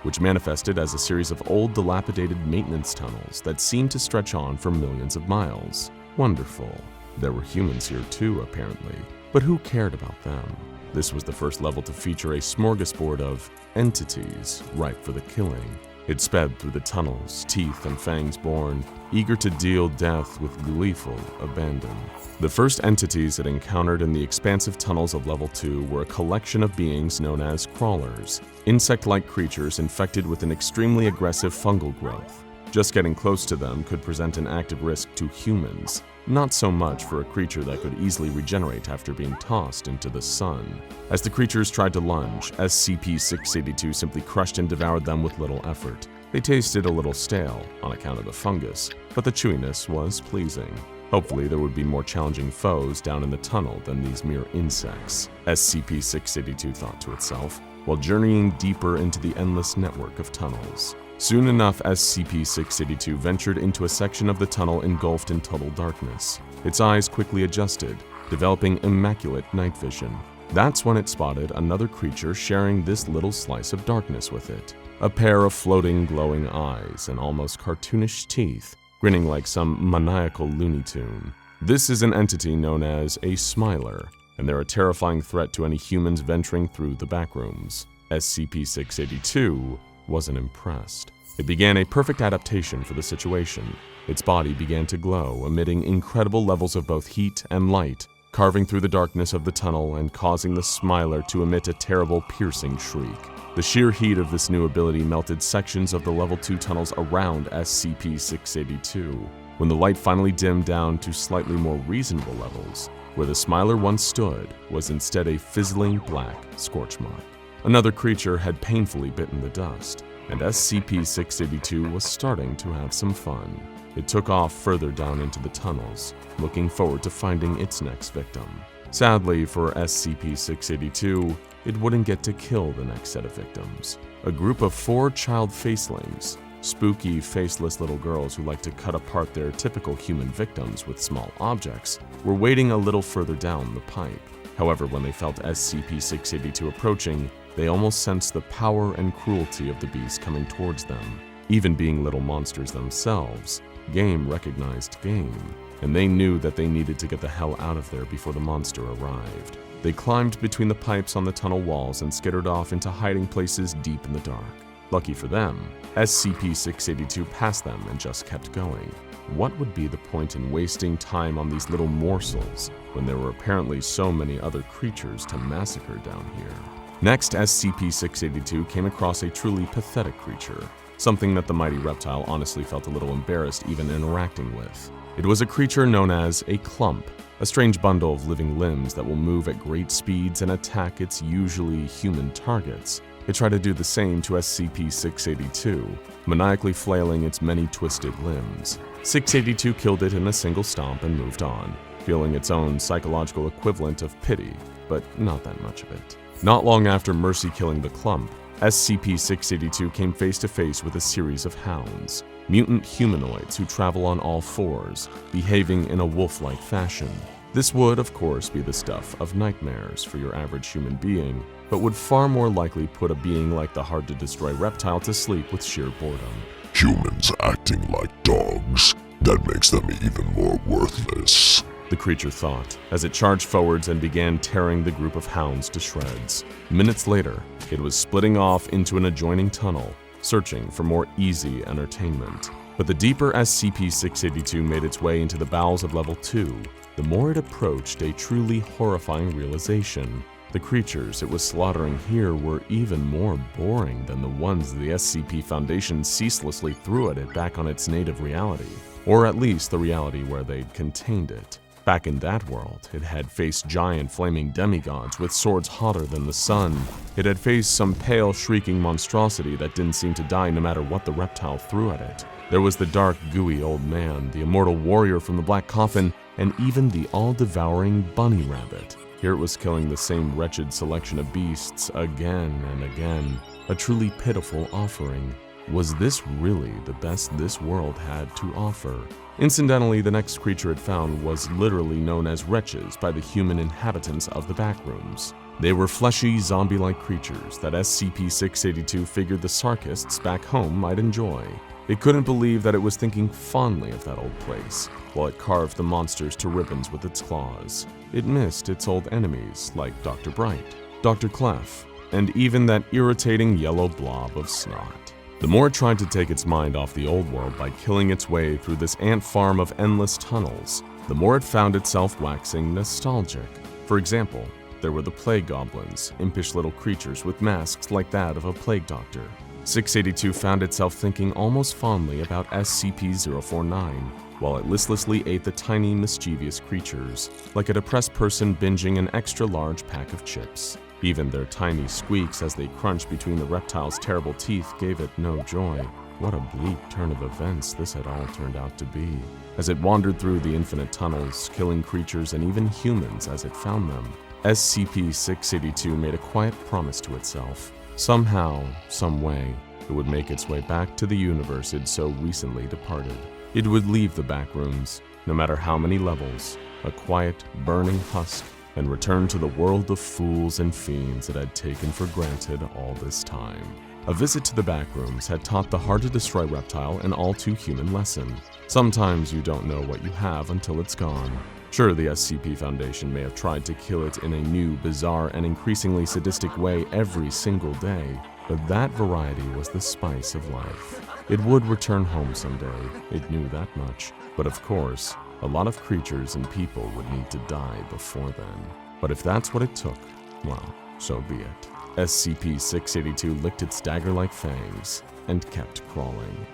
which manifested as a series of old, dilapidated maintenance tunnels that seemed to stretch on for millions of miles. Wonderful. There were humans here too, apparently, but who cared about them? This was the first level to feature a smorgasbord of entities ripe for the killing. It sped through the tunnels, teeth and fangs born, eager to deal death with gleeful abandon. The first entities it encountered in the expansive tunnels of Level 2 were a collection of beings known as crawlers, insect-like creatures infected with an extremely aggressive fungal growth. Just getting close to them could present an active risk to humans, not so much for a creature that could easily regenerate after being tossed into the sun. As the creatures tried to lunge, SCP-682 simply crushed and devoured them with little effort. They tasted a little stale on account of the fungus, but the chewiness was pleasing. Hopefully there would be more challenging foes down in the tunnel than these mere insects, SCP-682 thought to itself, while journeying deeper into the endless network of tunnels. Soon enough, SCP-682 ventured into a section of the tunnel engulfed in total darkness. Its eyes quickly adjusted, developing immaculate night vision. That's when it spotted another creature sharing this little slice of darkness with it. A pair of floating, glowing eyes and almost cartoonish teeth, grinning like some maniacal Looney Tune. This is an entity known as a Smiler, and they're a terrifying threat to any humans venturing through the Backrooms. SCP-682 wasn't impressed. It began a perfect adaptation for the situation. Its body began to glow, emitting incredible levels of both heat and light, carving through the darkness of the tunnel and causing the Smiler to emit a terrible, piercing shriek. The sheer heat of this new ability melted sections of the Level 2 tunnels around SCP-682. When the light finally dimmed down to slightly more reasonable levels, where the Smiler once stood was instead a fizzling black scorch mark. Another creature had painfully bitten the dust, and SCP-682 was starting to have some fun. It took off further down into the tunnels, looking forward to finding its next victim. Sadly for SCP-682, it wouldn't get to kill the next set of victims. A group of 4 child facelings, spooky, faceless little girls who like to cut apart their typical human victims with small objects, were waiting a little further down the pipe. However, when they felt SCP-682 approaching, they almost sensed the power and cruelty of the beast coming towards them. Even being little monsters themselves, game recognized game, and they knew that they needed to get the hell out of there before the monster arrived. They climbed between the pipes on the tunnel walls and skittered off into hiding places deep in the dark. Lucky for them, SCP-682 passed them and just kept going. What would be the point in wasting time on these little morsels when there were apparently so many other creatures to massacre down here? Next, SCP-682 came across a truly pathetic creature, something that the mighty reptile honestly felt a little embarrassed even interacting with. It was a creature known as a clump, a strange bundle of living limbs that will move at great speeds and attack its usually human targets. It tried to do the same to SCP-682, maniacally flailing its many twisted limbs. 682 killed it in a single stomp and moved on, feeling its own psychological equivalent of pity, but not that much of it. Not long after Mercy killing the clump, SCP-682 came face to face with a series of hounds, mutant humanoids who travel on all fours, behaving in a wolf-like fashion. This would, of course, be the stuff of nightmares for your average human being, but would far more likely put a being like the hard-to-destroy reptile to sleep with sheer boredom. Humans acting like dogs, that makes them even more worthless, the creature thought, as it charged forwards and began tearing the group of hounds to shreds. Minutes later, it was splitting off into an adjoining tunnel, searching for more easy entertainment. But the deeper SCP-682 made its way into the bowels of Level 2, the more it approached a truly horrifying realization. The creatures it was slaughtering here were even more boring than the ones the SCP Foundation ceaselessly threw at it back on its native reality, or at least the reality where they'd contained it. Back in that world, it had faced giant flaming demigods with swords hotter than the sun. It had faced some pale, shrieking monstrosity that didn't seem to die no matter what the reptile threw at it. There was the dark, gooey old man, the immortal warrior from the Black Coffin, and even the all-devouring bunny rabbit. Here it was killing the same wretched selection of beasts again and again, a truly pitiful offering. Was this really the best this world had to offer? Incidentally, the next creature it found was literally known as wretches by the human inhabitants of the Backrooms. They were fleshy, zombie-like creatures that SCP-682 figured the Sarkists back home might enjoy. It couldn't believe that it was thinking fondly of that old place, while it carved the monsters to ribbons with its claws. It missed its old enemies like Dr. Bright, Dr. Clef, and even that irritating yellow blob of snot. The more it tried to take its mind off the old world by killing its way through this ant farm of endless tunnels, the more it found itself waxing nostalgic. For example, there were the plague goblins, impish little creatures with masks like that of a plague doctor. 682 found itself thinking almost fondly about SCP-049, while it listlessly ate the tiny, mischievous creatures, like a depressed person binging an extra-large pack of chips. Even their tiny squeaks as they crunched between the reptile's terrible teeth gave it no joy. What a bleak turn of events this had all turned out to be. As it wandered through the infinite tunnels, killing creatures and even humans as it found them, SCP-682 made a quiet promise to itself. Somehow, some way, it would make its way back to the universe it so recently departed. It would leave the Backrooms, no matter how many levels, a quiet, burning husk, and return to the world of fools and fiends it had taken for granted all this time. A visit to the Backrooms had taught the hard-to-destroy reptile an all-too-human lesson. Sometimes you don't know what you have until it's gone. Sure, the SCP Foundation may have tried to kill it in a new, bizarre, and increasingly sadistic way every single day, but that variety was the spice of life. It would return home someday, it knew that much. But of course, a lot of creatures and people would need to die before then. But if that's what it took, well, so be it. SCP-682 licked its dagger-like fangs and kept crawling.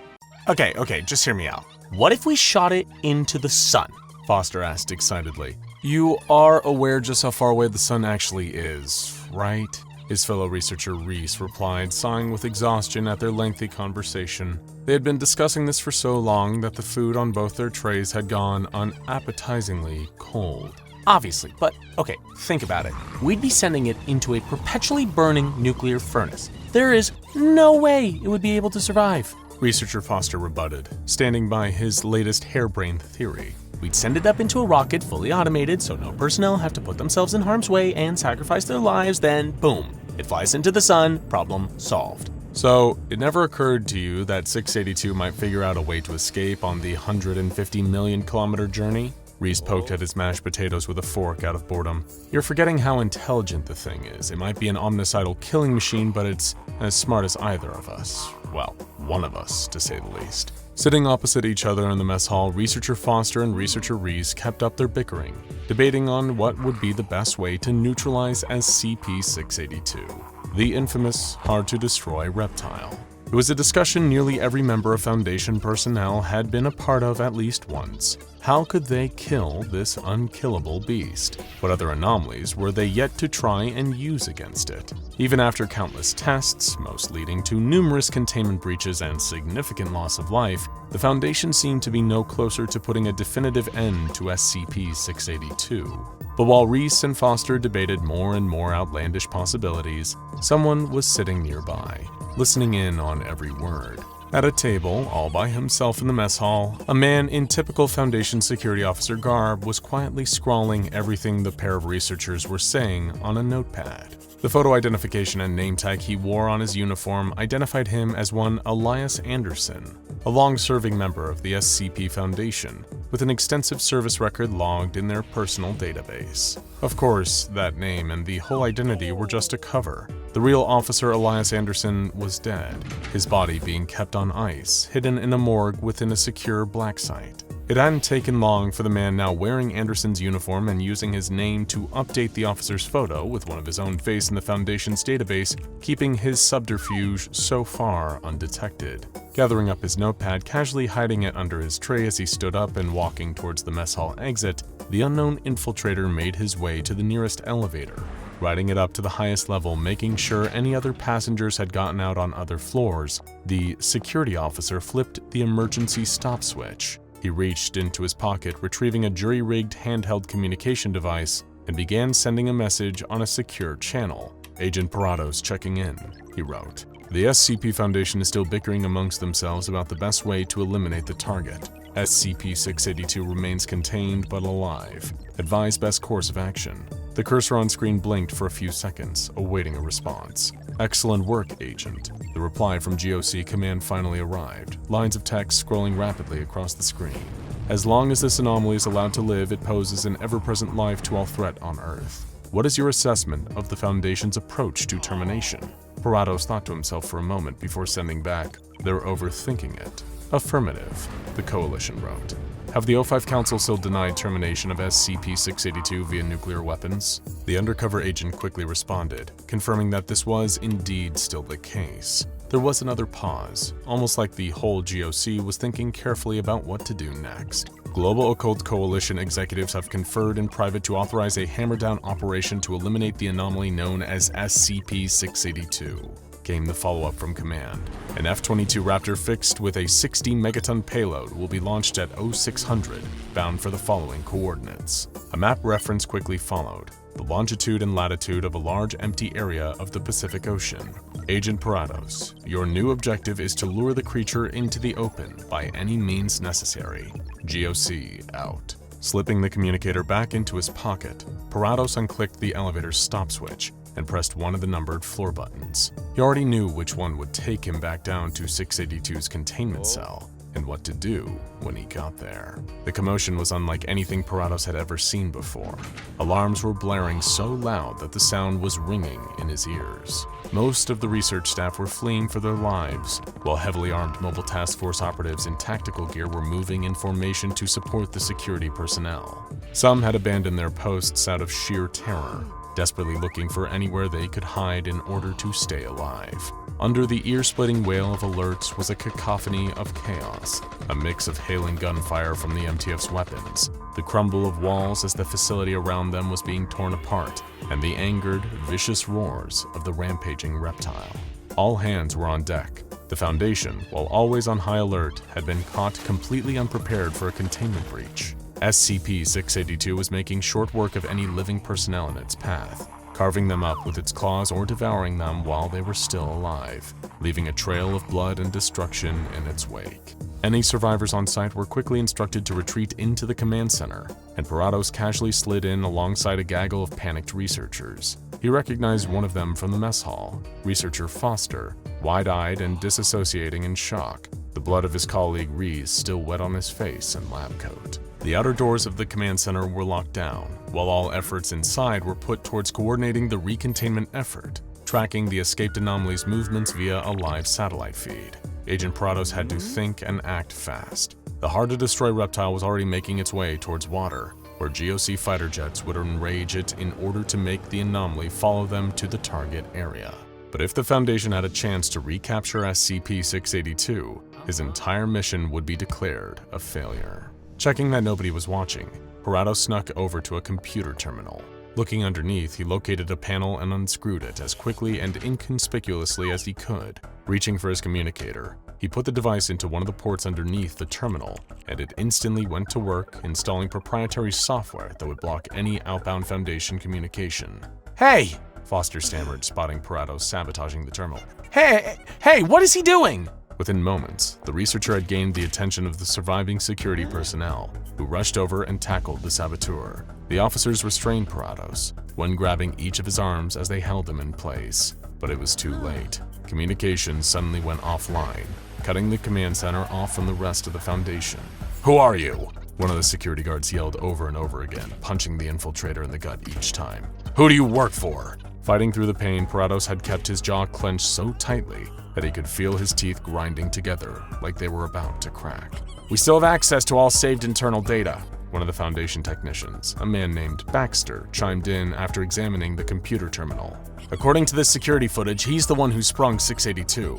Okay, just hear me out. What if we shot it into the sun? Foster asked excitedly. You are aware just how far away the sun actually is, right? His fellow researcher Reese replied, sighing with exhaustion at their lengthy conversation. They had been discussing this for so long that the food on both their trays had gone unappetizingly cold. Obviously, but okay, think about it. We'd be sending it into a perpetually burning nuclear furnace. There is no way it would be able to survive. Researcher Foster rebutted, standing by his latest harebrained theory. We'd send it up into a rocket fully automated so no personnel have to put themselves in harm's way and sacrifice their lives, then boom, it flies into the sun, problem solved. So, it never occurred to you that 682 might figure out a way to escape on the 150 million kilometer journey? Reese poked at his mashed potatoes with a fork out of boredom. You're forgetting how intelligent the thing is. It might be an omnicidal killing machine, but it's as smart as either of us. Well, one of us, to say the least. Sitting opposite each other in the mess hall, Researcher Foster and Researcher Reese kept up their bickering, debating on what would be the best way to neutralize SCP-682, the infamous, hard-to-destroy reptile. It was a discussion nearly every member of Foundation personnel had been a part of at least once. How could they kill this unkillable beast? What other anomalies were they yet to try and use against it? Even after countless tests, most leading to numerous containment breaches and significant loss of life, the Foundation seemed to be no closer to putting a definitive end to SCP-682. But while Reese and Foster debated more and more outlandish possibilities, someone was sitting nearby, listening in on every word. At a table, all by himself in the mess hall, a man in typical Foundation security officer garb was quietly scrawling everything the pair of researchers were saying on a notepad. The photo identification and name tag he wore on his uniform identified him as one Elias Anderson, a long-serving member of the SCP Foundation, with an extensive service record logged in their personal database. Of course, that name and the whole identity were just a cover. The real Officer Elias Anderson was dead, his body being kept on ice, hidden in a morgue within a secure black site. It hadn't taken long for the man now wearing Anderson's uniform and using his name to update the officer's photo with one of his own face in the Foundation's database, keeping his subterfuge so far undetected. Gathering up his notepad, casually hiding it under his tray as he stood up and walking towards the mess hall exit, the unknown infiltrator made his way to the nearest elevator, riding it up to the highest level, making sure any other passengers had gotten out on other floors. The security officer flipped the emergency stop switch. He reached into his pocket, retrieving a jury-rigged handheld communication device, and began sending a message on a secure channel. "Agent Parados checking in," he wrote. The SCP Foundation is still bickering amongst themselves about the best way to eliminate the target. SCP-682 remains contained but alive. Advise best course of action. The cursor on screen blinked for a few seconds, awaiting a response. Excellent work, Agent. The reply from GOC Command finally arrived, lines of text scrolling rapidly across the screen. As long as this anomaly is allowed to live, it poses an ever-present life-to-all threat on Earth. What is your assessment of the Foundation's approach to termination? Parados thought to himself for a moment before sending back, "They're overthinking it." Affirmative, the Coalition wrote. Have the O5 Council still denied termination of SCP-682 via nuclear weapons? The undercover agent quickly responded, confirming that this was indeed still the case. There was another pause, almost like the whole GOC was thinking carefully about what to do next. Global Occult Coalition executives have conferred in private to authorize a hammer-down operation to eliminate the anomaly known as SCP-682. Came the follow-up from Command. An F-22 Raptor fixed with a 60-megaton payload will be launched at 0600, bound for the following coordinates. A map reference quickly followed, the longitude and latitude of a large empty area of the Pacific Ocean. Agent Parados, your new objective is to lure the creature into the open by any means necessary. GOC out. Slipping the communicator back into his pocket, Parados unclicked the elevator's stop switch and pressed one of the numbered floor buttons. He already knew which one would take him back down to 682's containment cell, and what to do when he got there. The commotion was unlike anything Parados had ever seen before. Alarms were blaring so loud that the sound was ringing in his ears. Most of the research staff were fleeing for their lives, while heavily armed mobile task force operatives in tactical gear were moving in formation to support the security personnel. Some had abandoned their posts out of sheer terror, desperately looking for anywhere they could hide in order to stay alive. Under the ear-splitting wail of alerts was a cacophony of chaos, a mix of hailing gunfire from the MTF's weapons, the crumble of walls as the facility around them was being torn apart, and the angered, vicious roars of the rampaging reptile. All hands were on deck. The Foundation, while always on high alert, had been caught completely unprepared for a containment breach. SCP-682 was making short work of any living personnel in its path, carving them up with its claws or devouring them while they were still alive, leaving a trail of blood and destruction in its wake. Any survivors on site were quickly instructed to retreat into the command center, and Parados casually slid in alongside a gaggle of panicked researchers. He recognized one of them from the mess hall, Researcher Foster, wide-eyed and disassociating in shock, the blood of his colleague Reese still wet on his face and lab coat. The outer doors of the command center were locked down, while all efforts inside were put towards coordinating the recontainment effort, tracking the escaped anomaly's movements via a live satellite feed. Agent Parados had to think and act fast. The hard-to-destroy reptile was already making its way towards water, where GOC fighter jets would enrage it in order to make the anomaly follow them to the target area. But if the Foundation had a chance to recapture SCP-682, his entire mission would be declared a failure. Checking that nobody was watching, Parados snuck over to a computer terminal. Looking underneath, he located a panel and unscrewed it as quickly and inconspicuously as he could. Reaching for his communicator, he put the device into one of the ports underneath the terminal, and it instantly went to work installing proprietary software that would block any outbound Foundation communication. "Hey!" Foster stammered, spotting Parados sabotaging the terminal. Hey, what is he doing?" Within moments, the researcher had gained the attention of the surviving security personnel, who rushed over and tackled the saboteur. The officers restrained Parados, one grabbing each of his arms as they held him in place. But it was too late. Communication suddenly went offline, cutting the command center off from the rest of the Foundation. "Who are you?" One of the security guards yelled over and over again, punching the infiltrator in the gut each time. "Who do you work for?" Fighting through the pain, Parados had kept his jaw clenched so tightly that he could feel his teeth grinding together like they were about to crack. "We still have access to all saved internal data," one of the Foundation technicians, a man named Baxter, chimed in after examining the computer terminal. "According to this security footage, he's the one who sprung 682.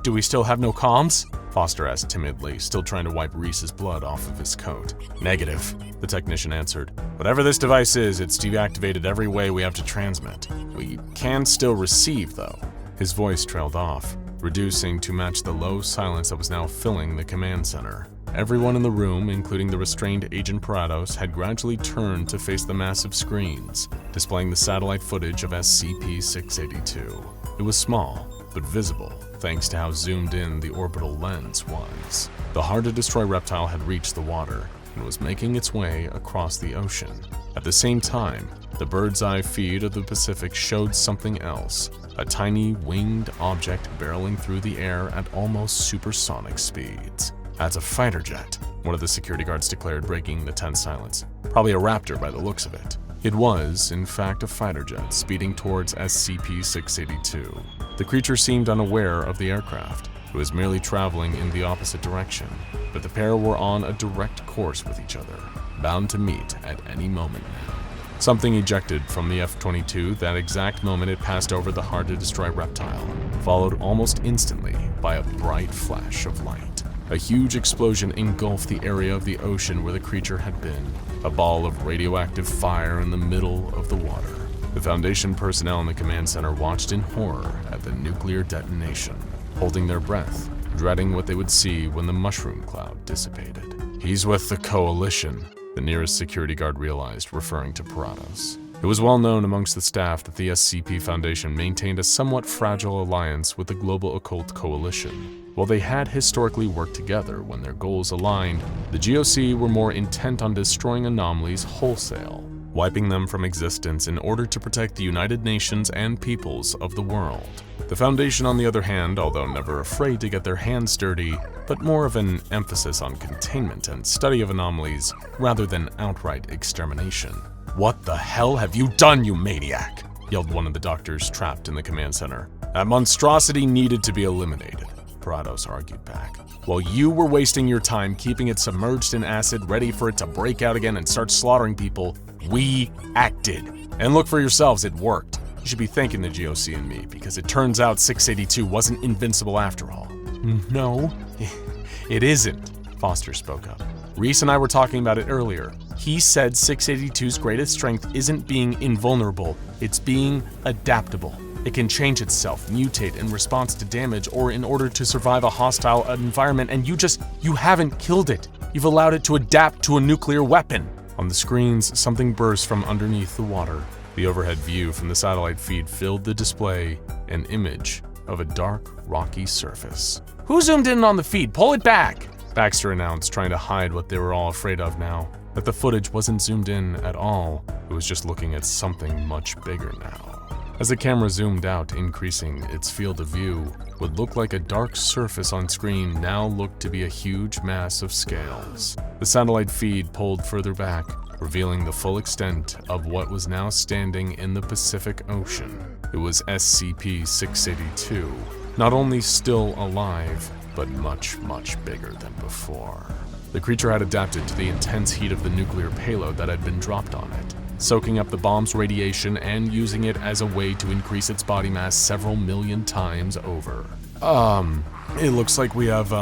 Do we still have no comms?" Foster asked timidly, still trying to wipe Reese's blood off of his coat. "Negative," the technician answered. "Whatever this device is, it's deactivated every way we have to transmit. We can still receive, though." His voice trailed off, reducing to match the low silence that was now filling the command center. Everyone in the room, including the restrained Agent Parados, had gradually turned to face the massive screens, displaying the satellite footage of SCP-682. It was small, but visible thanks to how zoomed in the orbital lens was. The hard-to-destroy reptile had reached the water and was making its way across the ocean. At the same time, the bird's-eye feed of the Pacific showed something else, a tiny winged object barreling through the air at almost supersonic speeds. "That's a fighter jet," one of the security guards declared, breaking the tense silence. "Probably a Raptor by the looks of it." It was, in fact, a fighter jet speeding towards SCP-682. The creature seemed unaware of the aircraft. It was merely traveling in the opposite direction, but the pair were on a direct course with each other, bound to meet at any moment now. Something ejected from the F-22 that exact moment it passed over the hard-to-destroy reptile, followed almost instantly by a bright flash of light. A huge explosion engulfed the area of the ocean where the creature had been, a ball of radioactive fire in the middle of the water. The Foundation personnel in the command center watched in horror at the nuclear detonation, holding their breath, dreading what they would see when the mushroom cloud dissipated. "He's with the Coalition," the nearest security guard realized, referring to Parados. It was well known amongst the staff that the SCP Foundation maintained a somewhat fragile alliance with the global occult coalition. While they had historically worked together when their goals aligned, the GOC were more intent on destroying anomalies wholesale, wiping them from existence in order to protect the United Nations and peoples of the world. The Foundation, on the other hand, although never afraid to get their hands dirty, but more of an emphasis on containment and study of anomalies rather than outright extermination. "What the hell have you done, you maniac?" yelled one of the doctors trapped in the command center. "That monstrosity needed to be eliminated," Parados argued back. "While you were wasting your time keeping it submerged in acid, ready for it to break out again and start slaughtering people, we acted. And look for yourselves, it worked. You should be thanking the GOC and me, because it turns out 682 wasn't invincible after all." "No, it isn't," Foster spoke up. "Reese and I were talking about it earlier. He said 682's greatest strength isn't being invulnerable, it's being adaptable. It can change itself, mutate in response to damage or in order to survive a hostile environment, and you haven't killed it. You've allowed it to adapt to a nuclear weapon." On the screens, something burst from underneath the water. The overhead view from the satellite feed filled the display, an image of a dark, rocky surface. "Who zoomed in on the feed? Pull it back!" Baxter announced, trying to hide what they were all afraid of now. That the footage wasn't zoomed in at all, it was just looking at something much bigger now. As the camera zoomed out, increasing its field of view, what looked like a dark surface on screen now looked to be a huge mass of scales. The satellite feed pulled further back, revealing the full extent of what was now standing in the Pacific Ocean. It was SCP-682, not only still alive, but much, much bigger than before. The creature had adapted to the intense heat of the nuclear payload that had been dropped on it, soaking up the bomb's radiation and using it as a way to increase its body mass several million times over. It looks like we have,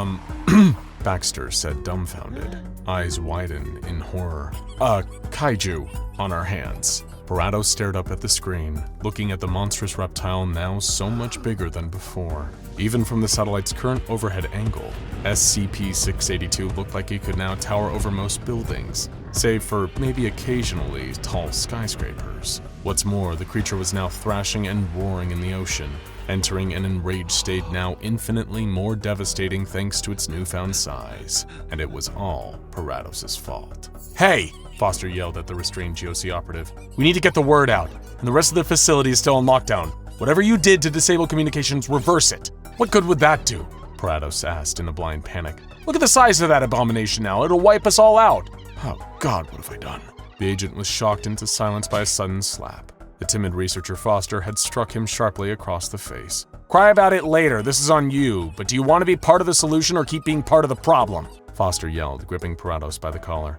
Baxter said, dumbfounded, eyes widen in horror. Kaiju on our hands." Parados stared up at the screen, looking at the monstrous reptile now so much bigger than before. Even from the satellite's current overhead angle, SCP-682 looked like it could now tower over most buildings, save for maybe occasionally tall skyscrapers. What's more, the creature was now thrashing and roaring in the ocean, entering an enraged state now infinitely more devastating thanks to its newfound size. And it was all Parados' fault. "Hey!" Foster yelled at the restrained GOC operative. "We need to get the word out, and the rest of the facility is still on lockdown. Whatever you did to disable communications, reverse it." "What good would that do?" Parados asked in a blind panic. "Look at the size of that abomination now, it'll wipe us all out." "Oh God, what have I done?" The agent was shocked into silence by a sudden slap. The timid researcher Foster had struck him sharply across the face. "Cry about it later, this is on you, but do you want to be part of the solution or keep being part of the problem?" Foster yelled, gripping Parados by the collar.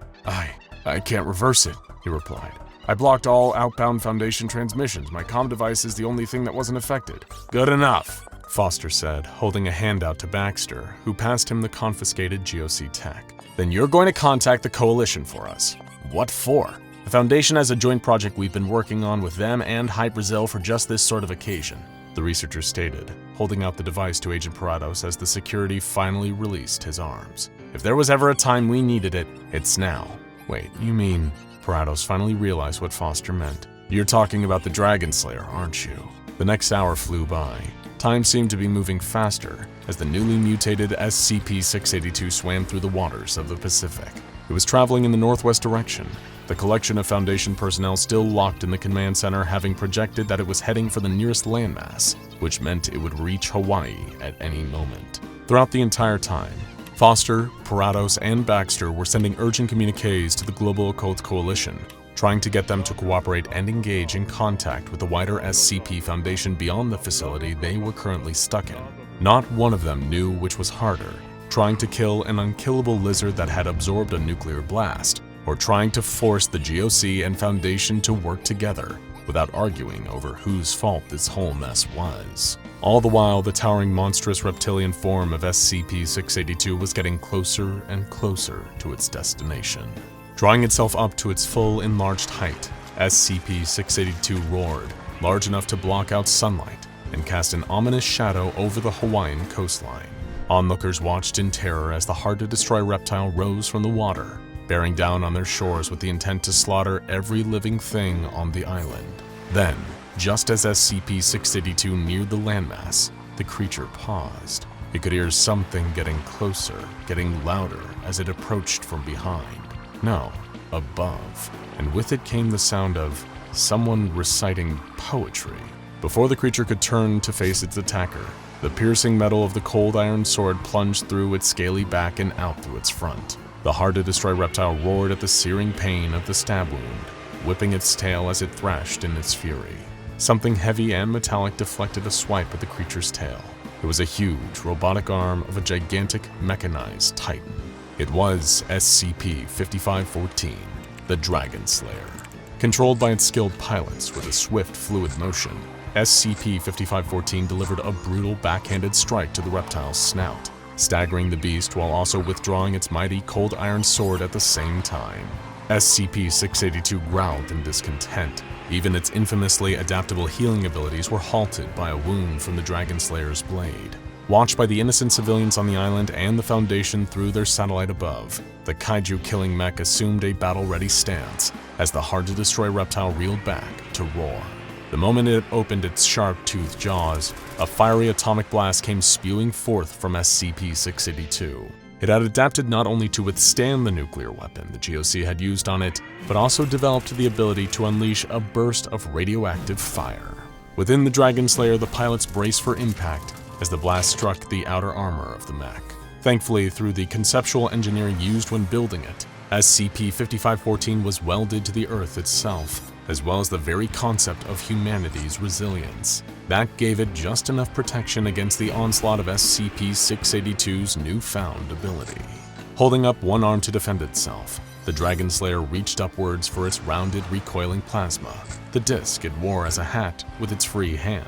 I can't reverse it," he replied. "I blocked all outbound Foundation transmissions. My comm device is the only thing that wasn't affected." "Good enough," Foster said, holding a handout to Baxter, who passed him the confiscated GOC tech. "Then you're going to contact the Coalition for us." "What for?" "The Foundation has a joint project we've been working on with them and High Brazil for just this sort of occasion," the researcher stated, holding out the device to Agent Parados as the security finally released his arms. "If there was ever a time we needed it, it's now." "Wait, you mean..." Parados finally realized what Foster meant. "You're talking about the Dragon Slayer, aren't you?" The next hour flew by. Time seemed to be moving faster as the newly mutated SCP-682 swam through the waters of the Pacific. It was traveling in the northwest direction, the collection of Foundation personnel still locked in the command center having projected that it was heading for the nearest landmass, which meant it would reach Hawaii at any moment. Throughout the entire time, Foster, Parados, and Baxter were sending urgent communiques to the Global Occult Coalition, trying to get them to cooperate and engage in contact with the wider SCP Foundation beyond the facility they were currently stuck in. Not one of them knew which was harder, trying to kill an unkillable lizard that had absorbed a nuclear blast, or trying to force the GOC and Foundation to work together without arguing over whose fault this whole mess was. All the while, the towering monstrous reptilian form of SCP-682 was getting closer and closer to its destination. Drawing itself up to its full enlarged height, SCP-682 roared, large enough to block out sunlight and cast an ominous shadow over the Hawaiian coastline. Onlookers watched in terror as the hard-to-destroy reptile rose from the water, bearing down on their shores with the intent to slaughter every living thing on the island. Then, just as SCP-682 neared the landmass, the creature paused. It could hear something getting closer, getting louder as it approached from behind. No, above. And with it came the sound of someone reciting poetry. Before the creature could turn to face its attacker, the piercing metal of the cold iron sword plunged through its scaly back and out through its front. The hard-to-destroy reptile roared at the searing pain of the stab wound, whipping its tail as it thrashed in its fury. Something heavy and metallic deflected a swipe at the creature's tail. It was a huge, robotic arm of a gigantic, mechanized titan. It was SCP-5514, the Dragon Slayer. Controlled by its skilled pilots with a swift, fluid motion, SCP-5514 delivered a brutal backhanded strike to the reptile's snout, staggering the beast while also withdrawing its mighty cold iron sword at the same time. SCP-682 growled in discontent. Even its infamously adaptable healing abilities were halted by a wound from the Dragon Slayer's blade. Watched by the innocent civilians on the island and the Foundation through their satellite above, the kaiju-killing mech assumed a battle-ready stance as the hard-to-destroy reptile reeled back to roar. The moment it opened its sharp-toothed jaws, a fiery atomic blast came spewing forth from SCP-682. It had adapted not only to withstand the nuclear weapon the GOC had used on it, but also developed the ability to unleash a burst of radioactive fire. Within the Dragon Slayer, the pilots braced for impact as the blast struck the outer armor of the mech. Thankfully, through the conceptual engineering used when building it, SCP-5514 was welded to the Earth itself, as well as the very concept of humanity's resilience. That gave it just enough protection against the onslaught of SCP-682's newfound ability. Holding up one arm to defend itself, the Dragon Slayer reached upwards for its rounded, recoiling plasma, the disc it wore as a hat with its free hand.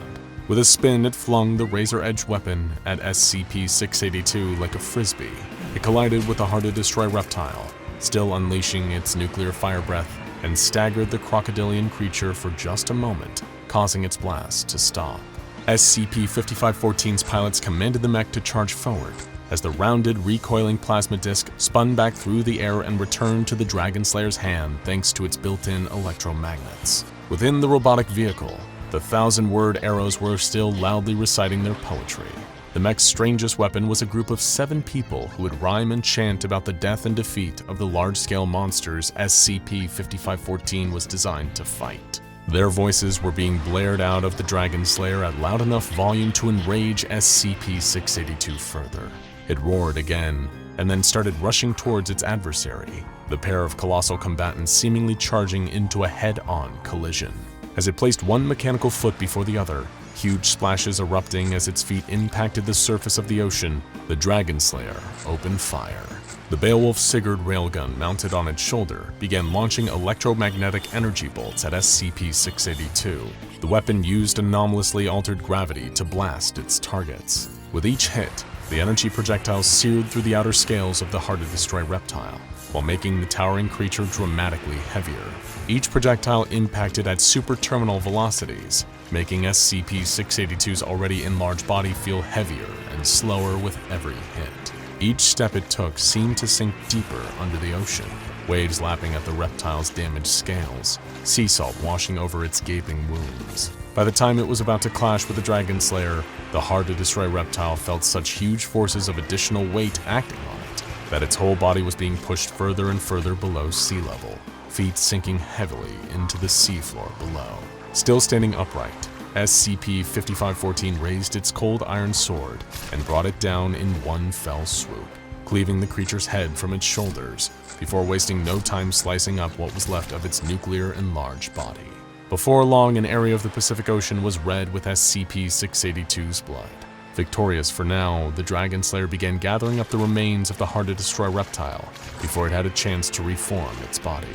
With a spin, it flung the razor-edged weapon at SCP-682 like a frisbee. It collided with the hard-to-destroy reptile, still unleashing its nuclear fire breath, and staggered the crocodilian creature for just a moment, causing its blast to stop. SCP-5514's pilots commanded the mech to charge forward, as the rounded, recoiling plasma disc spun back through the air and returned to the Dragon Slayer's hand thanks to its built-in electromagnets. Within the robotic vehicle, the 1,000-word arrows were still loudly reciting their poetry. The mech's strangest weapon was a group of 7 people who would rhyme and chant about the death and defeat of the large-scale monsters SCP-5514 was designed to fight. Their voices were being blared out of the Dragon Slayer at loud enough volume to enrage SCP-682 further. It roared again, and then started rushing towards its adversary, the pair of colossal combatants seemingly charging into a head-on collision. As it placed one mechanical foot before the other, huge splashes erupting as its feet impacted the surface of the ocean, the Dragon Slayer opened fire. The Beowulf Sigurd railgun mounted on its shoulder began launching electromagnetic energy bolts at SCP-682. The weapon used anomalously altered gravity to blast its targets. With each hit, the energy projectiles seared through the outer scales of the hard-to-destroy reptile, while making the towering creature dramatically heavier. Each projectile impacted at super-terminal velocities, making SCP-682's already enlarged body feel heavier and slower with every hit. Each step it took seemed to sink deeper under the ocean, waves lapping at the reptile's damaged scales, sea salt washing over its gaping wounds. By the time it was about to clash with the Dragon Slayer, the hard-to-destroy reptile felt such huge forces of additional weight acting on it that its whole body was being pushed further and further below sea level, feet sinking heavily into the seafloor below. Still standing upright, SCP-5514 raised its cold iron sword and brought it down in one fell swoop, cleaving the creature's head from its shoulders before wasting no time slicing up what was left of its nuclear enlarged body. Before long, an area of the Pacific Ocean was red with SCP-682's blood. Victorious for now, the Dragon Slayer began gathering up the remains of the hard-to-destroy reptile before it had a chance to reform its body.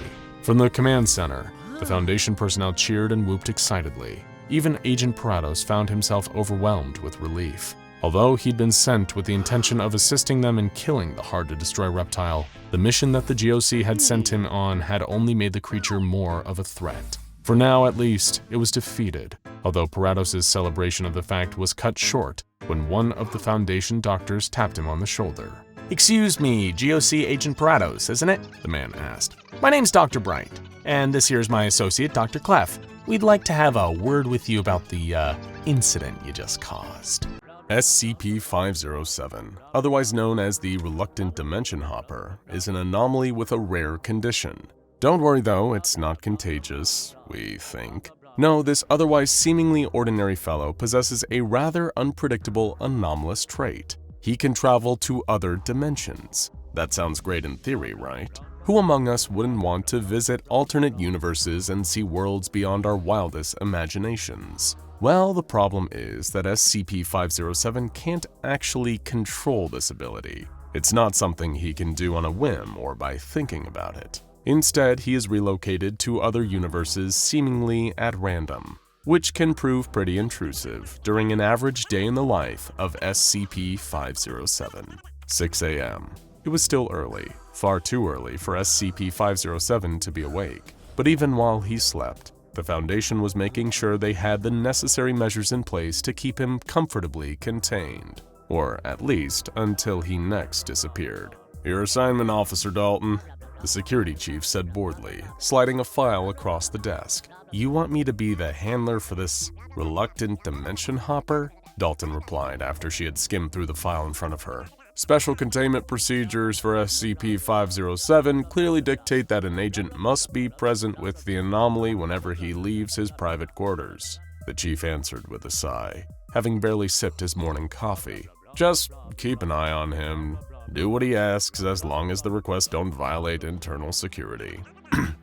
From the command center, the Foundation personnel cheered and whooped excitedly. Even Agent Parados found himself overwhelmed with relief. Although he'd been sent with the intention of assisting them in killing the hard-to-destroy reptile, the mission that the GOC had sent him on had only made the creature more of a threat. For now, at least, it was defeated, although Parados' celebration of the fact was cut short when one of the Foundation doctors tapped him on the shoulder. "Excuse me, GOC Agent Parados, isn't it?" the man asked. "My name's Dr. Bright, and this here's my associate, Dr. Clef. We'd like to have a word with you about the, incident you just caused." SCP-507, otherwise known as the Reluctant Dimension Hopper, is an anomaly with a rare condition. Don't worry though, it's not contagious, we think. No, this otherwise seemingly ordinary fellow possesses a rather unpredictable anomalous trait. He can travel to other dimensions. That sounds great in theory, right? Who among us wouldn't want to visit alternate universes and see worlds beyond our wildest imaginations? Well, the problem is that SCP-507 can't actually control this ability. It's not something he can do on a whim or by thinking about it. Instead, he is relocated to other universes seemingly at random, which can prove pretty intrusive during an average day in the life of SCP-507. 6 a.m. It was still early, far too early for SCP-507 to be awake. But even while he slept, the Foundation was making sure they had the necessary measures in place to keep him comfortably contained, or at least until he next disappeared. "Your assignment, Officer Dalton," the security chief said boredly, sliding a file across the desk. "You want me to be the handler for this reluctant dimension hopper?" Dalton replied after she had skimmed through the file in front of her. "Special containment procedures for SCP-507 clearly dictate that an agent must be present with the anomaly whenever he leaves his private quarters," the chief answered with a sigh, having barely sipped his morning coffee. "Just keep an eye on him. Do what he asks as long as the requests don't violate internal security."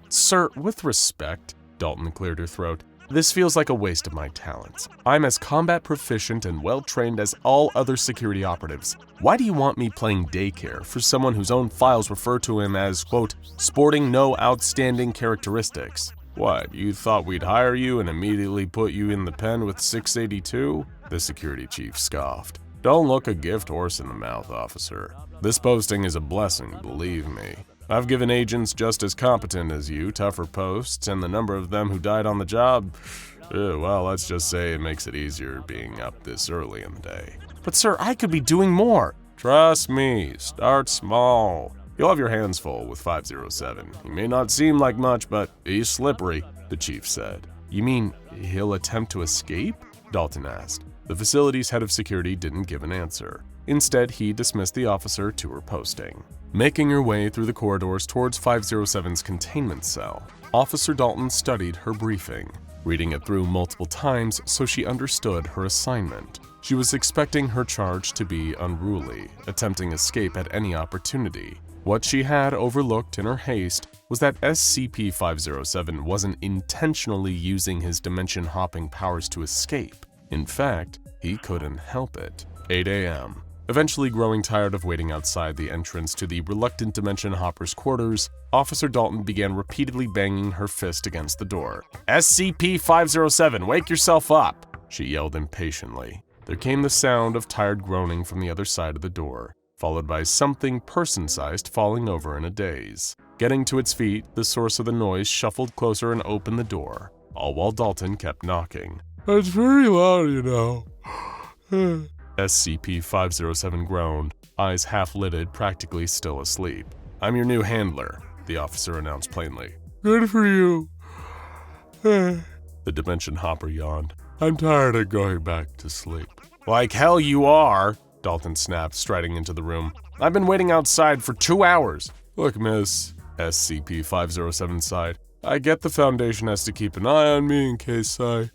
"Sir, with respect," Dalton cleared her throat, "this feels like a waste of my talents. I'm as combat proficient and well-trained as all other security operatives. Why do you want me playing daycare for someone whose own files refer to him as, quote, sporting no outstanding characteristics? What, you thought we'd hire you and immediately put you in the pen with 682? The security chief scoffed. "Don't look a gift horse in the mouth, officer. This posting is a blessing, believe me. I've given agents just as competent as you tougher posts, and the number of them who died on the job, well, let's just say it makes it easier being up this early in the day." "But sir, I could be doing more." "Trust me, start small. You'll have your hands full with 507. He may not seem like much, but he's slippery," the chief said. "You mean he'll attempt to escape?" Dalton asked. The facility's head of security didn't give an answer. Instead, he dismissed the officer to her posting. Making her way through the corridors towards 507's containment cell, Officer Dalton studied her briefing, reading it through multiple times so she understood her assignment. She was expecting her charge to be unruly, attempting escape at any opportunity. What she had overlooked in her haste was that SCP-507 wasn't intentionally using his dimension-hopping powers to escape. In fact, he couldn't help it. 8 a.m. Eventually growing tired of waiting outside the entrance to the reluctant dimension hopper's quarters, Officer Dalton began repeatedly banging her fist against the door. "SCP-507, wake yourself up!" she yelled impatiently. There came the sound of tired groaning from the other side of the door, followed by something person-sized falling over in a daze. Getting to its feet, the source of the noise shuffled closer and opened the door, all while Dalton kept knocking. "It's very loud, you know." SCP-507 groaned, eyes half-lidded, practically still asleep. "I'm your new handler," the officer announced plainly. "Good for you." The dimension hopper yawned. I'm tired of going back to sleep. Like hell you are, Dalton snapped, striding into the room. I've been waiting outside for 2 hours. Look, miss, SCP-507 sighed. I get the Foundation has to keep an eye on me in case He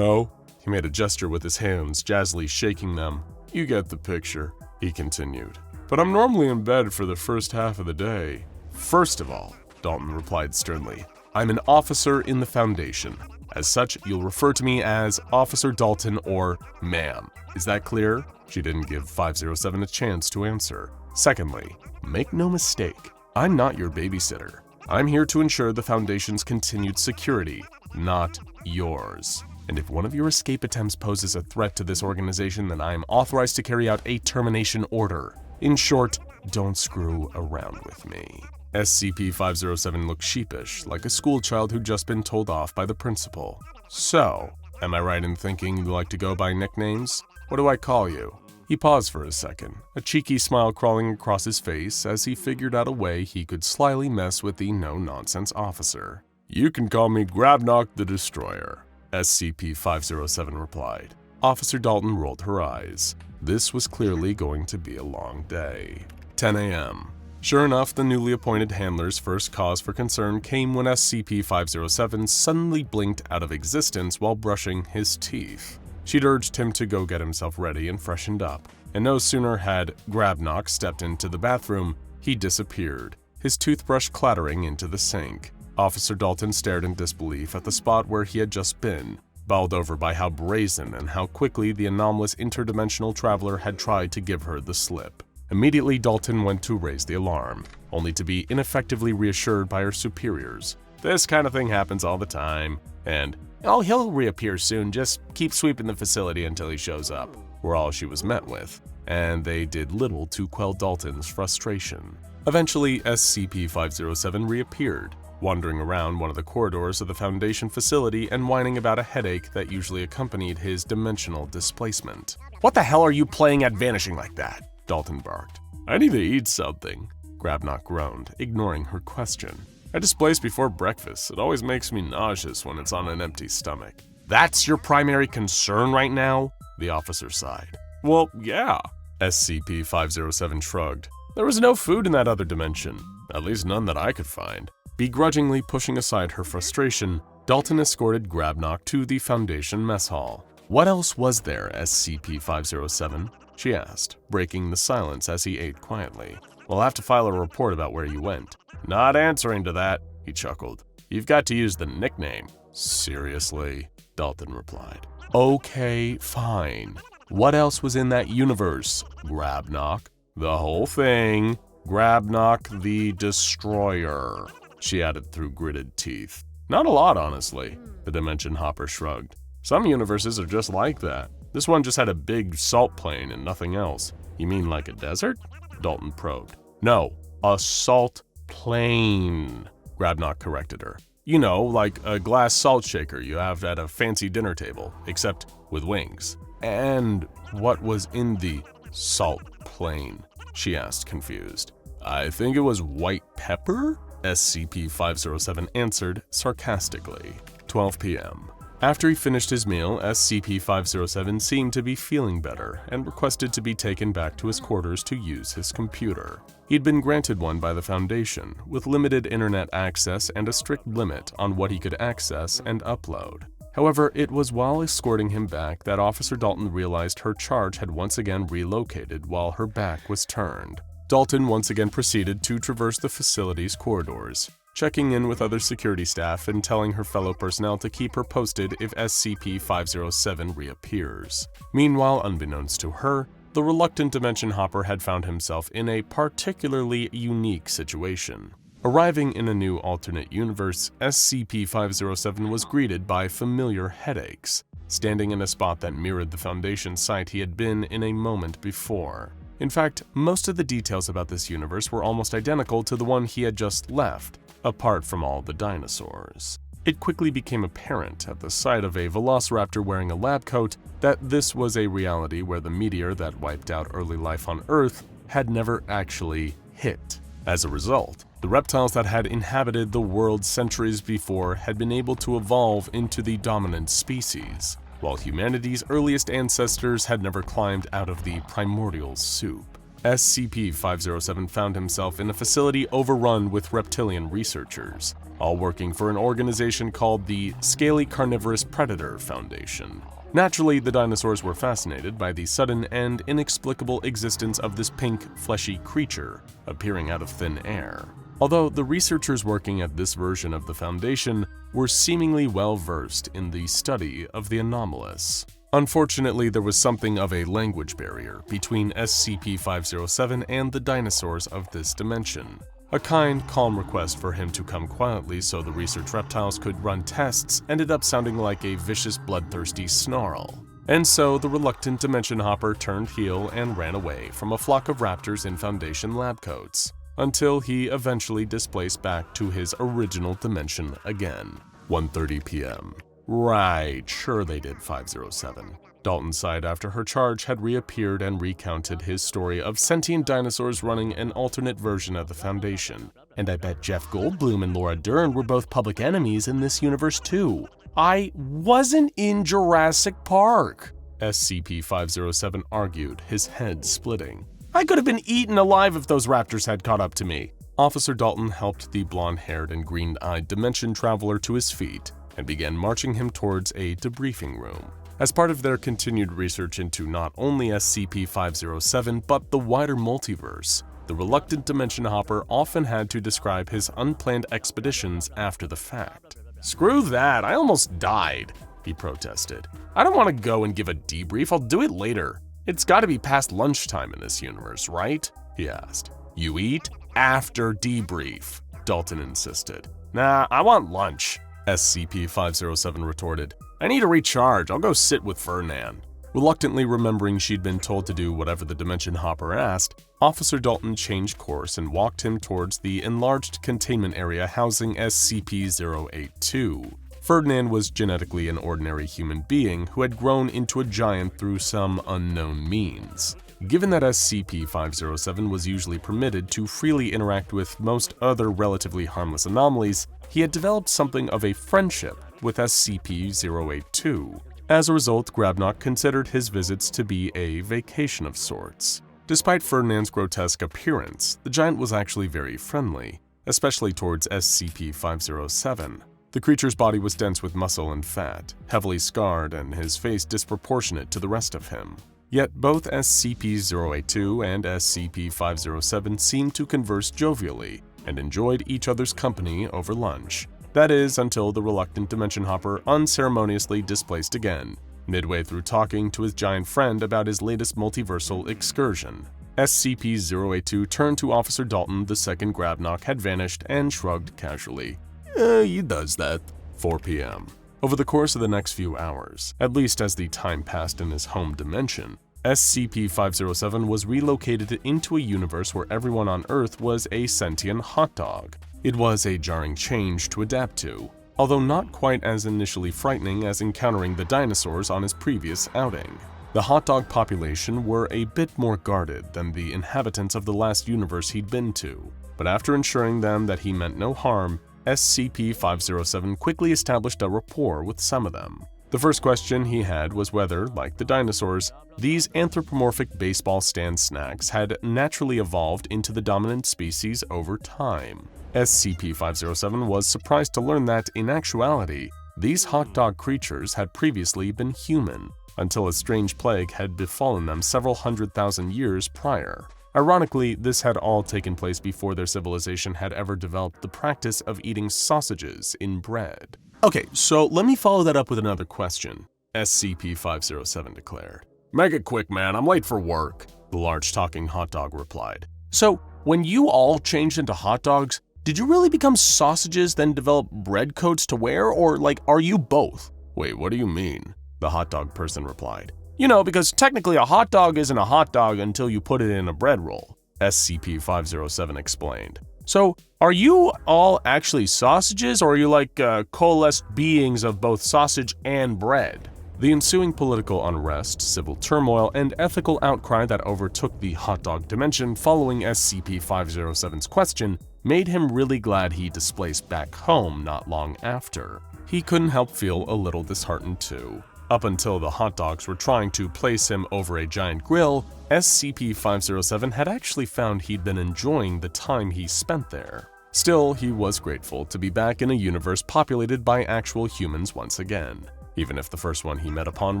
made a gesture with his hands, jazzily shaking them. You get the picture, he continued. But I'm normally in bed for the first half of the day. First of all, Dalton replied sternly, I'm an officer in the Foundation. As such, you'll refer to me as Officer Dalton or ma'am. Is that clear? She didn't give 507 a chance to answer. Secondly, make no mistake, I'm not your babysitter. I'm here to ensure the Foundation's continued security, not yours. And if one of your escape attempts poses a threat to this organization, then I am authorized to carry out a termination order. In short, don't screw around with me. SCP-507 looked sheepish, like a schoolchild who'd just been told off by the principal. So, am I right in thinking you like to go by nicknames? What do I call you? He paused for a second, a cheeky smile crawling across his face as he figured out a way he could slyly mess with the no-nonsense officer. You can call me Grabnock the Destroyer, SCP-507 replied. Officer Dalton rolled her eyes. This was clearly going to be a long day. 10 a.m. Sure enough, the newly appointed handler's first cause for concern came when SCP-507 suddenly blinked out of existence while brushing his teeth. She'd urged him to go get himself ready and freshened up, and no sooner had Grabnock stepped into the bathroom, he disappeared, his toothbrush clattering into the sink. Officer Dalton stared in disbelief at the spot where he had just been, bowled over by how brazen and how quickly the anomalous interdimensional traveler had tried to give her the slip. Immediately, Dalton went to raise the alarm, only to be ineffectively reassured by her superiors. This kind of thing happens all the time, and, oh, he'll reappear soon, just keep sweeping the facility until he shows up, were all she was met with, and they did little to quell Dalton's frustration. Eventually, SCP-507 reappeared, wandering around one of the corridors of the Foundation facility and whining about a headache that usually accompanied his dimensional displacement. What the hell are you playing at vanishing like that? Dalton barked. I need to eat something, Grabnock groaned, ignoring her question. I displace before breakfast. It always makes me nauseous when it's on an empty stomach. That's your primary concern right now? The officer sighed. Well, yeah. SCP-507 shrugged. There was no food in that other dimension, at least none that I could find. Begrudgingly pushing aside her frustration, Dalton escorted Grabnock to the Foundation mess hall. What else was there, SCP-507? She asked, breaking the silence as he ate quietly. We'll have to file a report about where you went. Not answering to that, he chuckled. You've got to use the nickname. Seriously, Dalton replied. Okay, fine. What else was in that universe, Grabnock? The whole thing. Grabnock the Destroyer, she added through gritted teeth. Not a lot, honestly, the Dimension Hopper shrugged. Some universes are just like that. This one just had a big salt plain and nothing else. You mean like a desert? Dalton probed. No, a salt plain, Grabnock corrected her. You know, like a glass salt shaker you have at a fancy dinner table, except with wings. And what was in the salt plain? She asked, confused. I think it was white pepper? SCP-507 answered sarcastically. 12 p.m. After he finished his meal, SCP-507 seemed to be feeling better and requested to be taken back to his quarters to use his computer. He'd been granted one by the Foundation, with limited internet access and a strict limit on what he could access and upload. However, it was while escorting him back that Officer Dalton realized her charge had once again relocated while her back was turned. Dalton once again proceeded to traverse the facility's corridors, checking in with other security staff and telling her fellow personnel to keep her posted if SCP-507 reappears. Meanwhile, unbeknownst to her, the reluctant Dimension Hopper had found himself in a particularly unique situation. Arriving in a new alternate universe, SCP-507 was greeted by familiar headaches, standing in a spot that mirrored the Foundation site he had been in a moment before. In fact, most of the details about this universe were almost identical to the one he had just left, apart from all the dinosaurs. It quickly became apparent at the sight of a velociraptor wearing a lab coat that this was a reality where the meteor that wiped out early life on Earth had never actually hit. As a result, The reptiles that had inhabited the world centuries before had been able to evolve into the dominant species, while humanity's earliest ancestors had never climbed out of the primordial soup. SCP-507 found himself in a facility overrun with reptilian researchers, all working for an organization called the Scaly Carnivorous Predator Foundation. Naturally, the dinosaurs were fascinated by the sudden and inexplicable existence of this pink, fleshy creature appearing out of thin air. Although the researchers working at this version of the Foundation were seemingly well-versed in the study of the anomalous. Unfortunately, there was something of a language barrier between SCP-507 and the dinosaurs of this dimension. A kind, calm request for him to come quietly so the research reptiles could run tests ended up sounding like a vicious, bloodthirsty snarl. And so the reluctant Dimension Hopper turned heel and ran away from a flock of raptors in Foundation lab coats, until he eventually displaced back to his original dimension again. 1:30 p.m. Right, sure they did, 507. Dalton sighed after her charge had reappeared and recounted his story of sentient dinosaurs running an alternate version of the Foundation. And I bet Jeff Goldblum and Laura Dern were both public enemies in this universe too. I wasn't in Jurassic Park, SCP-507 argued, his head splitting. I could have been eaten alive if those raptors had caught up to me. Officer Dalton helped the blonde-haired and green-eyed dimension traveler to his feet and began marching him towards a debriefing room. As part of their continued research into not only SCP-507 but the wider multiverse, the reluctant Dimension Hopper often had to describe his unplanned expeditions after the fact. "Screw that, I almost died," he protested. "I don't want to go and give a debrief, I'll do it later. It's gotta be past lunchtime in this universe, right?" he asked. "You eat after debrief," Dalton insisted. "Nah, I want lunch," SCP-507 retorted. "I need to recharge, I'll go sit with Ferdinand." Reluctantly remembering she'd been told to do whatever the Dimension Hopper asked, Officer Dalton changed course and walked him towards the enlarged containment area housing SCP-082. Ferdinand was genetically an ordinary human being who had grown into a giant through some unknown means. Given that SCP-507 was usually permitted to freely interact with most other relatively harmless anomalies, he had developed something of a friendship with SCP-082. As a result, Grabnock considered his visits to be a vacation of sorts. Despite Ferdinand's grotesque appearance, the giant was actually very friendly, especially towards SCP-507. The creature's body was dense with muscle and fat, heavily scarred, and his face disproportionate to the rest of him. Yet both SCP-082 and SCP-507 seemed to converse jovially and enjoyed each other's company over lunch. That is, until the reluctant Dimension Hopper unceremoniously displaced again, midway through talking to his giant friend about his latest multiversal excursion. SCP-082 turned to Officer Dalton the second Grabnock had vanished and shrugged casually. He does that. 4 p.m. Over the course of the next few hours, at least as the time passed in his home dimension, SCP-507 was relocated into a universe where everyone on Earth was a sentient hot dog. It was a jarring change to adapt to, although not quite as initially frightening as encountering the dinosaurs on his previous outing. The hot dog population were a bit more guarded than the inhabitants of the last universe he'd been to, but after ensuring them that he meant no harm, SCP-507 quickly established a rapport with some of them. The first question he had was whether, like the dinosaurs, these anthropomorphic baseball stand snacks had naturally evolved into the dominant species over time. SCP-507 was surprised to learn that, in actuality, these hot dog creatures had previously been human, until a strange plague had befallen them several 100,000 years prior. Ironically, this had all taken place before their civilization had ever developed the practice of eating sausages in bread. Okay, so let me follow that up with another question, SCP-507 declared. "Make it quick, man, I'm late for work," the large talking hot dog replied. "So, when you all changed into hot dogs, did you really become sausages then develop bread coats to wear, or are you both?" "Wait, what do you mean?" the hot dog person replied. "You know, because technically a hot dog isn't a hot dog until you put it in a bread roll," SCP-507 explained. "So, are you all actually sausages, or are you coalesced beings of both sausage and bread?" The ensuing political unrest, civil turmoil, and ethical outcry that overtook the hot dog dimension following SCP-507's question made him really glad he displaced back home not long after. He couldn't help feel a little disheartened too. Up until the hot dogs were trying to place him over a giant grill, SCP-507 had actually found he'd been enjoying the time he spent there. Still, he was grateful to be back in a universe populated by actual humans once again. Even if the first one he met upon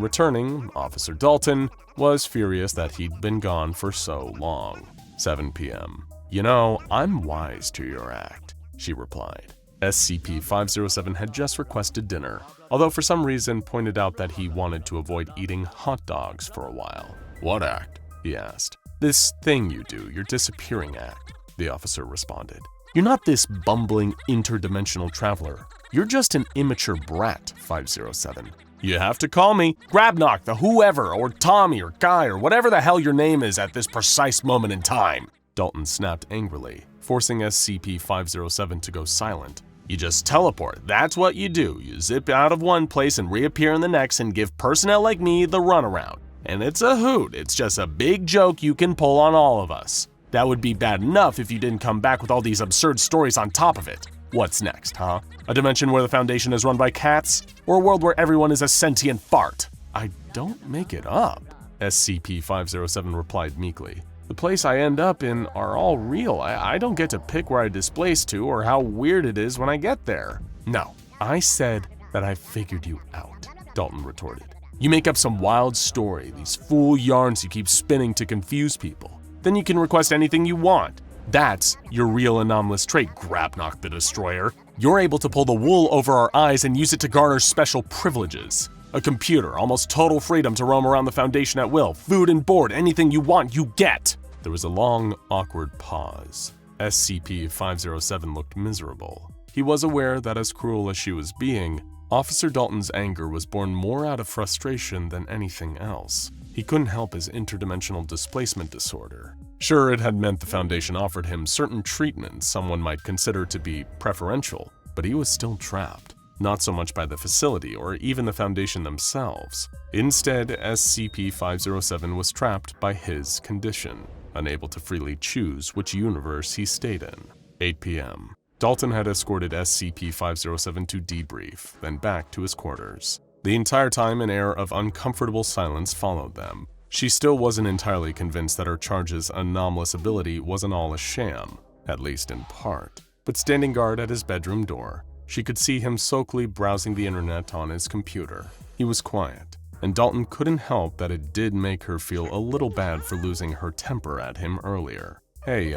returning, Officer Dalton, was furious that he'd been gone for so long. 7 p.m. "You know, I'm wise to your act," she replied. SCP-507 had just requested dinner, although for some reason pointed out that he wanted to avoid eating hot dogs for a while. "What act?" he asked. "This thing you do, your disappearing act," the officer responded. "You're not this bumbling interdimensional traveler. You're just an immature brat, 507. You have to call me Grabnock the whoever, or Tommy, or Guy, or whatever the hell your name is at this precise moment in time," Dalton snapped angrily, forcing SCP-507 to go silent. "You just teleport, that's what you do. You zip out of one place and reappear in the next and give personnel like me the runaround. And it's a hoot, it's just a big joke you can pull on all of us. That would be bad enough if you didn't come back with all these absurd stories on top of it. What's next, huh? A dimension where the Foundation is run by cats? Or a world where everyone is a sentient fart?" "I don't make it up," SCP-507 replied meekly. "The place I end up in are all real. I don't get to pick where I displace to or how weird it is when I get there." "No, I said that I figured you out," Dalton retorted. "You make up some wild story, these fool yarns you keep spinning to confuse people. Then you can request anything you want. That's your real anomalous trait, Grabnock the Destroyer. You're able to pull the wool over our eyes and use it to garner special privileges. A computer, almost total freedom to roam around the Foundation at will, food and board, anything you want, you get." There was a long, awkward pause. SCP-507 looked miserable. He was aware that as cruel as she was being, Officer Dalton's anger was born more out of frustration than anything else. He couldn't help his interdimensional displacement disorder. Sure, it had meant the Foundation offered him certain treatments someone might consider to be preferential, but he was still trapped. Not so much by the facility or even the Foundation themselves. Instead, SCP-507 was trapped by his condition, unable to freely choose which universe he stayed in. 8 p.m. Dalton had escorted SCP-507 to debrief, then back to his quarters. The entire time, an air of uncomfortable silence followed them. She still wasn't entirely convinced that her charge's anomalous ability wasn't all a sham, at least in part. But standing guard at his bedroom door, she could see him sulkily browsing the internet on his computer. He was quiet, and Dalton couldn't help that it did make her feel a little bad for losing her temper at him earlier. "Hey,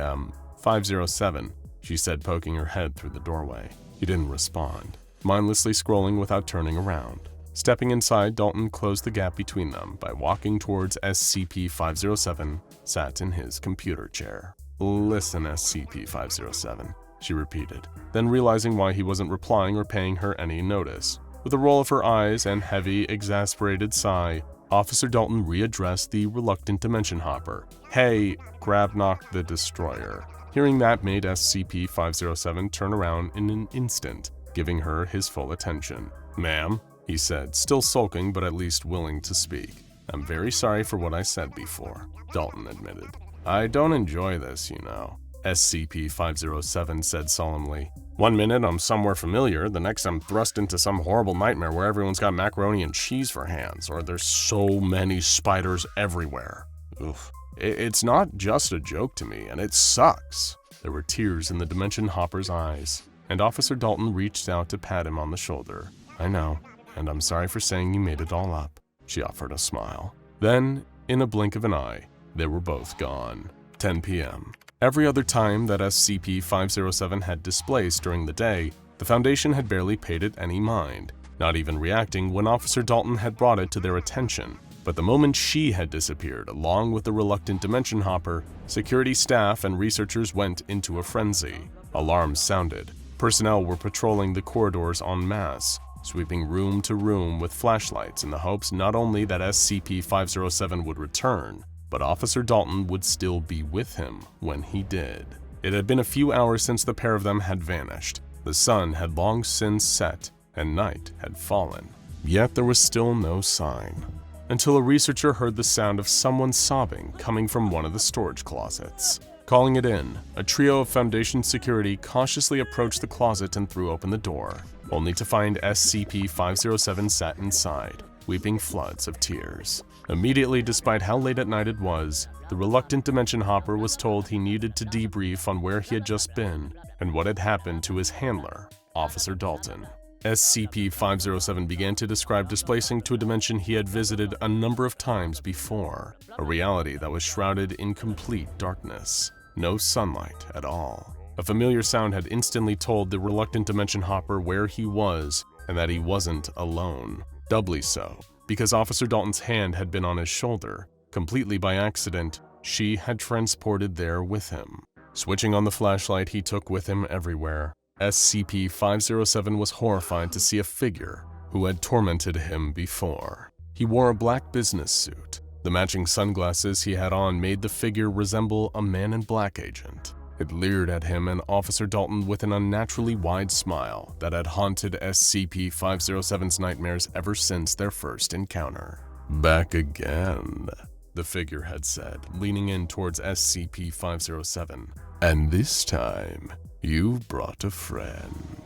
507, she said, poking her head through the doorway. He didn't respond, mindlessly scrolling without turning around. Stepping inside, Dalton closed the gap between them by walking towards SCP-507, sat in his computer chair. "Listen, SCP-507, she repeated, then realizing why he wasn't replying or paying her any notice. With a roll of her eyes and heavy, exasperated sigh, Officer Dalton readdressed the reluctant dimension hopper. "Hey, Grabnock the Destroyer." Hearing that made SCP-507 turn around in an instant, giving her his full attention. "Ma'am," he said, still sulking but at least willing to speak. "I'm very sorry for what I said before," Dalton admitted. "I don't enjoy this, you know," SCP-507 said solemnly. "One minute I'm somewhere familiar, the next I'm thrust into some horrible nightmare where everyone's got macaroni and cheese for hands, or there's so many spiders everywhere. Oof. It's not just a joke to me, and it sucks." There were tears in the Dimension Hopper's eyes, and Officer Dalton reached out to pat him on the shoulder. "I know, and I'm sorry for saying you made it all up," she offered a smile. Then, in a blink of an eye, they were both gone. 10 p.m. Every other time that SCP-507 had displaced during the day, the Foundation had barely paid it any mind, not even reacting when Officer Dalton had brought it to their attention. But the moment she had disappeared, along with the reluctant Dimension Hopper, security staff and researchers went into a frenzy. Alarms sounded. Personnel were patrolling the corridors en masse, sweeping room to room with flashlights in the hopes not only that SCP-507 would return, but Officer Dalton would still be with him when he did. It had been a few hours since the pair of them had vanished. The sun had long since set, and night had fallen. Yet there was still no sign, until a researcher heard the sound of someone sobbing coming from one of the storage closets. Calling it in, a trio of Foundation security cautiously approached the closet and threw open the door, only to find SCP-507 sat inside, weeping floods of tears. Immediately, despite how late at night it was, the reluctant Dimension Hopper was told he needed to debrief on where he had just been and what had happened to his handler, Officer Dalton. SCP-507 began to describe displacing to a dimension he had visited a number of times before, a reality that was shrouded in complete darkness, no sunlight at all. A familiar sound had instantly told the reluctant Dimension Hopper where he was and that he wasn't alone. Doubly so, because Officer Dalton's hand had been on his shoulder. Completely by accident, she had transported there with him. Switching on the flashlight he took with him everywhere, SCP-507 was horrified to see a figure who had tormented him before. He wore a black business suit. The matching sunglasses he had on made the figure resemble a Man in Black agent. It leered at him and Officer Dalton with an unnaturally wide smile that had haunted SCP-507's nightmares ever since their first encounter. "Back again," the figure had said, leaning in towards SCP-507. "And this time, you've brought a friend."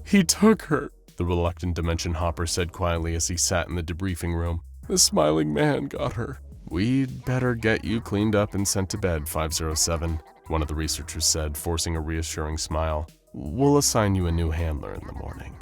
"He took her," the reluctant Dimension Hopper said quietly as he sat in the debriefing room. "The smiling man got her." "We'd better get you cleaned up and sent to bed, 507, one of the researchers said, forcing a reassuring smile. "We'll assign you a new handler in the morning."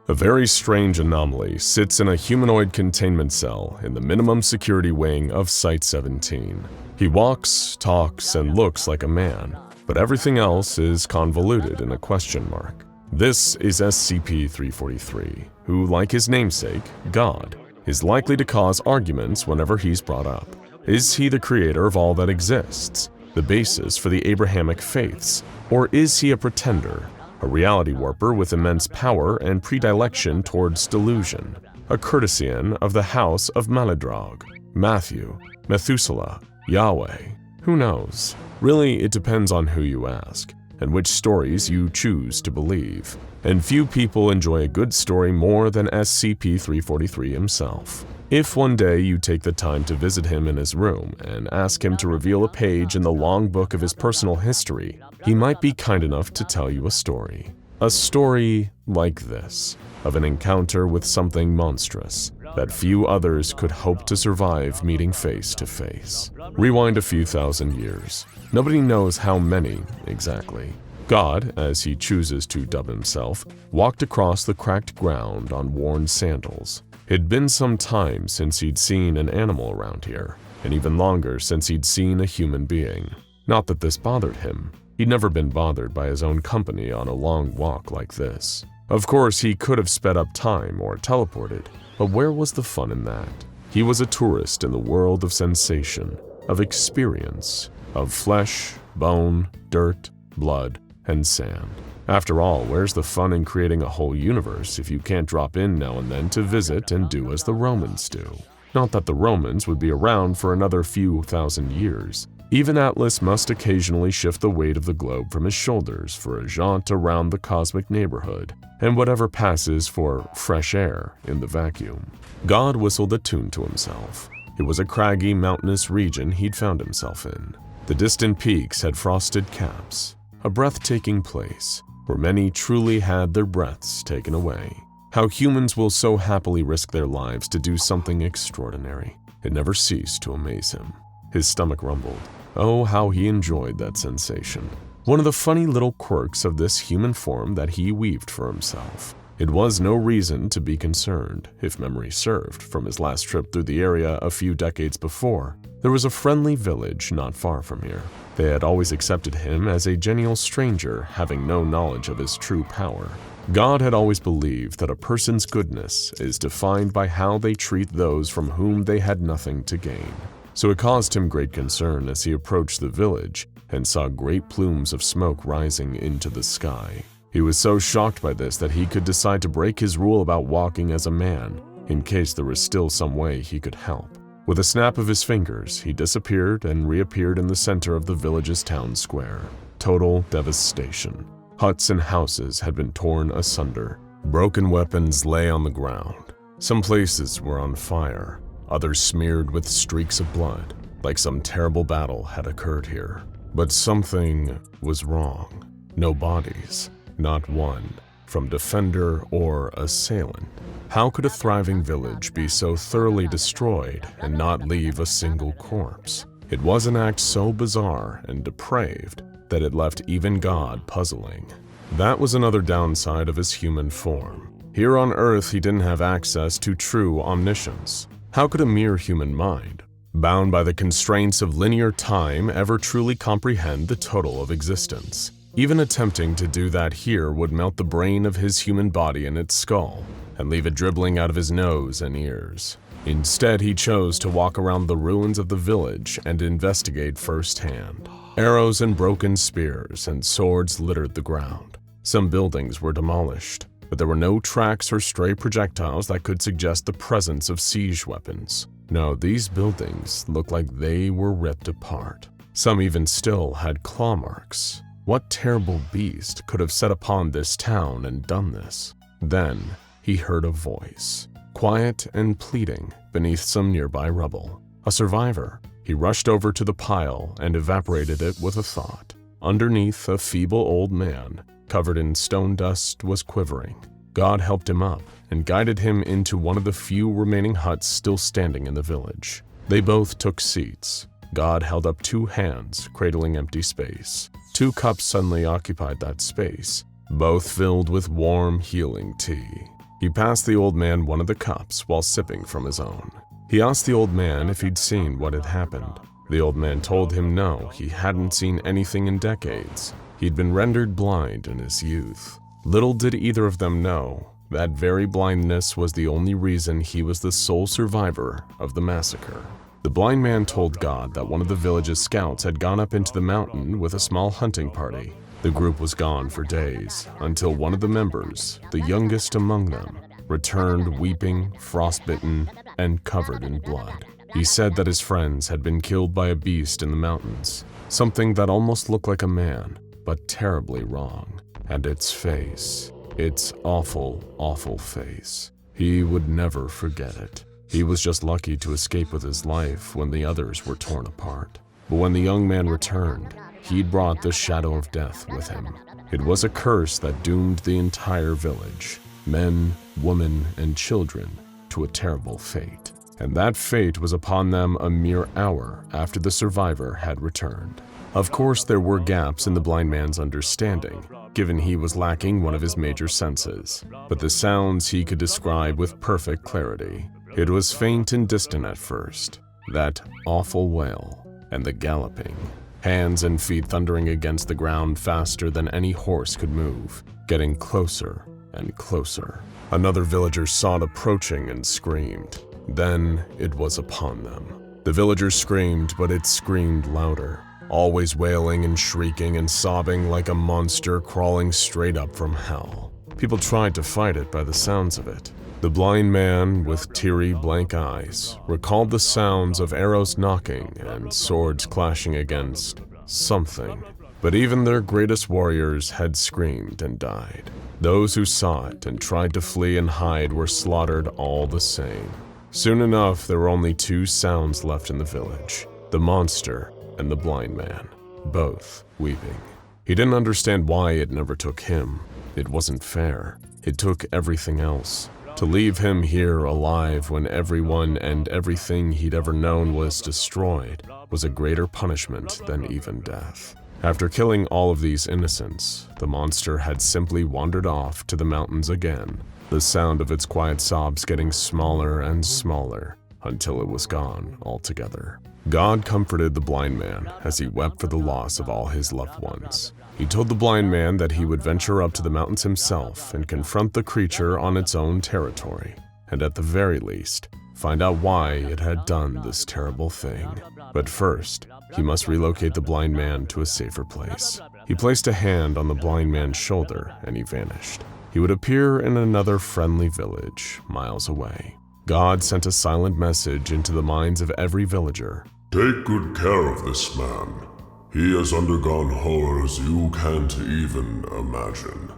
A very strange anomaly sits in a humanoid containment cell in the minimum security wing of Site-17. He walks, talks, and looks like a man, but everything else is convoluted in a question mark. This is SCP-343, who, like his namesake, God, is likely to cause arguments whenever he's brought up. Is he the creator of all that exists, the basis for the Abrahamic faiths, or is he a pretender, a reality warper with immense power and predilection towards delusion, a courtesian of the house of Maladrog, Matthew, Methuselah, Yahweh? Who knows? Really, it depends on who you ask, and which stories you choose to believe. And few people enjoy a good story more than SCP-343 himself. If one day you take the time to visit him in his room and ask him to reveal a page in the long book of his personal history, he might be kind enough to tell you a story. A story like this, of an encounter with something monstrous that few others could hope to survive meeting face to face. Rewind a few thousand years. Nobody knows how many exactly. God, as he chooses to dub himself, walked across the cracked ground on worn sandals. It'd been some time since he'd seen an animal around here, and even longer since he'd seen a human being. Not that this bothered him. He'd never been bothered by his own company on a long walk like this. Of course, he could have sped up time or teleported, but where was the fun in that? He was a tourist in the world of sensation, of experience, of flesh, bone, dirt, blood, and sand. After all, where's the fun in creating a whole universe if you can't drop in now and then to visit and do as the Romans do? Not that the Romans would be around for another few thousand years. Even Atlas must occasionally shift the weight of the globe from his shoulders for a jaunt around the cosmic neighborhood, and whatever passes for fresh air in the vacuum. God whistled a tune to himself. It was a craggy, mountainous region he'd found himself in. The distant peaks had frosted caps, a breathtaking place where many truly had their breaths taken away. How humans will so happily risk their lives to do something extraordinary. It never ceased to amaze him. His stomach rumbled. Oh, how he enjoyed that sensation. One of the funny little quirks of this human form that he weaved for himself. It was no reason to be concerned, if memory served, from his last trip through the area a few decades before. There was a friendly village not far from here. They had always accepted him as a genial stranger, having no knowledge of his true power. God had always believed that a person's goodness is defined by how they treat those from whom they had nothing to gain. So it caused him great concern as he approached the village and saw great plumes of smoke rising into the sky. He was so shocked by this that he could decide to break his rule about walking as a man, in case there was still some way he could help. With a snap of his fingers, he disappeared and reappeared in the center of the village's town square. Total devastation. Huts and houses had been torn asunder. Broken weapons lay on the ground. Some places were on fire, others smeared with streaks of blood, like some terrible battle had occurred here. But something was wrong. No bodies, not one, from defender or assailant. How could a thriving village be so thoroughly destroyed and not leave a single corpse? It was an act so bizarre and depraved that it left even God puzzling. That was another downside of his human form. Here on Earth, he didn't have access to true omniscience. How could a mere human mind, bound by the constraints of linear time, ever truly comprehend the total of existence? Even attempting to do that here would melt the brain of his human body in its skull and leave it dribbling out of his nose and ears. Instead, he chose to walk around the ruins of the village and investigate firsthand. Arrows and broken spears and swords littered the ground. Some buildings were demolished, but there were no tracks or stray projectiles that could suggest the presence of siege weapons. No, these buildings looked like they were ripped apart. Some even still had claw marks. What terrible beast could have set upon this town and done this? Then he heard a voice, quiet and pleading, beneath some nearby rubble. A survivor. He rushed over to the pile and evaporated it with a thought. Underneath, a feeble old man, covered in stone dust, was quivering. God helped him up and guided him into one of the few remaining huts still standing in the village. They both took seats. God held up 2 hands, cradling empty space. 2 cups suddenly occupied that space, both filled with warm, healing tea. He passed the old man one of the cups while sipping from his own. He asked the old man if he'd seen what had happened. The old man told him no, he hadn't seen anything in decades. He'd been rendered blind in his youth. Little did either of them know, that very blindness was the only reason he was the sole survivor of the massacre. The blind man told God that one of the village's scouts had gone up into the mountain with a small hunting party. The group was gone for days, until one of the members, the youngest among them, returned weeping, frostbitten, and covered in blood. He said that his friends had been killed by a beast in the mountains, something that almost looked like a man, but terribly wrong. And its face, its awful, awful face. He would never forget it. He was just lucky to escape with his life when the others were torn apart. But when the young man returned, he'd brought the shadow of death with him. It was a curse that doomed the entire village, men, women, and children, to a terrible fate. And that fate was upon them a mere hour after the survivor had returned. Of course, there were gaps in the blind man's understanding, given he was lacking one of his major senses, but the sounds he could describe with perfect clarity. It was faint and distant at first, that awful wail, and the galloping, hands and feet thundering against the ground faster than any horse could move, getting closer and closer. Another villager saw it approaching and screamed. Then it was upon them. The villager screamed, but it screamed louder, always wailing and shrieking and sobbing like a monster crawling straight up from hell. People tried to fight it by the sounds of it. The blind man, with teary, blank eyes, recalled the sounds of arrows knocking and swords clashing against something. But even their greatest warriors had screamed and died. Those who saw it and tried to flee and hide were slaughtered all the same. Soon enough, there were only 2 sounds left in the village: the monster and the blind man, both weeping. He didn't understand why it never took him. It wasn't fair. It took everything else. To leave him here alive when everyone and everything he'd ever known was destroyed was a greater punishment than even death. After killing all of these innocents, the monster had simply wandered off to the mountains again, the sound of its quiet sobs getting smaller and smaller until it was gone altogether. God comforted the blind man as he wept for the loss of all his loved ones. He told the blind man that he would venture up to the mountains himself and confront the creature on its own territory, and at the very least, find out why it had done this terrible thing. But first, he must relocate the blind man to a safer place. He placed a hand on the blind man's shoulder and he vanished. He would appear in another friendly village, miles away. God sent a silent message into the minds of every villager. Take good care of this man. He has undergone horrors you can't even imagine.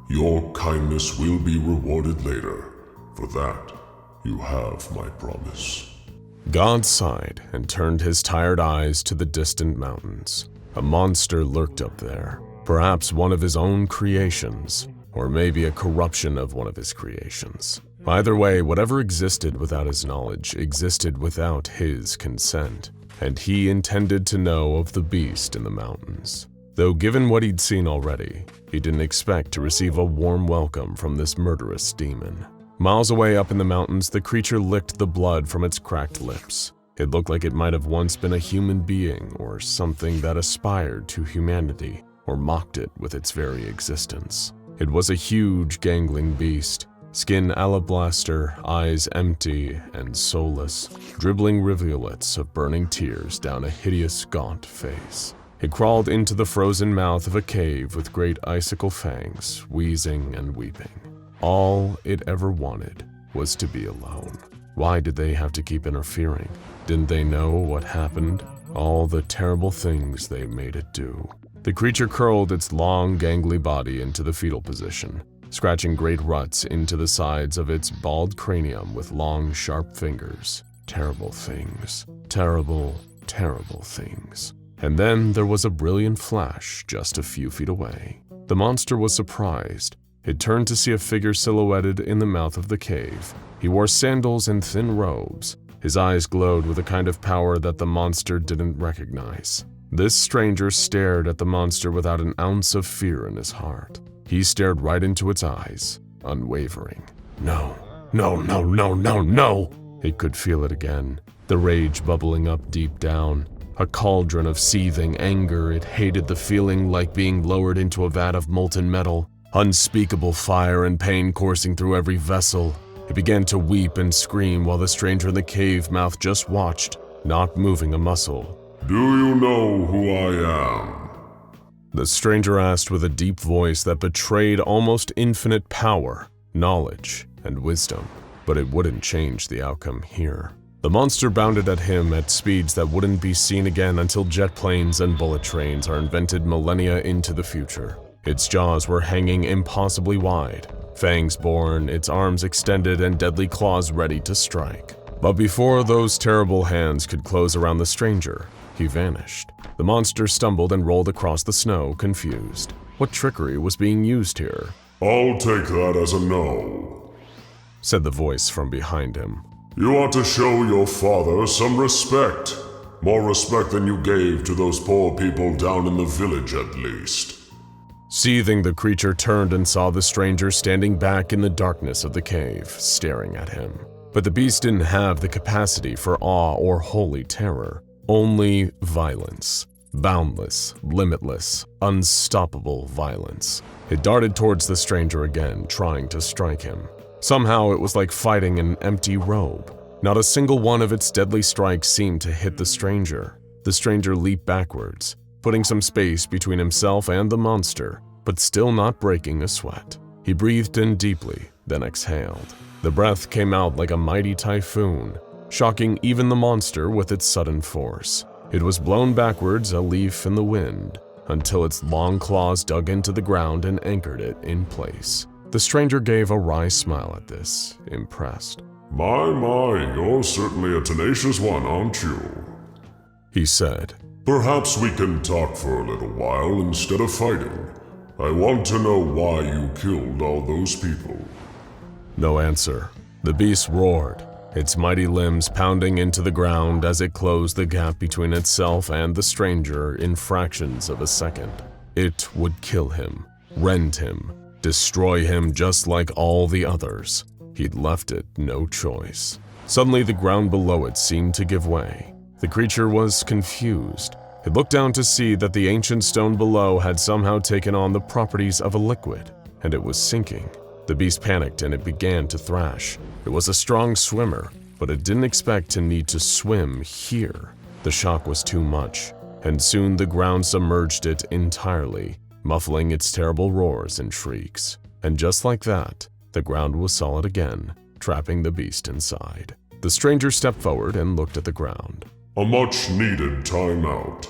Your kindness will be rewarded later. For that, You have my promise. God sighed and turned his tired eyes to the distant mountains. A monster lurked up there, perhaps one of his own creations, or maybe a corruption of one of his creations. Either way, whatever existed without his knowledge existed without his consent, and he intended to know of the beast in the mountains. Though given what he'd seen already, he didn't expect to receive a warm welcome from this murderous demon. Miles away up in the mountains, the creature licked the blood from its cracked lips. It looked like it might have once been a human being or something that aspired to humanity or mocked it with its very existence. It was a huge, gangling beast, skin alabaster, eyes empty and soulless, dribbling rivulets of burning tears down a hideous, gaunt face. It crawled into the frozen mouth of a cave with great icicle fangs, wheezing and weeping. All it ever wanted was to be alone. Why did they have to keep interfering? Didn't they know what happened? All the terrible things they made it do. The creature curled its long, gangly body into the fetal position, scratching great ruts into the sides of its bald cranium with long, sharp fingers. Terrible things. Terrible, terrible things. And then there was a brilliant flash just a few feet away. The monster was surprised. It turned to see a figure silhouetted in the mouth of the cave. He wore sandals and thin robes. His eyes glowed with a kind of power that the monster didn't recognize. This stranger stared at the monster without an ounce of fear in his heart. He stared right into its eyes, unwavering. No, no, no, no, no, no! It could feel it again, the rage bubbling up deep down. A cauldron of seething anger. It hated the feeling like being lowered into a vat of molten metal. Unspeakable fire and pain coursing through every vessel. It began to weep and scream while the stranger in the cave mouth just watched, not moving a muscle. Do you know who I am? The stranger asked with a deep voice that betrayed almost infinite power, knowledge, and wisdom. But it wouldn't change the outcome here. The monster bounded at him at speeds that wouldn't be seen again until jet planes and bullet trains are invented millennia into the future. Its jaws were hanging impossibly wide, fangs borne, its arms extended, and deadly claws ready to strike. But before those terrible hands could close around the stranger, he vanished. The monster stumbled and rolled across the snow, confused. What trickery was being used here? I'll take that as a no, said the voice from behind him. You ought to show your father some respect. More respect than you gave to those poor people down in the village, at least. Seething, the creature turned and saw the stranger standing back in the darkness of the cave, staring at him. But the beast didn't have the capacity for awe or holy terror, only violence. Boundless, limitless, unstoppable violence. It darted towards the stranger again, trying to strike him. Somehow it was like fighting an empty robe. Not a single one of its deadly strikes seemed to hit the stranger. The stranger leaped backwards, putting some space between himself and the monster, but still not breaking a sweat. He breathed in deeply, then exhaled. The breath came out like a mighty typhoon, shocking even the monster with its sudden force. It was blown backwards, a leaf in the wind, until its long claws dug into the ground and anchored it in place. The stranger gave a wry smile at this, impressed. My, you're certainly a tenacious one, aren't you? He said. Perhaps we can talk for a little while instead of fighting. I want to know why you killed all those people. No answer. The beast roared, its mighty limbs pounding into the ground as it closed the gap between itself and the stranger in fractions of a second. It would kill him, rend him, destroy him just like all the others. He'd left it no choice. Suddenly the ground below it seemed to give way. The creature was confused. It looked down to see that the ancient stone below had somehow taken on the properties of a liquid, and it was sinking. The beast panicked and it began to thrash. It was a strong swimmer, but it didn't expect to need to swim here. The shock was too much, and soon the ground submerged it entirely, muffling its terrible roars and shrieks. And just like that, the ground was solid again, trapping the beast inside. The stranger stepped forward and looked at the ground. A much-needed timeout,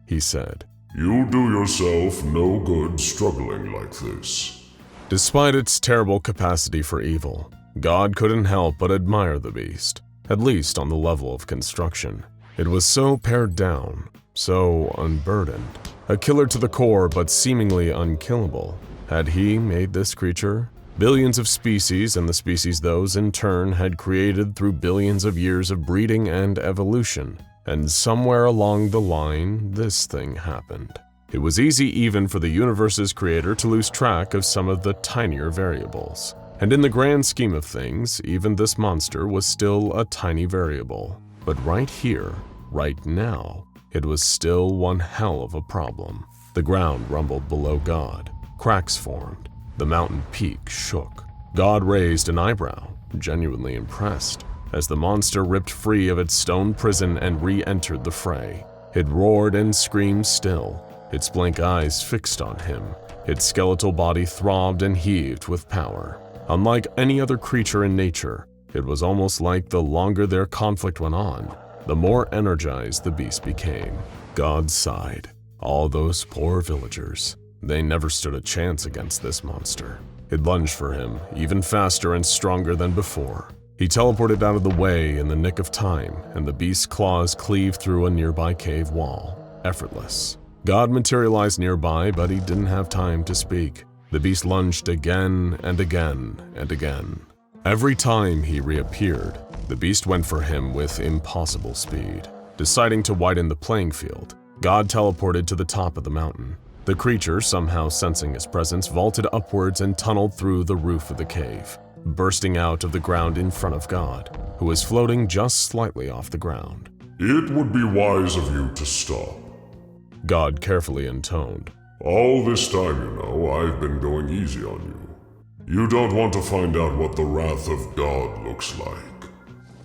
he said. You do yourself no good struggling like this. Despite its terrible capacity for evil, God couldn't help but admire the beast, at least on the level of construction. It was so pared down, so unburdened. A killer to the core, but seemingly unkillable. Had he made this creature? Billions of species, and the species those in turn had created through billions of years of breeding and evolution. And somewhere along the line, this thing happened. It was easy even for the universe's creator to lose track of some of the tinier variables. And in the grand scheme of things, even this monster was still a tiny variable. But right here, right now, it was still one hell of a problem. The ground rumbled below God. Cracks formed. The mountain peak shook. God raised an eyebrow, genuinely impressed, as the monster ripped free of its stone prison and re-entered the fray. It roared and screamed still, its blank eyes fixed on him. Its skeletal body throbbed and heaved with power. Unlike any other creature in nature, it was almost like the longer their conflict went on, the more energized the beast became. God sighed. All those poor villagers. They never stood a chance against this monster. It lunged for him, even faster and stronger than before. He teleported out of the way in the nick of time, and the beast's claws cleaved through a nearby cave wall. Effortless. God materialized nearby, but he didn't have time to speak. The beast lunged again and again and again. Every time he reappeared, the beast went for him with impossible speed. Deciding to widen the playing field, God teleported to the top of the mountain. The creature, somehow sensing his presence, vaulted upwards and tunneled through the roof of the cave, bursting out of the ground in front of God, who was floating just slightly off the ground. It would be wise of you to stop. God carefully intoned. All this time, you know, I've been going easy on you. You don't want to find out what the wrath of God looks like.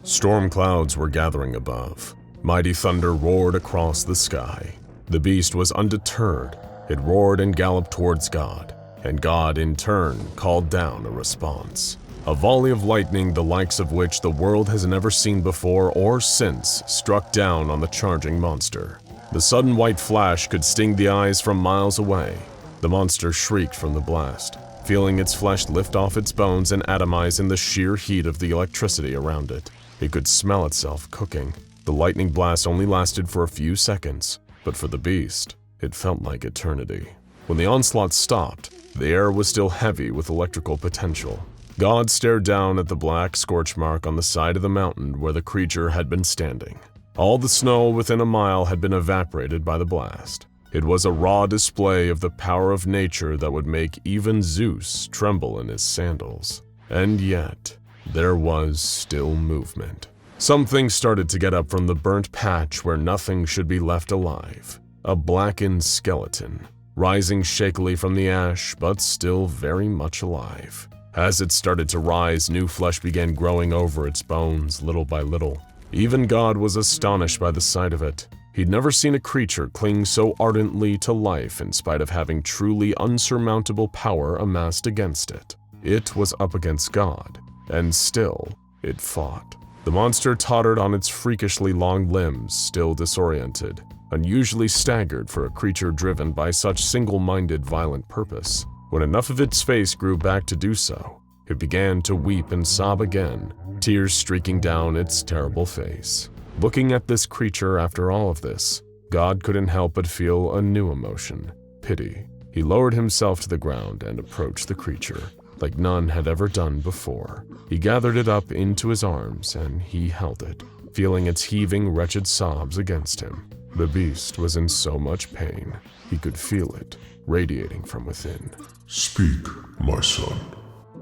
Storm clouds were gathering above. Mighty thunder roared across the sky. The beast was undeterred. It roared and galloped towards God, and God in turn called down a response. A volley of lightning the likes of which the world has never seen before or since struck down on the charging monster. The sudden white flash could sting the eyes from miles away. The monster shrieked from the blast, feeling its flesh lift off its bones and atomize in the sheer heat of the electricity around it. It could smell itself cooking. The lightning blast only lasted for a few seconds, but for the beast, it felt like eternity. When the onslaught stopped, the air was still heavy with electrical potential. God stared down at the black scorch mark on the side of the mountain where the creature had been standing. All the snow within a mile had been evaporated by the blast. It was a raw display of the power of nature that would make even Zeus tremble in his sandals. And yet, there was still movement. Something started to get up from the burnt patch where nothing should be left alive. A blackened skeleton, rising shakily from the ash, but still very much alive. As it started to rise, new flesh began growing over its bones little by little. Even God was astonished by the sight of it. He'd never seen a creature cling so ardently to life in spite of having truly unsurmountable power amassed against it. It was up against God, and still, it fought. The monster tottered on its freakishly long limbs, still disoriented, unusually staggered for a creature driven by such single-minded violent purpose. When enough of its face grew back to do so, it began to weep and sob again, tears streaking down its terrible face. Looking at this creature after all of this, God couldn't help but feel a new emotion, pity. He lowered himself to the ground and approached the creature, like none had ever done before. He gathered it up into his arms and he held it, feeling its heaving, wretched sobs against him. The beast was in so much pain, he could feel it, radiating from within. Speak, my son,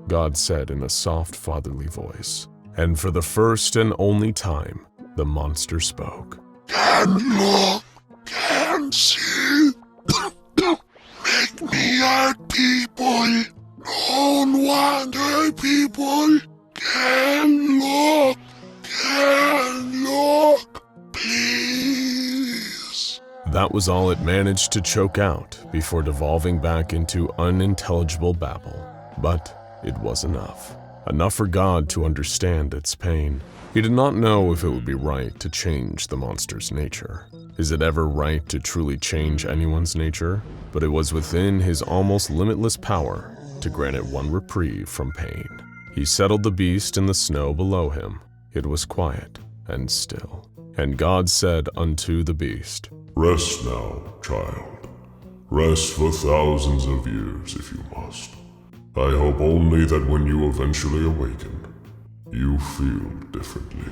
God said in a soft, fatherly voice. And for the first and only time, the monster spoke. Can look, can see, make me hurt people, don't want hurt people, can look, please. That was all it managed to choke out before devolving back into unintelligible babble. But it was enough. Enough for God to understand its pain. He did not know if it would be right to change the monster's nature. Is it ever right to truly change anyone's nature? But it was within his almost limitless power to grant it one reprieve from pain. He settled the beast in the snow below him. It was quiet and still. And God said unto the beast, Rest now, child. Rest for thousands of years if you must. I hope only that when you eventually awaken, you feel differently.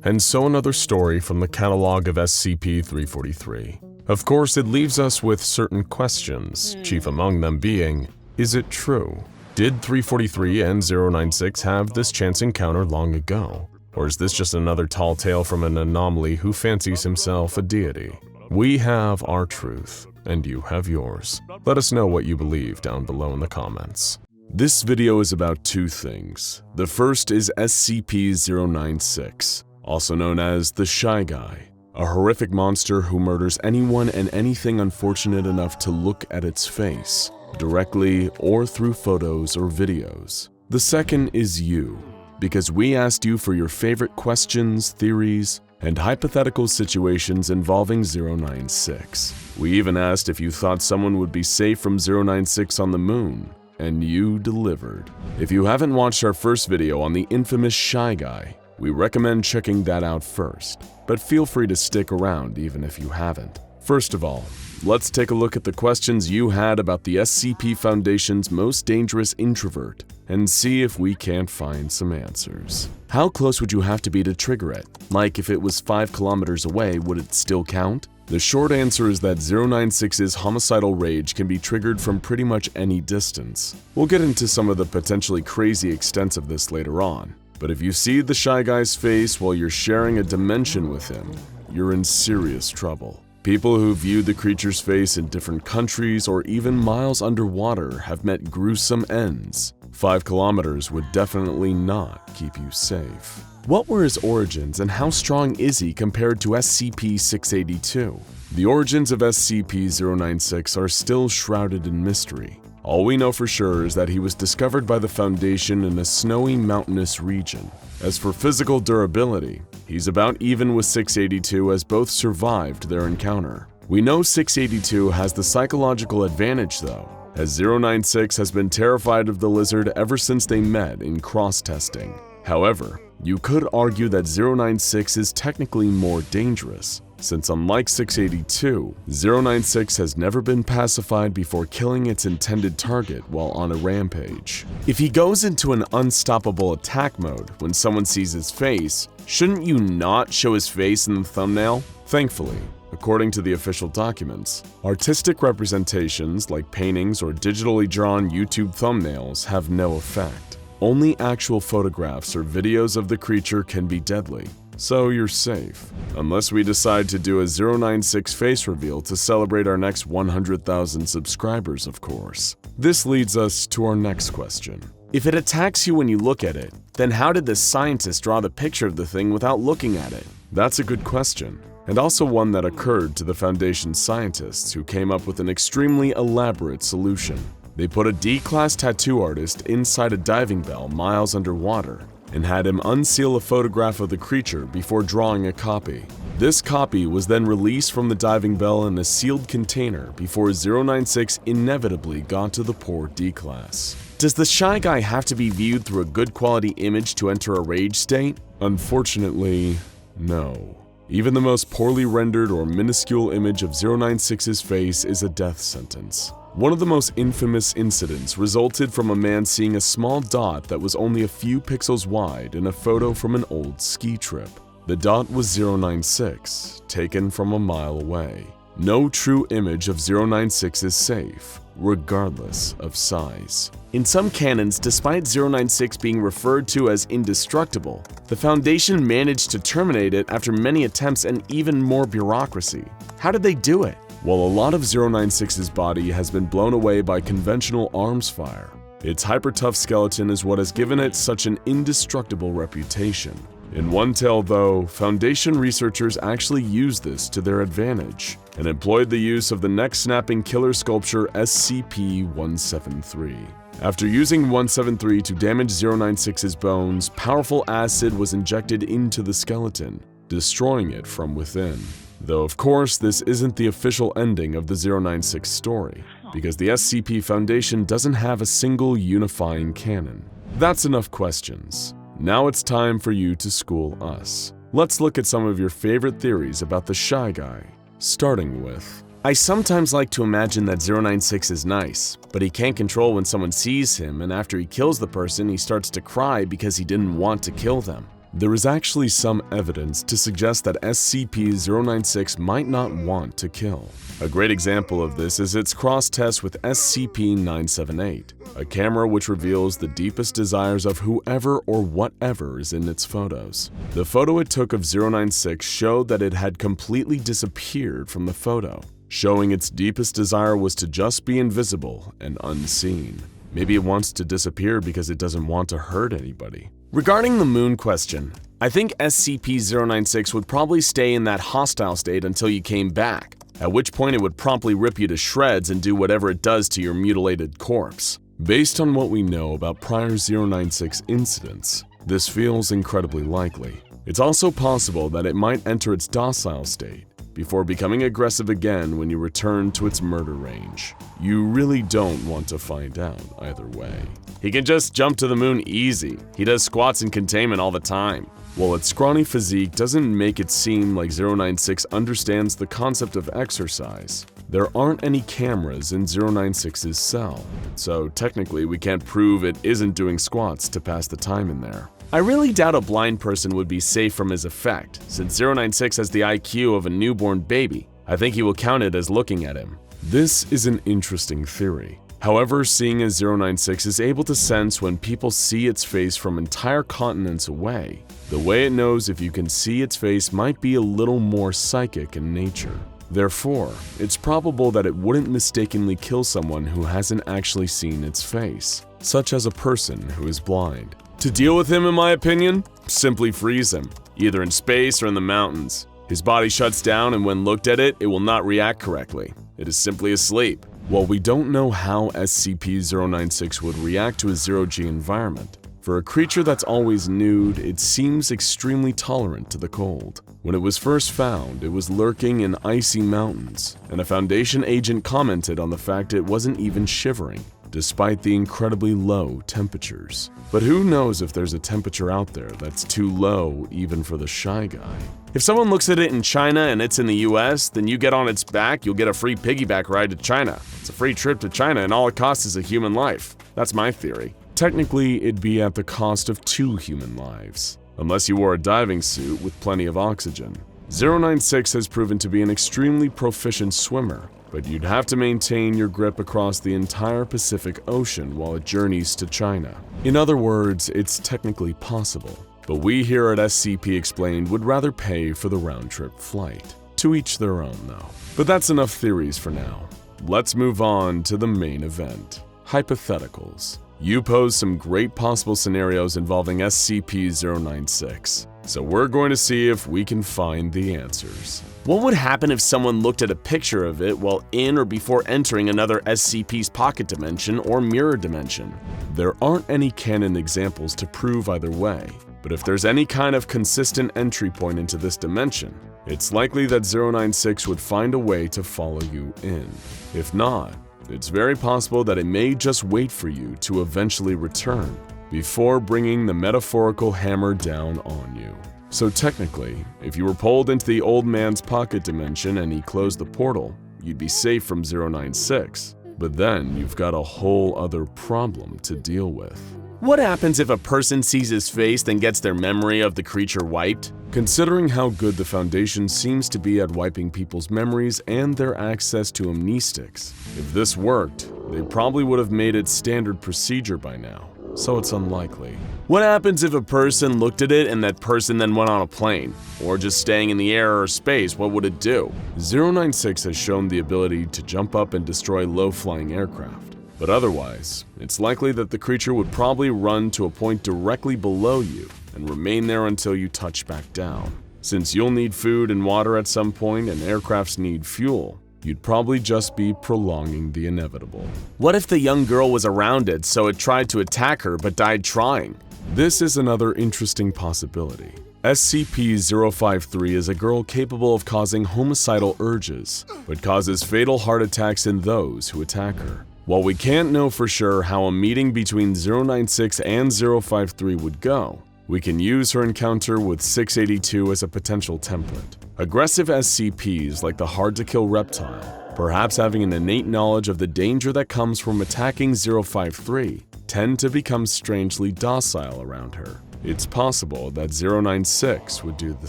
And so another story from the catalog of SCP-343. Of course, it leaves us with certain questions, chief among them being, is it true? Did 343 and 096 have this chance encounter long ago? Or is this just another tall tale from an anomaly who fancies himself a deity? We have our truth, and you have yours. Let us know what you believe down below in the comments. This video is about two things. The first is SCP-096, also known as the Shy Guy, a horrific monster who murders anyone and anything unfortunate enough to look at its face, directly or through photos or videos. The second is you, because we asked you for your favorite questions, theories, and hypothetical situations involving 096. We even asked if you thought someone would be safe from 096 on the moon, and you delivered. If you haven't watched our first video on the infamous Shy Guy, we recommend checking that out first, but feel free to stick around even if you haven't. First of all, let's take a look at the questions you had about the SCP Foundation's most dangerous introvert and see if we can't find some answers. How close would you have to be to trigger it? Like if it was 5 kilometers away, would it still count? The short answer is that 096's homicidal rage can be triggered from pretty much any distance. We'll get into some of the potentially crazy extents of this later on. But if you see the Shy Guy's face while you're sharing a dimension with him, you're in serious trouble. People who viewed the creature's face in different countries or even miles underwater have met gruesome ends. 5 kilometers would definitely not keep you safe. What were his origins and how strong is he compared to SCP-682? The origins of SCP-096 are still shrouded in mystery. All we know for sure is that he was discovered by the Foundation in a snowy mountainous region. As for physical durability, he's about even with 682 as both survived their encounter. We know 682 has the psychological advantage though, as 096 has been terrified of the lizard ever since they met in cross-testing. However, you could argue that 096 is technically more dangerous, since unlike 682, 096 has never been pacified before killing its intended target while on a rampage. If he goes into an unstoppable attack mode when someone sees his face, shouldn't you not show his face in the thumbnail? Thankfully, according to the official documents, artistic representations like paintings or digitally drawn YouTube thumbnails have no effect. Only actual photographs or videos of the creature can be deadly, so you're safe. Unless we decide to do a 096 face reveal to celebrate our next 100,000 subscribers, of course. This leads us to our next question. If it attacks you when you look at it, then how did the scientist draw the picture of the thing without looking at it? That's a good question, and also one that occurred to the Foundation's scientists who came up with an extremely elaborate solution. They put a D-class tattoo artist inside a diving bell miles underwater and had him unseal a photograph of the creature before drawing a copy. This copy was then released from the diving bell in a sealed container before 096 inevitably got to the poor D-class. Does the Shy Guy have to be viewed through a good quality image to enter a rage state? Unfortunately, no. Even the most poorly rendered or minuscule image of 096's face is a death sentence. One of the most infamous incidents resulted from a man seeing a small dot that was only a few pixels wide in a photo from an old ski trip. The dot was 096, taken from a mile away. No true image of 096 is safe, regardless of size. In some canons, despite 096 being referred to as indestructible, the Foundation managed to terminate it after many attempts and even more bureaucracy. How did they do it? While a lot of 096's body has been blown away by conventional arms fire, its hyper-tough skeleton is what has given it such an indestructible reputation. In one tale though, Foundation researchers actually used this to their advantage and employed the use of the neck-snapping killer sculpture SCP-173. After using 173 to damage 096's bones, powerful acid was injected into the skeleton, destroying it from within. Though of course this isn't the official ending of the 096 story, because the SCP Foundation doesn't have a single unifying canon. That's enough questions. Now it's time for you to school us. Let's look at some of your favorite theories about the Shy Guy, starting with... I sometimes like to imagine that 096 is nice, but he can't control when someone sees him, and after he kills the person, he starts to cry because he didn't want to kill them. There is actually some evidence to suggest that SCP-096 might not want to kill. A great example of this is its cross-test with SCP-978, a camera which reveals the deepest desires of whoever or whatever is in its photos. The photo it took of 096 showed that it had completely disappeared from the photo, showing its deepest desire was to just be invisible and unseen. Maybe it wants to disappear because it doesn't want to hurt anybody. Regarding the moon question, I think SCP-096 would probably stay in that hostile state until you came back, at which point it would promptly rip you to shreds and do whatever it does to your mutilated corpse. Based on what we know about prior 096 incidents, this feels incredibly likely. It's also possible that it might enter its docile state before becoming aggressive again when you return to its murder range. You really don't want to find out either way. He can just jump to the moon easy. He does squats in containment all the time. While its scrawny physique doesn't make it seem like 096 understands the concept of exercise, there aren't any cameras in 096's cell, so technically we can't prove it isn't doing squats to pass the time in there. I really doubt a blind person would be safe from his effect, since 096 has the IQ of a newborn baby. I think he will count it as looking at him. This is an interesting theory. However, seeing as 096 is able to sense when people see its face from entire continents away, the way it knows if you can see its face might be a little more psychic in nature. Therefore, it's probable that it wouldn't mistakenly kill someone who hasn't actually seen its face, such as a person who is blind. To deal with him, in my opinion, simply freeze him, either in space or in the mountains. His body shuts down, and when looked at it will not react correctly. It is simply asleep. While we don't know how SCP-096 would react to a zero-G environment, for a creature that's always nude, it seems extremely tolerant to the cold. When it was first found, it was lurking in icy mountains, and a Foundation agent commented on the fact it wasn't even shivering, despite the incredibly low temperatures. But who knows if there's a temperature out there that's too low even for the Shy Guy. If someone looks at it in China and it's in the US, then you get on its back, you'll get a free piggyback ride to China. It's a free trip to China and all it costs is a human life. That's my theory. Technically, it'd be at the cost of 2 human lives, unless you wore a diving suit with plenty of oxygen. 096 has proven to be an extremely proficient swimmer, but you'd have to maintain your grip across the entire Pacific Ocean while it journeys to China. In other words, it's technically possible, but we here at SCP Explained would rather pay for the round-trip flight. To each their own, though. But that's enough theories for now. Let's move on to the main event. Hypotheticals. You pose some great possible scenarios involving SCP-096, so we're going to see if we can find the answers. What would happen if someone looked at a picture of it while in or before entering another SCP's pocket dimension or mirror dimension? There aren't any canon examples to prove either way, but if there's any kind of consistent entry point into this dimension, it's likely that 096 would find a way to follow you in. If not, it's very possible that it may just wait for you to eventually return before bringing the metaphorical hammer down on you. So technically, if you were pulled into the old man's pocket dimension and he closed the portal, you'd be safe from 096. But then you've got a whole other problem to deal with. What happens if a person sees his face then gets their memory of the creature wiped? Considering how good the Foundation seems to be at wiping people's memories and their access to amnestics, if this worked, they probably would have made it standard procedure by now, so it's unlikely. What happens if a person looked at it and that person then went on a plane? Or just staying in the air or space, what would it do? 096 has shown the ability to jump up and destroy low-flying aircraft, but otherwise, it's likely that the creature would probably run to a point directly below you and remain there until you touch back down. Since you'll need food and water at some point and aircrafts need fuel, you'd probably just be prolonging the inevitable. What if the young girl was around it, so it tried to attack her but died trying? This is another interesting possibility. SCP-053 is a girl capable of causing homicidal urges, but causes fatal heart attacks in those who attack her. While we can't know for sure how a meeting between 096 and 053 would go, we can use her encounter with 682 as a potential template. Aggressive SCPs like the hard-to-kill reptile, perhaps having an innate knowledge of the danger that comes from attacking 053, tend to become strangely docile around her. It's possible that 096 would do the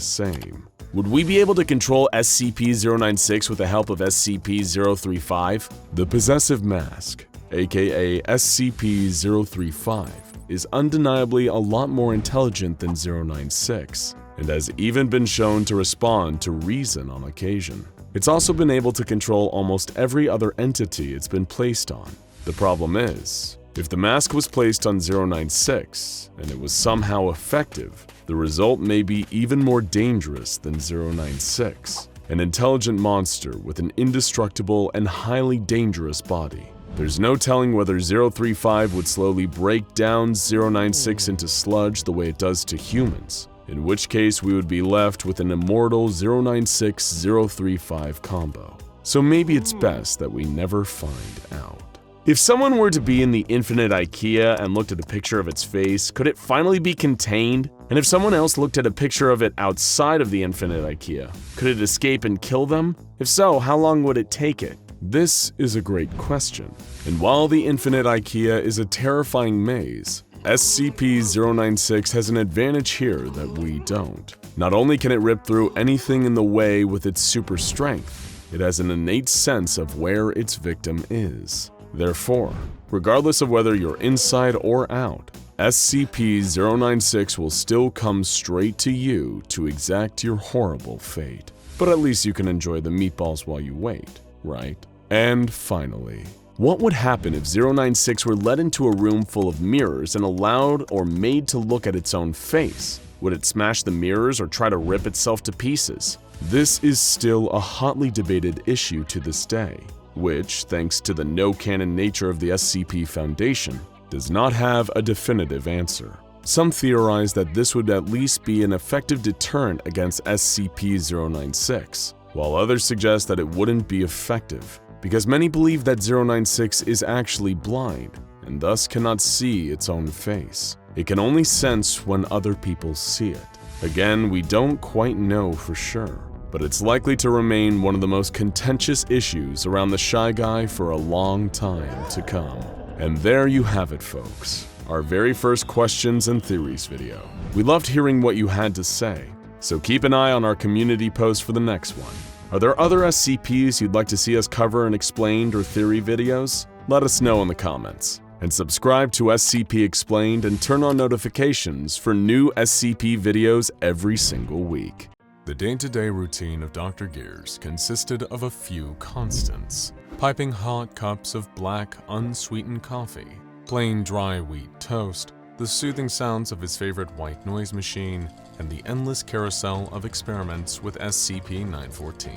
same. Would we be able to control SCP-096 with the help of SCP-035? The Possessive Mask, aka SCP-035, is undeniably a lot more intelligent than 096, and has even been shown to respond to reason on occasion. It's also been able to control almost every other entity it's been placed on. The problem is, if the mask was placed on 096, and it was somehow effective, the result may be even more dangerous than 096, an intelligent monster with an indestructible and highly dangerous body. There's no telling whether 035 would slowly break down 096 into sludge the way it does to humans, in which case we would be left with an immortal 096-035 combo. So maybe it's best that we never find out. If someone were to be in the infinite IKEA and looked at a picture of its face, could it finally be contained? And if someone else looked at a picture of it outside of the infinite IKEA, could it escape and kill them? If so, how long would it take it? This is a great question. And while the infinite IKEA is a terrifying maze, SCP-096 has an advantage here that we don't. Not only can it rip through anything in the way with its super strength, it has an innate sense of where its victim is. Therefore, regardless of whether you're inside or out, SCP-096 will still come straight to you to exact your horrible fate. But at least you can enjoy the meatballs while you wait, right? And finally, what would happen if 096 were led into a room full of mirrors and allowed or made to look at its own face? Would it smash the mirrors or try to rip itself to pieces? This is still a hotly debated issue to this day, which, thanks to the no-canon nature of the SCP Foundation, does not have a definitive answer. Some theorize that this would at least be an effective deterrent against SCP-096, while others suggest that it wouldn't be effective, because many believe that 096 is actually blind, and thus cannot see its own face. It can only sense when other people see it. Again, we don't quite know for sure, but it's likely to remain one of the most contentious issues around the Shy Guy for a long time to come. And there you have it, folks. Our very first questions and theories video. We loved hearing what you had to say, so keep an eye on our community post for the next one. Are there other SCPs you'd like to see us cover in explained or theory videos? Let us know in the comments. And subscribe to SCP Explained and turn on notifications for new SCP videos every single week. The day-to-day routine of Dr. Gears consisted of a few constants: piping hot cups of black, unsweetened coffee, plain dry wheat toast, the soothing sounds of his favorite white noise machine, and the endless carousel of experiments with SCP-914.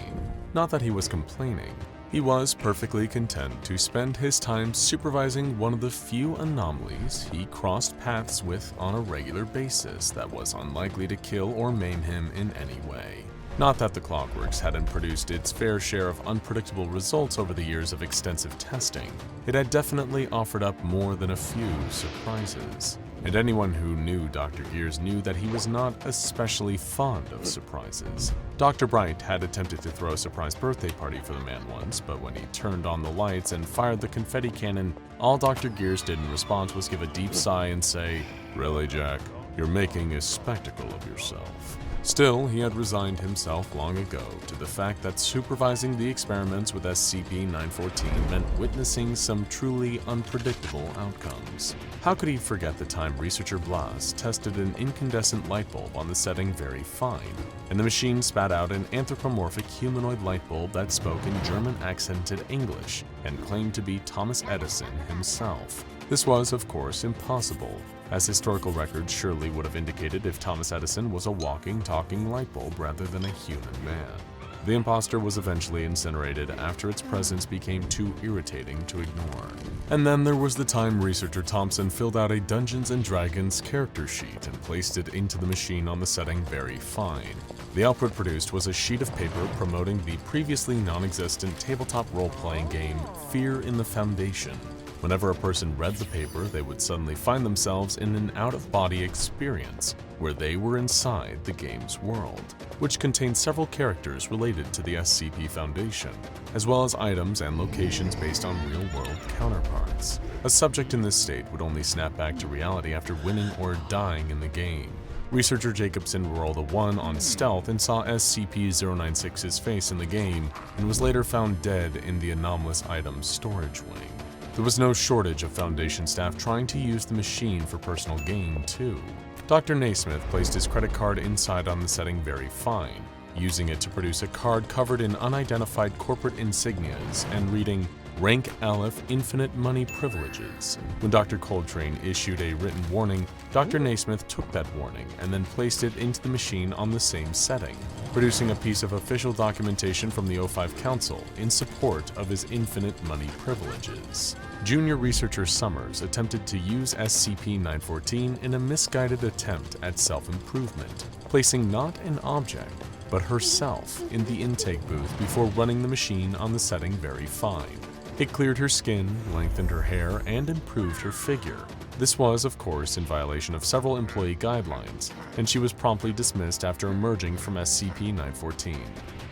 Not that he was complaining. He was perfectly content to spend his time supervising one of the few anomalies he crossed paths with on a regular basis that was unlikely to kill or maim him in any way. Not that the Clockworks hadn't produced its fair share of unpredictable results over the years of extensive testing. It had definitely offered up more than a few surprises. And anyone who knew Dr. Gears knew that he was not especially fond of surprises. Dr. Bright had attempted to throw a surprise birthday party for the man once, but when he turned on the lights and fired the confetti cannon, all Dr. Gears did in response was give a deep sigh and say, "Really, Jack? You're making a spectacle of yourself." Still, he had resigned himself long ago to the fact that supervising the experiments with SCP-914 meant witnessing some truly unpredictable outcomes. How could he forget the time researcher Blas tested an incandescent light bulb on the setting Very Fine, and the machine spat out an anthropomorphic humanoid light bulb that spoke in German-accented English and claimed to be Thomas Edison himself? This was, of course, impossible, as historical records surely would have indicated if Thomas Edison was a walking, talking light bulb rather than a human man. The imposter was eventually incinerated after its presence became too irritating to ignore. And then there was the time researcher Thompson filled out a Dungeons & Dragons character sheet and placed it into the machine on the setting Very Fine. The output produced was a sheet of paper promoting the previously non-existent tabletop role-playing game Fear in the Foundation. Whenever a person read the paper, they would suddenly find themselves in an out-of-body experience where they were inside the game's world, which contained several characters related to the SCP Foundation, as well as items and locations based on real-world counterparts. A subject in this state would only snap back to reality after winning or dying in the game. Researcher Jacobson rolled a 1 on stealth and saw SCP-096's face in the game and was later found dead in the anomalous items storage wing. There was no shortage of Foundation staff trying to use the machine for personal gain, too. Dr. Naismith placed his credit card inside on the setting Very Fine, using it to produce a card covered in unidentified corporate insignias and reading Rank Aleph Infinite Money Privileges. When Dr. Coltrane issued a written warning, Dr. Naismith took that warning and then placed it into the machine on the same setting, producing a piece of official documentation from the O5 Council in support of his infinite money privileges. Junior researcher Summers attempted to use SCP-914 in a misguided attempt at self-improvement, placing not an object, but herself in the intake booth before running the machine on the setting Very Fine. It cleared her skin, lengthened her hair, and improved her figure. This was, of course, in violation of several employee guidelines, and she was promptly dismissed after emerging from SCP-914.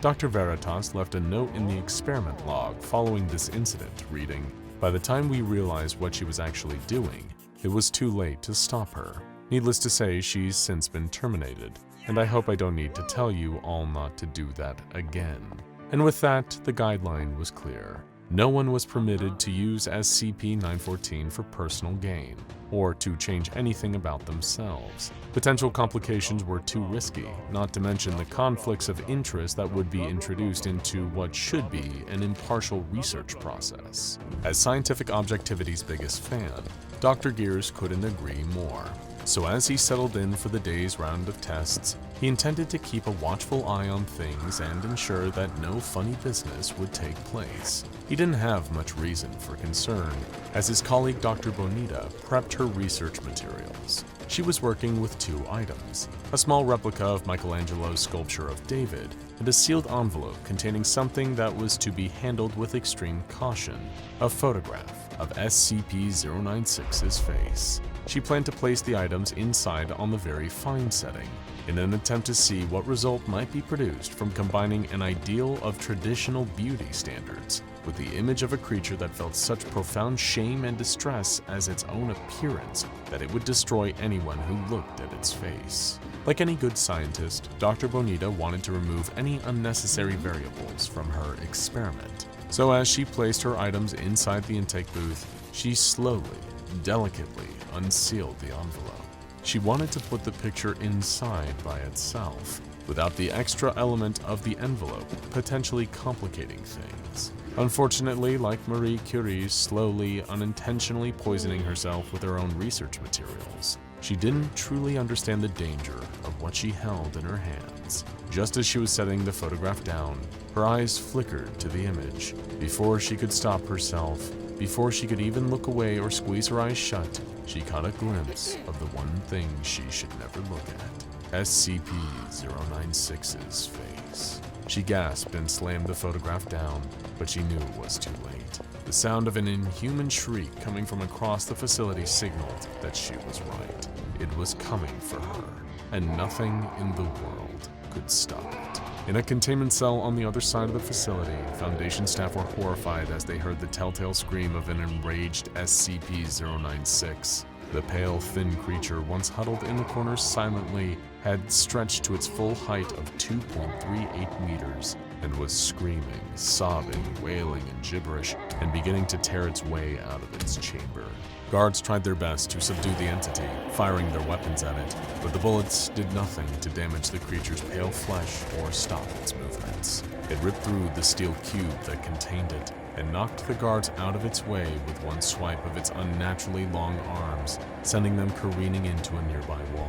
Dr. Veritas left a note in the experiment log following this incident, reading, "By the time we realized what she was actually doing, it was too late to stop her. Needless to say, she's since been terminated, and I hope I don't need to tell you all not to do that again." And with that, the guideline was clear. No one was permitted to use SCP-914 for personal gain, or to change anything about themselves. Potential complications were too risky, not to mention the conflicts of interest that would be introduced into what should be an impartial research process. As scientific objectivity's biggest fan, Dr. Gears couldn't agree more. So as he settled in for the day's round of tests, he intended to keep a watchful eye on things and ensure that no funny business would take place. He didn't have much reason for concern, as his colleague Dr. Bonita prepped her research materials. She was working with 2 items, a small replica of Michelangelo's sculpture of David, and a sealed envelope containing something that was to be handled with extreme caution, a photograph of SCP-096's face. She planned to place the items inside on the Very Fine setting, in an attempt to see what result might be produced from combining an ideal of traditional beauty standards with the image of a creature that felt such profound shame and distress as its own appearance that it would destroy anyone who looked at its face. Like any good scientist, Dr. Bonita wanted to remove any unnecessary variables from her experiment. So as she placed her items inside the intake booth, she slowly, delicately unsealed the envelope. She wanted to put the picture inside by itself, without the extra element of the envelope potentially complicating things. Unfortunately, like Marie Curie's slowly, unintentionally poisoning herself with her own research materials, she didn't truly understand the danger of what she held in her hands. Just as she was setting the photograph down, her eyes flickered to the image. Before she could stop herself, before she could even look away or squeeze her eyes shut, she caught a glimpse of the one thing she should never look at, SCP-096's face. She gasped and slammed the photograph down, but she knew it was too late. The sound of an inhuman shriek coming from across the facility signaled that she was right. It was coming for her, and nothing in the world could stop it. In a containment cell on the other side of the facility, Foundation staff were horrified as they heard the telltale scream of an enraged SCP-096. The pale, thin creature, once huddled in the corners silently, had stretched to its full height of 2.38 meters and was screaming, sobbing, wailing in gibberish, and beginning to tear its way out of its chamber. Guards tried their best to subdue the entity, firing their weapons at it, but the bullets did nothing to damage the creature's pale flesh or stop its movements. It ripped through the steel cube that contained it, and knocked the guards out of its way with one swipe of its unnaturally long arms, sending them careening into a nearby wall.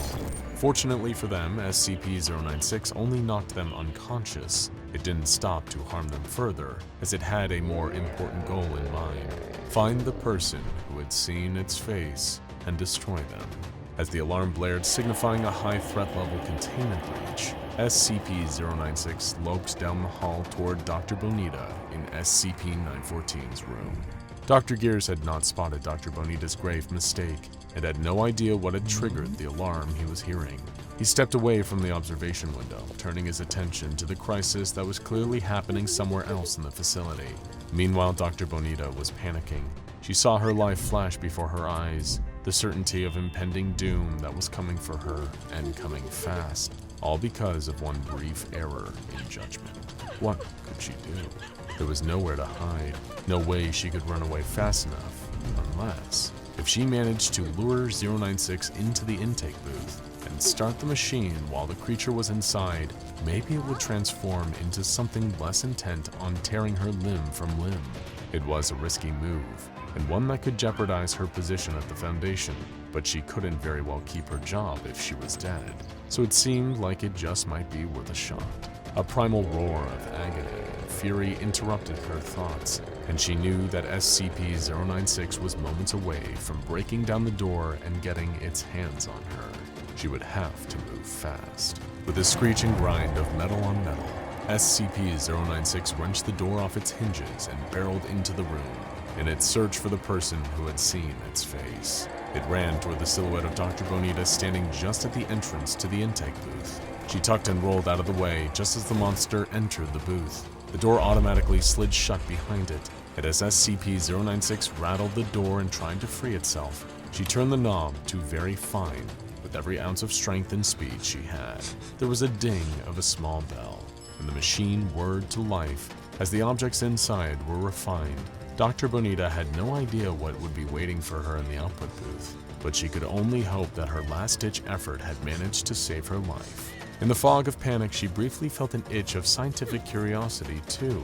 Fortunately for them, SCP-096 only knocked them unconscious. It didn't stop to harm them further, as it had a more important goal in mind: find the person who had seen its face and destroy them. As the alarm blared, signifying a high threat level containment breach, SCP-096 loped down the hall toward Dr. Bonita in SCP-914's room. Dr. Gears had not spotted Dr. Bonita's grave mistake and had no idea what had triggered the alarm he was hearing. He stepped away from the observation window, turning his attention to the crisis that was clearly happening somewhere else in the facility. Meanwhile, Dr. Bonita was panicking. She saw her life flash before her eyes, the certainty of impending doom that was coming for her, and coming fast, all because of one brief error in judgment. What could she do? There was nowhere to hide, no way she could run away fast enough, unless if she managed to lure 096 into the intake booth and start the machine while the creature was inside, maybe it would transform into something less intent on tearing her limb from limb. It was a risky move, and one that could jeopardize her position at the Foundation, but she couldn't very well keep her job if she was dead, so it seemed like it just might be worth a shot. A primal roar of agony and fury interrupted her thoughts, and she knew that SCP-096 was moments away from breaking down the door and getting its hands on her. She would have to move fast. With a screeching grind of metal on metal, SCP-096 wrenched the door off its hinges and barreled into the room in its search for the person who had seen its face. It ran toward the silhouette of Dr. Bonita standing just at the entrance to the intake booth. She tucked and rolled out of the way just as the monster entered the booth. The door automatically slid shut behind it, and as SCP-096 rattled the door and tried to free itself, she turned the knob to very fine with every ounce of strength and speed she had. There was a ding of a small bell, and the machine whirred to life as the objects inside were refined. Dr. Bonita had no idea what would be waiting for her in the output booth, but she could only hope that her last-ditch effort had managed to save her life. In the fog of panic, she briefly felt an itch of scientific curiosity, too.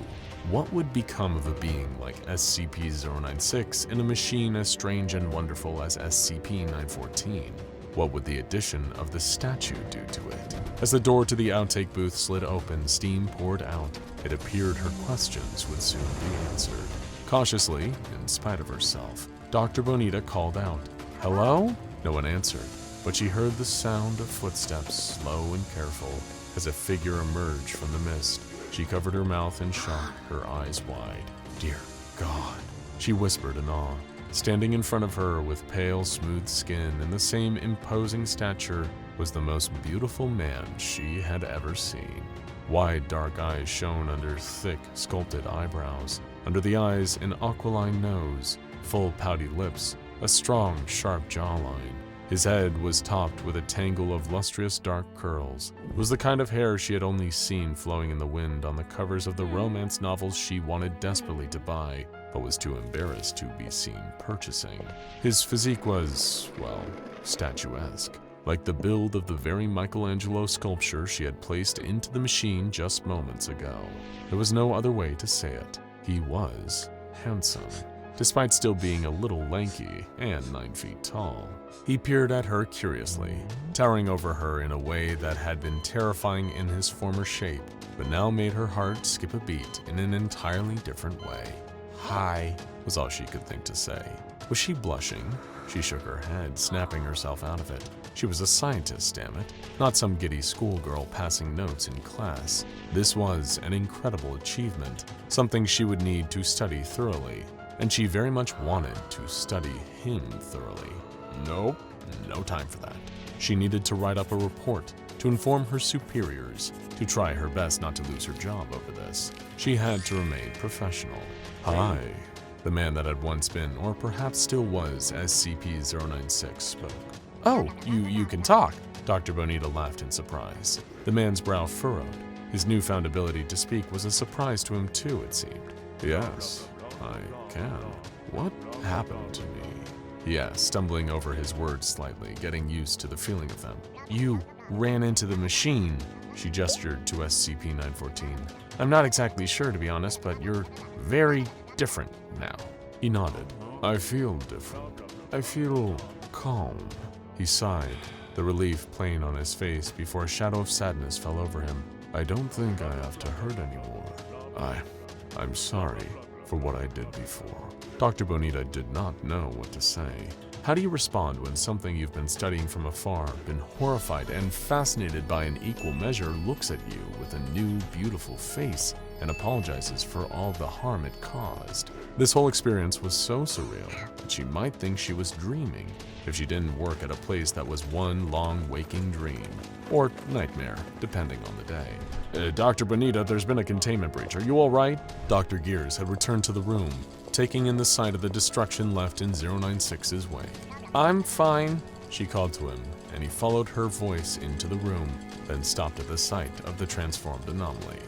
What would become of a being like SCP-096 in a machine as strange and wonderful as SCP-914? What would the addition of the statue do to it? As the door to the outtake booth slid open, steam poured out. It appeared her questions would soon be answered. Cautiously, in spite of herself, Dr. Bonita called out, "Hello?" No one answered, but she heard the sound of footsteps, slow and careful, as a figure emerged from the mist. She covered her mouth in shock, her eyes wide. "Dear God," she whispered in awe. Standing in front of her with pale, smooth skin and the same imposing stature was the most beautiful man she had ever seen. Wide, dark eyes shone under thick, sculpted eyebrows. Under the eyes, an aquiline nose, full, pouty lips, a strong, sharp jawline. His head was topped with a tangle of lustrous dark curls. It was the kind of hair she had only seen flowing in the wind on the covers of the romance novels she wanted desperately to buy, but was too embarrassed to be seen purchasing. His physique was, well, statuesque, like the build of the very Michelangelo sculpture she had placed into the machine just moments ago. There was no other way to say it. He was handsome, despite still being a little lanky and 9 feet tall. He peered at her curiously, towering over her in a way that had been terrifying in his former shape, but now made her heart skip a beat in an entirely different way. "Hi," was all she could think to say. Was she blushing? She shook her head, snapping herself out of it. She was a scientist, damn it, not some giddy schoolgirl passing notes in class. This was an incredible achievement, something she would need to study thoroughly, and she very much wanted to study him thoroughly. Nope, no time for that. She needed to write up a report, to inform her superiors, to try her best not to lose her job over this. She had to remain professional. "Hi," the man that had once been, or perhaps still was, SCP-096 spoke. "Oh, you can talk." Dr. Bonita laughed in surprise. The man's brow furrowed. His newfound ability to speak was a surprise to him too, it seemed. "Yes, I can. What happened to me?" he asked, stumbling over his words slightly, getting used to the feeling of them. "You ran into the machine," she gestured to SCP-914. "I'm not exactly sure, to be honest, but you're very different now." He nodded. "I feel different. I feel calm." He sighed, the relief plain on his face before a shadow of sadness fell over him. "I don't think I have to hurt anymore. I'm sorry for what I did before." Dr. Bonita did not know what to say. How do you respond when something you've been studying from afar, been horrified and fascinated by in equal measure, looks at you with a new, beautiful face and apologizes for all the harm it caused? This whole experience was so surreal that she might think she was dreaming if she didn't work at a place that was one long waking dream, or nightmare, depending on the day. "Dr. Bonita, there's been a containment breach. Are you all right?" Dr. Gears had returned to the room, taking in the sight of the destruction left in 096's wake. "I'm fine," she called to him, and he followed her voice into the room, then stopped at the sight of the transformed anomaly.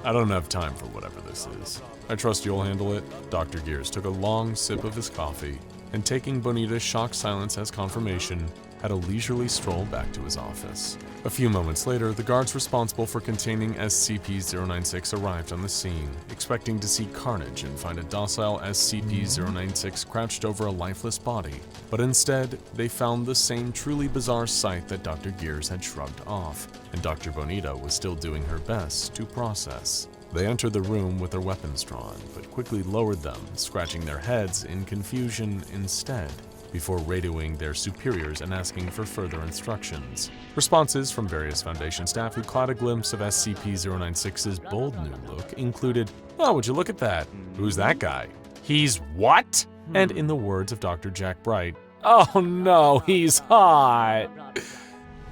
"I don't have time for whatever this is. I trust you'll handle it." Dr. Gears took a long sip of his coffee, and taking Bonita's shocked silence as confirmation, had a leisurely stroll back to his office. A few moments later, the guards responsible for containing SCP-096 arrived on the scene, expecting to see carnage and find a docile SCP-096 crouched over a lifeless body, but instead, they found the same truly bizarre sight that Dr. Gears had shrugged off, and Dr. Bonita was still doing her best to process. They entered the room with their weapons drawn, but quickly lowered them, scratching their heads in confusion instead, before radioing their superiors and asking for further instructions. Responses from various Foundation staff who caught a glimpse of SCP-096's bold new look included, "Oh, would you look at that? Who's that guy? He's what?" And in the words of Dr. Jack Bright, "Oh no, he's hot!"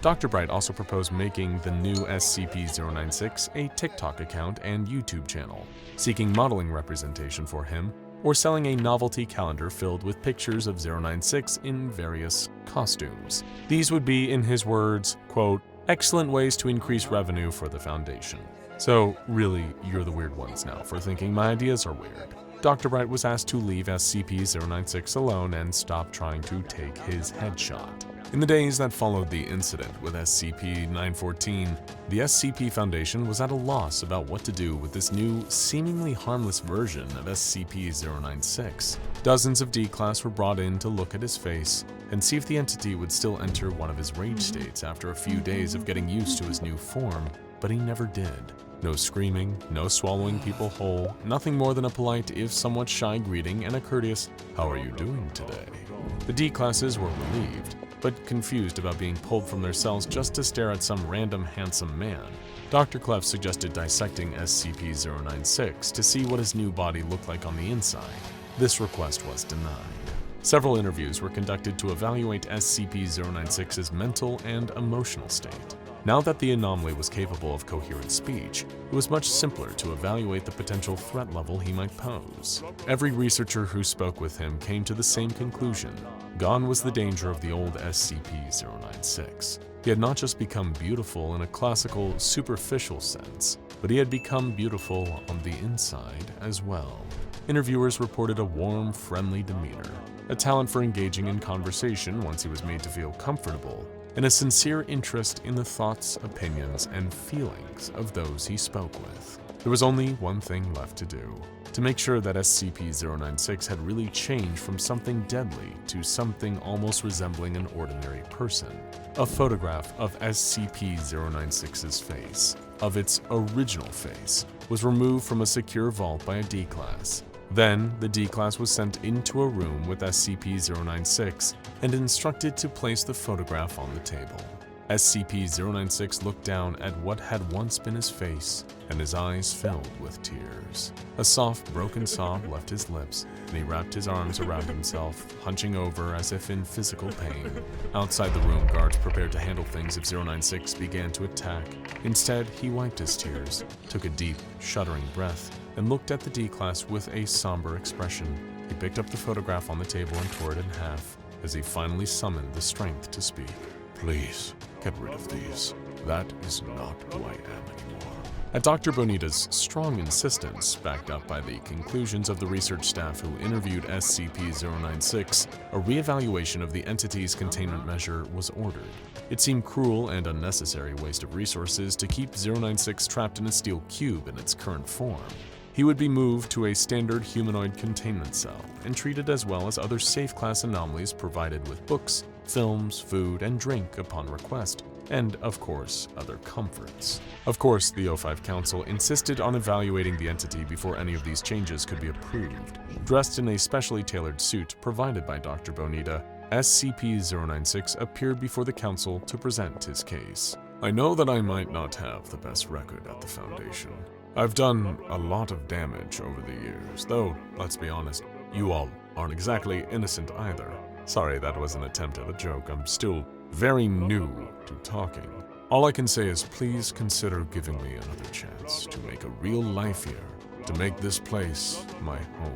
Dr. Bright also proposed making the new SCP-096 a TikTok account and YouTube channel, seeking modeling representation for him, or selling a novelty calendar filled with pictures of 096 in various costumes. These would be, in his words, quote, "excellent ways to increase revenue for the Foundation." So really, you're the weird ones now for thinking my ideas are weird. Dr. Bright was asked to leave SCP-096 alone and stop trying to take his headshot. In the days that followed the incident with SCP-914, the SCP Foundation was at a loss about what to do with this new, seemingly harmless version of SCP-096. Dozens of D-Class were brought in to look at his face and see if the entity would still enter one of his rage states after a few days of getting used to his new form, but he never did. No screaming, no swallowing people whole, nothing more than a polite, if somewhat shy greeting and a courteous, "How are you doing today?" The D-Classes were relieved, but confused about being pulled from their cells just to stare at some random handsome man. Dr. Clef suggested dissecting SCP-096 to see what his new body looked like on the inside. This request was denied. Several interviews were conducted to evaluate SCP-096's mental and emotional state. Now that the anomaly was capable of coherent speech, it was much simpler to evaluate the potential threat level he might pose. Every researcher who spoke with him came to the same conclusion. Gone was the danger of the old SCP-096. He had not just become beautiful in a classical, superficial sense, but he had become beautiful on the inside as well. Interviewers reported a warm, friendly demeanor, a talent for engaging in conversation once he was made to feel comfortable, and a sincere interest in the thoughts, opinions, and feelings of those he spoke with. There was only one thing left to do: to make sure that SCP-096 had really changed from something deadly to something almost resembling an ordinary person. A photograph of SCP-096's face, of its original face, was removed from a secure vault by a D-Class. Then, the D-Class was sent into a room with SCP-096 and instructed to place the photograph on the table. SCP-096 looked down at what had once been his face, and his eyes filled with tears. A soft, broken sob left his lips, and he wrapped his arms around himself, hunching over as if in physical pain. Outside the room, guards prepared to handle things if 096 began to attack. Instead, he wiped his tears, took a deep, shuddering breath, and looked at the D-Class with a somber expression. He picked up the photograph on the table and tore it in half, as he finally summoned the strength to speak. Please, get rid of these. That is not who I am anymore. At Dr. Bonita's strong insistence, backed up by the conclusions of the research staff who interviewed SCP-096, a reevaluation of the entity's containment measure was ordered. It seemed cruel and unnecessary waste of resources to keep 096 trapped in a steel cube in its current form. He would be moved to a standard humanoid containment cell and treated as well as other safe-class anomalies, provided with books, films, food, and drink upon request, and, of course, other comforts. Of course, the O5 Council insisted on evaluating the entity before any of these changes could be approved. Dressed in a specially tailored suit provided by Dr. Bonita, SCP-096 appeared before the Council to present his case. I know that I might not have the best record at the Foundation. I've done a lot of damage over the years, though, let's be honest, you all aren't exactly innocent either. Sorry, that was an attempt at a joke. I'm still very new to talking. All I can say is please consider giving me another chance to make a real life here, to make this place my home.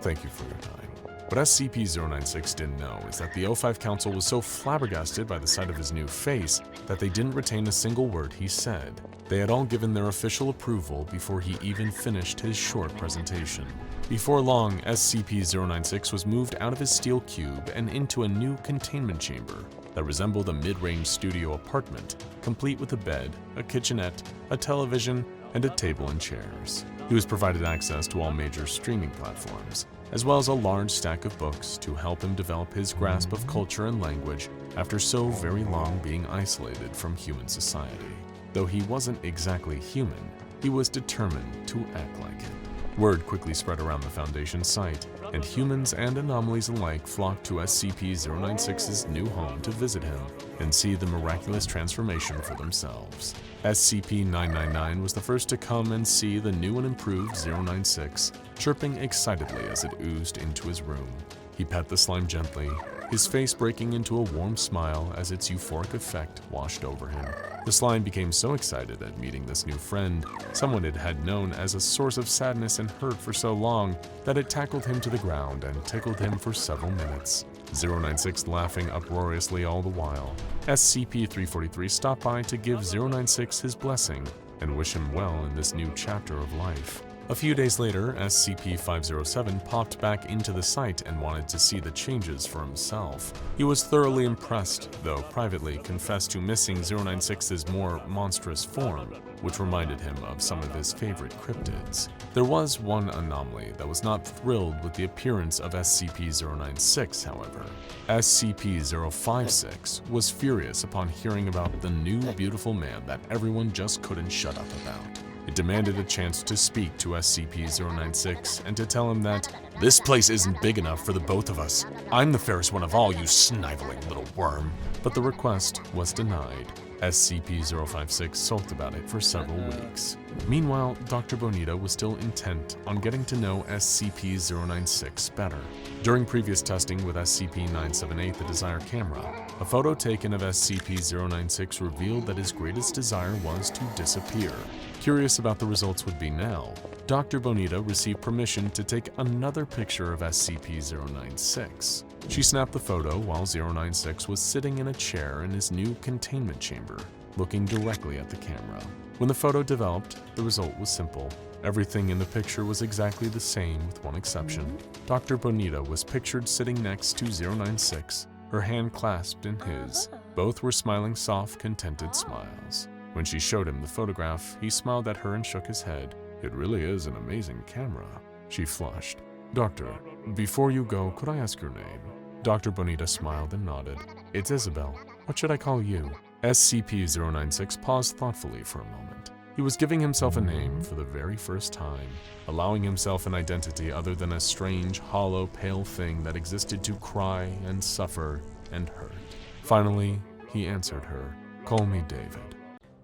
Thank you for your time. What SCP-096 didn't know is that the O5 Council was so flabbergasted by the sight of his new face that they didn't retain a single word he said. They had all given their official approval before he even finished his short presentation. Before long, SCP-096 was moved out of his steel cube and into a new containment chamber that resembled a mid-range studio apartment, complete with a bed, a kitchenette, a television, and a table and chairs. He was provided access to all major streaming platforms, as well as a large stack of books to help him develop his grasp of culture and language after so very long being isolated from human society. Though he wasn't exactly human, he was determined to act like it. Word quickly spread around the Foundation site, and humans and anomalies alike flocked to SCP-096's new home to visit him and see the miraculous transformation for themselves. SCP-999 was the first to come and see the new and improved 096, chirping excitedly as it oozed into his room. He pet the slime gently, his face breaking into a warm smile as its euphoric effect washed over him. The slime became so excited at meeting this new friend, someone it had known as a source of sadness and hurt for so long, that it tackled him to the ground and tickled him for several minutes. 096 laughing uproariously all the while. SCP-343 stopped by to give 096 his blessing and wish him well in this new chapter of life. A few days later, SCP-507 popped back into the site and wanted to see the changes for himself. He was thoroughly impressed, though privately confessed to missing 096's more monstrous form, which reminded him of some of his favorite cryptids. There was one anomaly that was not thrilled with the appearance of SCP-096, however. SCP-056 was furious upon hearing about the new beautiful man that everyone just couldn't shut up about. It demanded a chance to speak to SCP-096 and to tell him that this place isn't big enough for the both of us. I'm the fairest one of all, you sniveling little worm. But the request was denied. SCP-056 sulked about it for several weeks. Meanwhile, Dr. Bonita was still intent on getting to know SCP-096 better. During previous testing with SCP-978, the Desire camera, a photo taken of SCP-096 revealed that his greatest desire was to disappear. Curious about the results would be now, Dr. Bonita received permission to take another picture of SCP-096. She snapped the photo while 096 was sitting in a chair in his new containment chamber, looking directly at the camera. When the photo developed, the result was simple. Everything in the picture was exactly the same with one exception. Dr. Bonita was pictured sitting next to 096, her hand clasped in his. Both were smiling soft, contented smiles. When she showed him the photograph, he smiled at her and shook his head. It really is an amazing camera. She flushed. Doctor, before you go, could I ask your name? Dr. Bonita smiled and nodded. It's Isabel. What should I call you? SCP-096 paused thoughtfully for a moment. He was giving himself a name for the very first time, allowing himself an identity other than a strange, hollow, pale thing that existed to cry and suffer and hurt. Finally, he answered her. Call me David.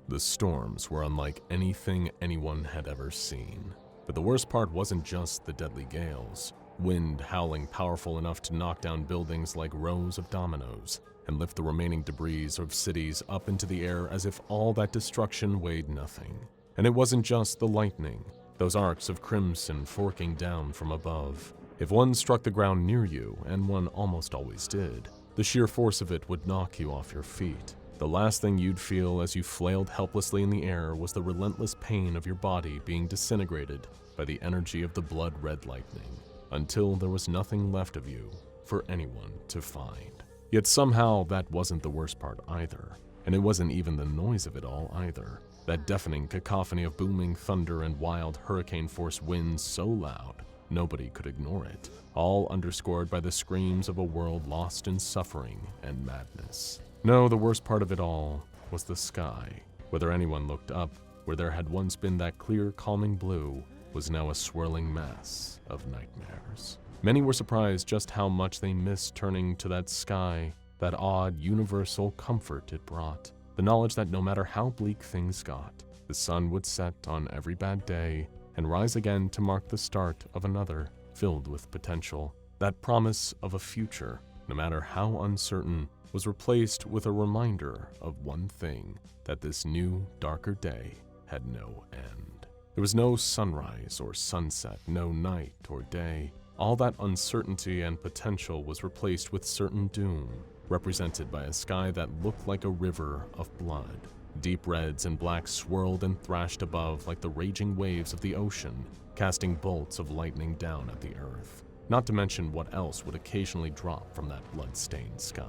The storms were unlike anything anyone had ever seen. But the worst part wasn't just the deadly gales. Wind howling powerful enough to knock down buildings like rows of dominoes and lift the remaining debris of cities up into the air as if all that destruction weighed nothing. And it wasn't just the lightning, those arcs of crimson forking down from above. If one struck the ground near you, and one almost always did, the sheer force of it would knock you off your feet. The last thing you'd feel as you flailed helplessly in the air was the relentless pain of your body being disintegrated by the energy of the blood-red lightning, until there was nothing left of you for anyone to find. Yet somehow that wasn't the worst part either. And it wasn't even the noise of it all either. That deafening cacophony of booming thunder and wild hurricane-force winds so loud, nobody could ignore it, all underscored by the screams of a world lost in suffering and madness. No, the worst part of it all was the sky. Whether anyone looked up, where there had once been that clear, calming blue, was now a swirling mass of nightmares. Many were surprised just how much they missed turning to that sky, that odd, universal comfort it brought. The knowledge that no matter how bleak things got, the sun would set on every bad day and rise again to mark the start of another, filled with potential. That promise of a future, no matter how uncertain, was replaced with a reminder of one thing, that this new, darker day had no end. There was no sunrise or sunset, no night or day. All that uncertainty and potential was replaced with certain doom, represented by a sky that looked like a river of blood. Deep reds and blacks swirled and thrashed above like the raging waves of the ocean, casting bolts of lightning down at the earth. Not to mention what else would occasionally drop from that blood-stained sky.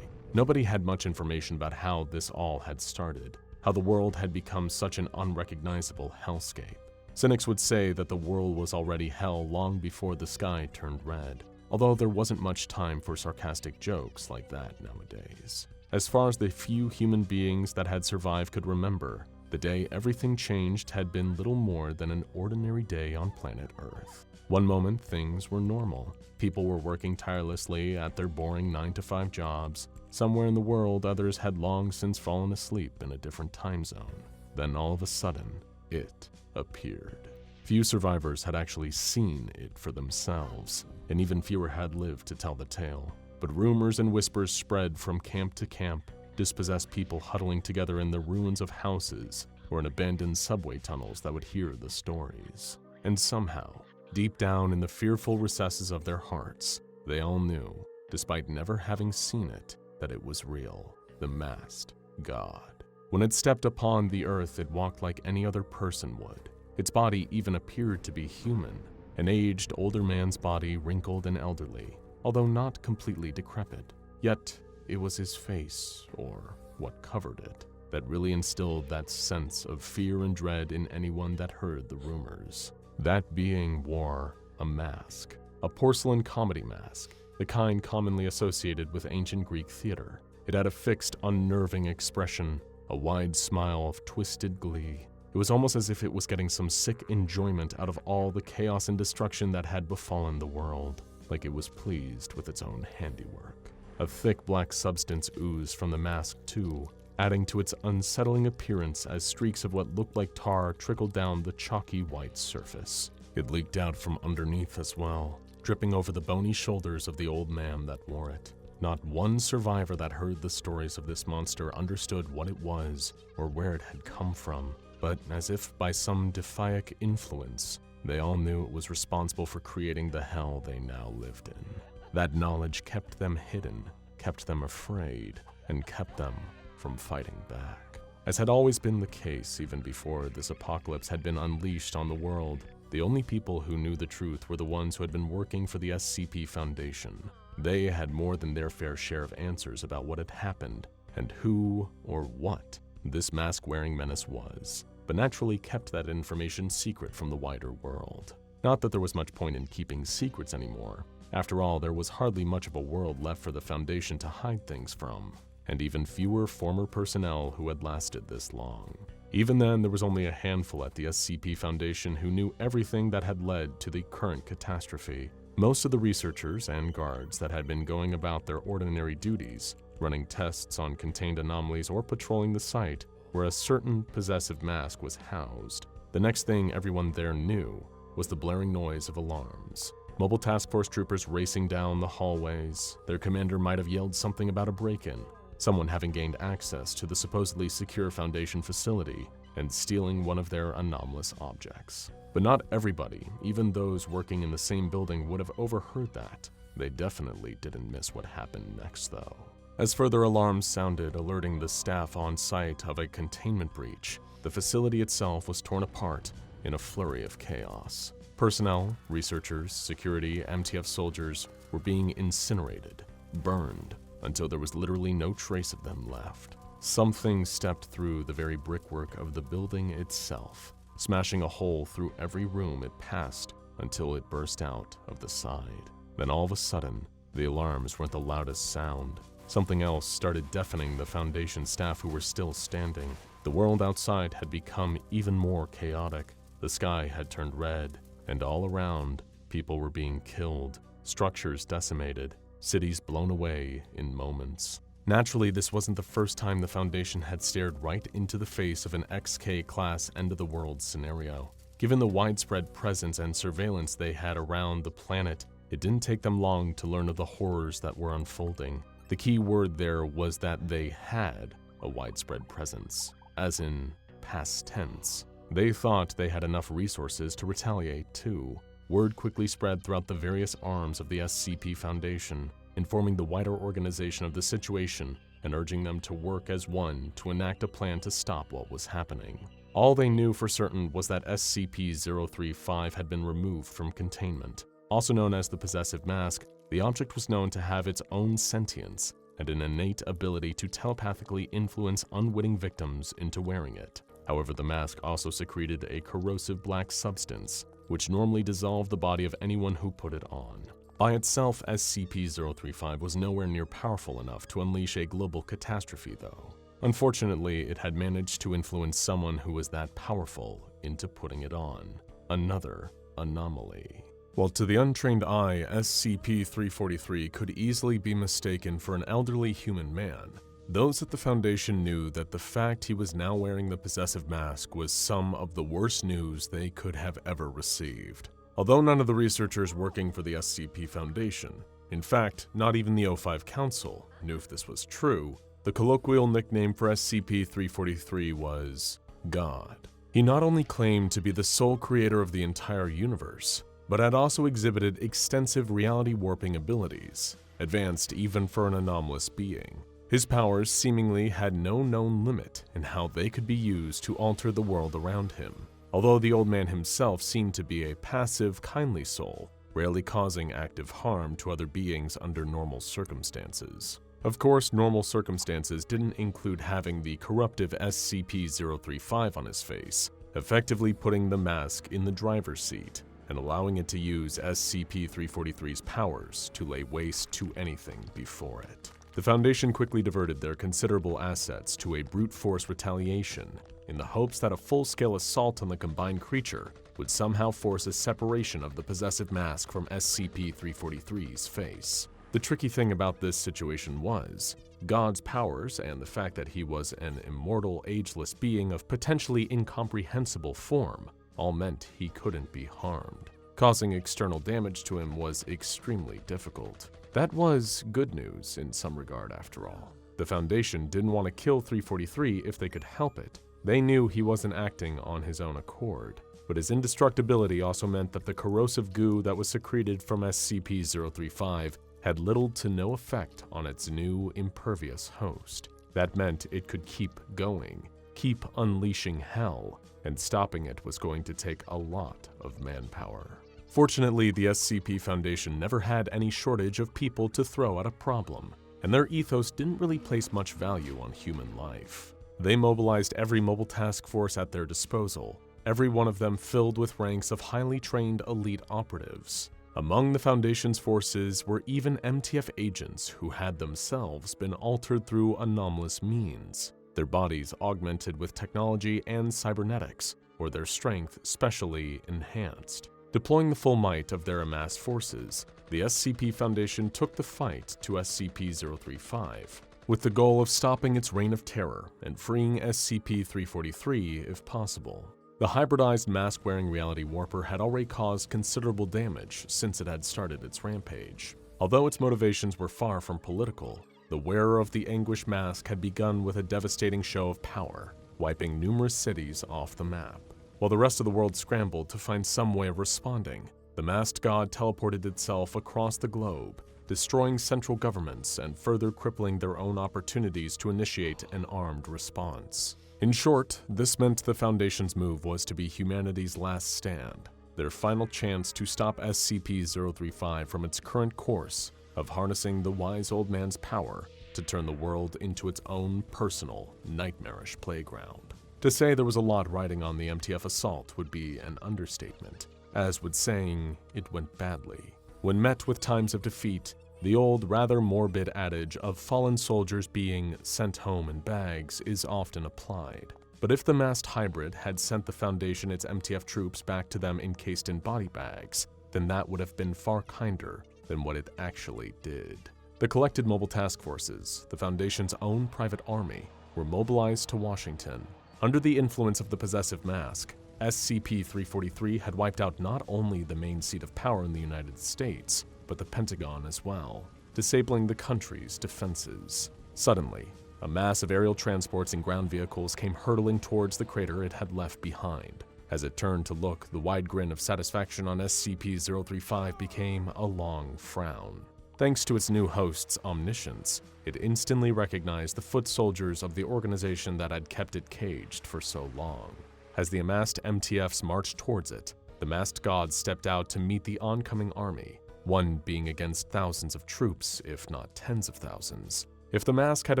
Nobody had much information about how this all had started, how the world had become such an unrecognizable hellscape. Cynics would say that the world was already hell long before the sky turned red, although there wasn't much time for sarcastic jokes like that nowadays. As far as the few human beings that had survived could remember, the day everything changed had been little more than an ordinary day on planet Earth. One moment, things were normal. People were working tirelessly at their boring 9-to-5 jobs. Somewhere in the world, others had long since fallen asleep in a different time zone. Then all of a sudden, it appeared. Few survivors had actually seen it for themselves, and even fewer had lived to tell the tale. But rumors and whispers spread from camp to camp, dispossessed people huddling together in the ruins of houses or in abandoned subway tunnels that would hear the stories. And somehow, deep down in the fearful recesses of their hearts, they all knew, despite never having seen it, that it was real, the masked god. When it stepped upon the earth, it walked like any other person would. Its body even appeared to be human, an aged, older man's body, wrinkled and elderly, although not completely decrepit. Yet, it was his face, or what covered it, that really instilled that sense of fear and dread in anyone that heard the rumors. That being wore a mask, a porcelain comedy mask, the kind commonly associated with ancient Greek theater. It had a fixed, unnerving expression, a wide smile of twisted glee. It was almost as if it was getting some sick enjoyment out of all the chaos and destruction that had befallen the world, like it was pleased with its own handiwork. A thick black substance oozed from the mask too, adding to its unsettling appearance as streaks of what looked like tar trickled down the chalky white surface. It leaked out from underneath as well, dripping over the bony shoulders of the old man that wore it. Not one survivor that heard the stories of this monster understood what it was or where it had come from, but as if by some deific influence, they all knew it was responsible for creating the hell they now lived in. That knowledge kept them hidden, kept them afraid, and kept them from fighting back. As had always been the case even before this apocalypse had been unleashed on the world, the only people who knew the truth were the ones who had been working for the SCP Foundation. They had more than their fair share of answers about what had happened and who or what this mask-wearing menace was, but naturally kept that information secret from the wider world. Not that there was much point in keeping secrets anymore. After all, there was hardly much of a world left for the Foundation to hide things from, and even fewer former personnel who had lasted this long. Even then, there was only a handful at the SCP Foundation who knew everything that had led to the current catastrophe. Most of the researchers and guards that had been going about their ordinary duties, running tests on contained anomalies or patrolling the site where a certain possessive mask was housed. The next thing everyone there knew was the blaring noise of alarms. Mobile task force troopers racing down the hallways. Their commander might have yelled something about a break-in, someone having gained access to the supposedly secure Foundation facility and stealing one of their anomalous objects. But not everybody, even those working in the same building, would have overheard that. They definitely didn't miss what happened next, though. As further alarms sounded, alerting the staff on site of a containment breach, the facility itself was torn apart in a flurry of chaos. Personnel, researchers, security, MTF soldiers were being incinerated, burned, until there was literally no trace of them left. something stepped through the very brickwork of the building itself, smashing a hole through every room it passed until it burst out of the side. Then all of a sudden, the alarms weren't the loudest sound. Something else started deafening the Foundation staff who were still standing. The world outside had become even more chaotic. The sky had turned red, and all around, people were being killed, structures decimated, cities blown away in moments. Naturally, this wasn't the first time the Foundation had stared right into the face of an XK-class end-of-the-world scenario. Given the widespread presence and surveillance they had around the planet, it didn't take them long to learn of the horrors that were unfolding. The key word there was that they had a widespread presence, as in past tense. They thought they had enough resources to retaliate too. Word quickly spread throughout the various arms of the SCP Foundation, informing the wider organization of the situation and urging them to work as one to enact a plan to stop what was happening. All they knew for certain was that SCP-035 had been removed from Containment. Also known as the Possessive Mask, the object was known to have its own sentience and an innate ability to telepathically influence unwitting victims into wearing it. However, the mask also secreted a corrosive black substance, which normally dissolved the body of anyone who put it on. By itself, SCP-035 was nowhere near powerful enough to unleash a global catastrophe, though. Unfortunately, it had managed to influence someone who was that powerful into putting it on. Another anomaly. While to the untrained eye, SCP-343 could easily be mistaken for an elderly human man, those at the Foundation knew that the fact he was now wearing the possessive mask was some of the worst news they could have ever received. Although none of the researchers working for the SCP Foundation, in fact, not even the O5 Council, knew if this was true, the colloquial nickname for SCP-343 was God. He not only claimed to be the sole creator of the entire universe, but had also exhibited extensive reality warping abilities, advanced even for an anomalous being. His powers seemingly had no known limit in how they could be used to alter the world around him, although the old man himself seemed to be a passive, kindly soul, rarely causing active harm to other beings under normal circumstances. Of course, normal circumstances didn't include having the corruptive SCP-035 on his face, effectively putting the mask in the driver's seat and allowing it to use SCP-343's powers to lay waste to anything before it. The Foundation quickly diverted their considerable assets to a brute force retaliation in the hopes that a full-scale assault on the combined creature would somehow force a separation of the possessive mask from SCP-343's face. The tricky thing about this situation was, God's powers and the fact that he was an immortal, ageless being of potentially incomprehensible form all meant he couldn't be harmed. Causing external damage to him was extremely difficult. That was good news in some regard after all. The Foundation didn't want to kill 343 if they could help it. They knew he wasn't acting on his own accord, but his indestructibility also meant that the corrosive goo that was secreted from SCP-035 had little to no effect on its new impervious host. That meant it could keep going, keep unleashing hell, and stopping it was going to take a lot of manpower. Fortunately, the SCP Foundation never had any shortage of people to throw at a problem, and their ethos didn't really place much value on human life. They mobilized every mobile task force at their disposal, every one of them filled with ranks of highly trained elite operatives. Among the Foundation's forces were even MTF agents who had themselves been altered through anomalous means, their bodies augmented with technology and cybernetics, or their strength specially enhanced. Deploying the full might of their amassed forces, the SCP Foundation took the fight to SCP-035, with the goal of stopping its reign of terror and freeing SCP-343 if possible. The hybridized mask-wearing reality warper had already caused considerable damage since it had started its rampage. Although its motivations were far from political, the wearer of the Anguish mask had begun with a devastating show of power, wiping numerous cities off the map. While the rest of the world scrambled to find some way of responding, the masked god teleported itself across the globe, destroying central governments and further crippling their own opportunities to initiate an armed response. In short, this meant the Foundation's move was to be humanity's last stand, their final chance to stop SCP-035 from its current course of harnessing the wise old man's power to to turn the world into its own personal, nightmarish playground. To say there was a lot riding on the MTF assault would be an understatement, as would saying it went badly. When met with times of defeat, the old, rather morbid adage of fallen soldiers being sent home in bags is often applied. But if the masked hybrid had sent the Foundation its MTF troops back to them encased in body bags, then that would have been far kinder than what it actually did. The collected mobile task forces, the Foundation's own private army, were mobilized to Washington. Under the influence of the possessive mask, SCP-343 had wiped out not only the main seat of power in the United States, but the Pentagon as well, disabling the country's defenses. Suddenly, a mass of aerial transports and ground vehicles came hurtling towards the crater it had left behind. As it turned to look, the wide grin of satisfaction on SCP-035 became a long frown. Thanks to its new host's omniscience, it instantly recognized the foot soldiers of the organization that had kept it caged for so long. As the amassed MTFs marched towards it, the masked gods stepped out to meet the oncoming army, one being against thousands of troops, if not tens of thousands. If the mask had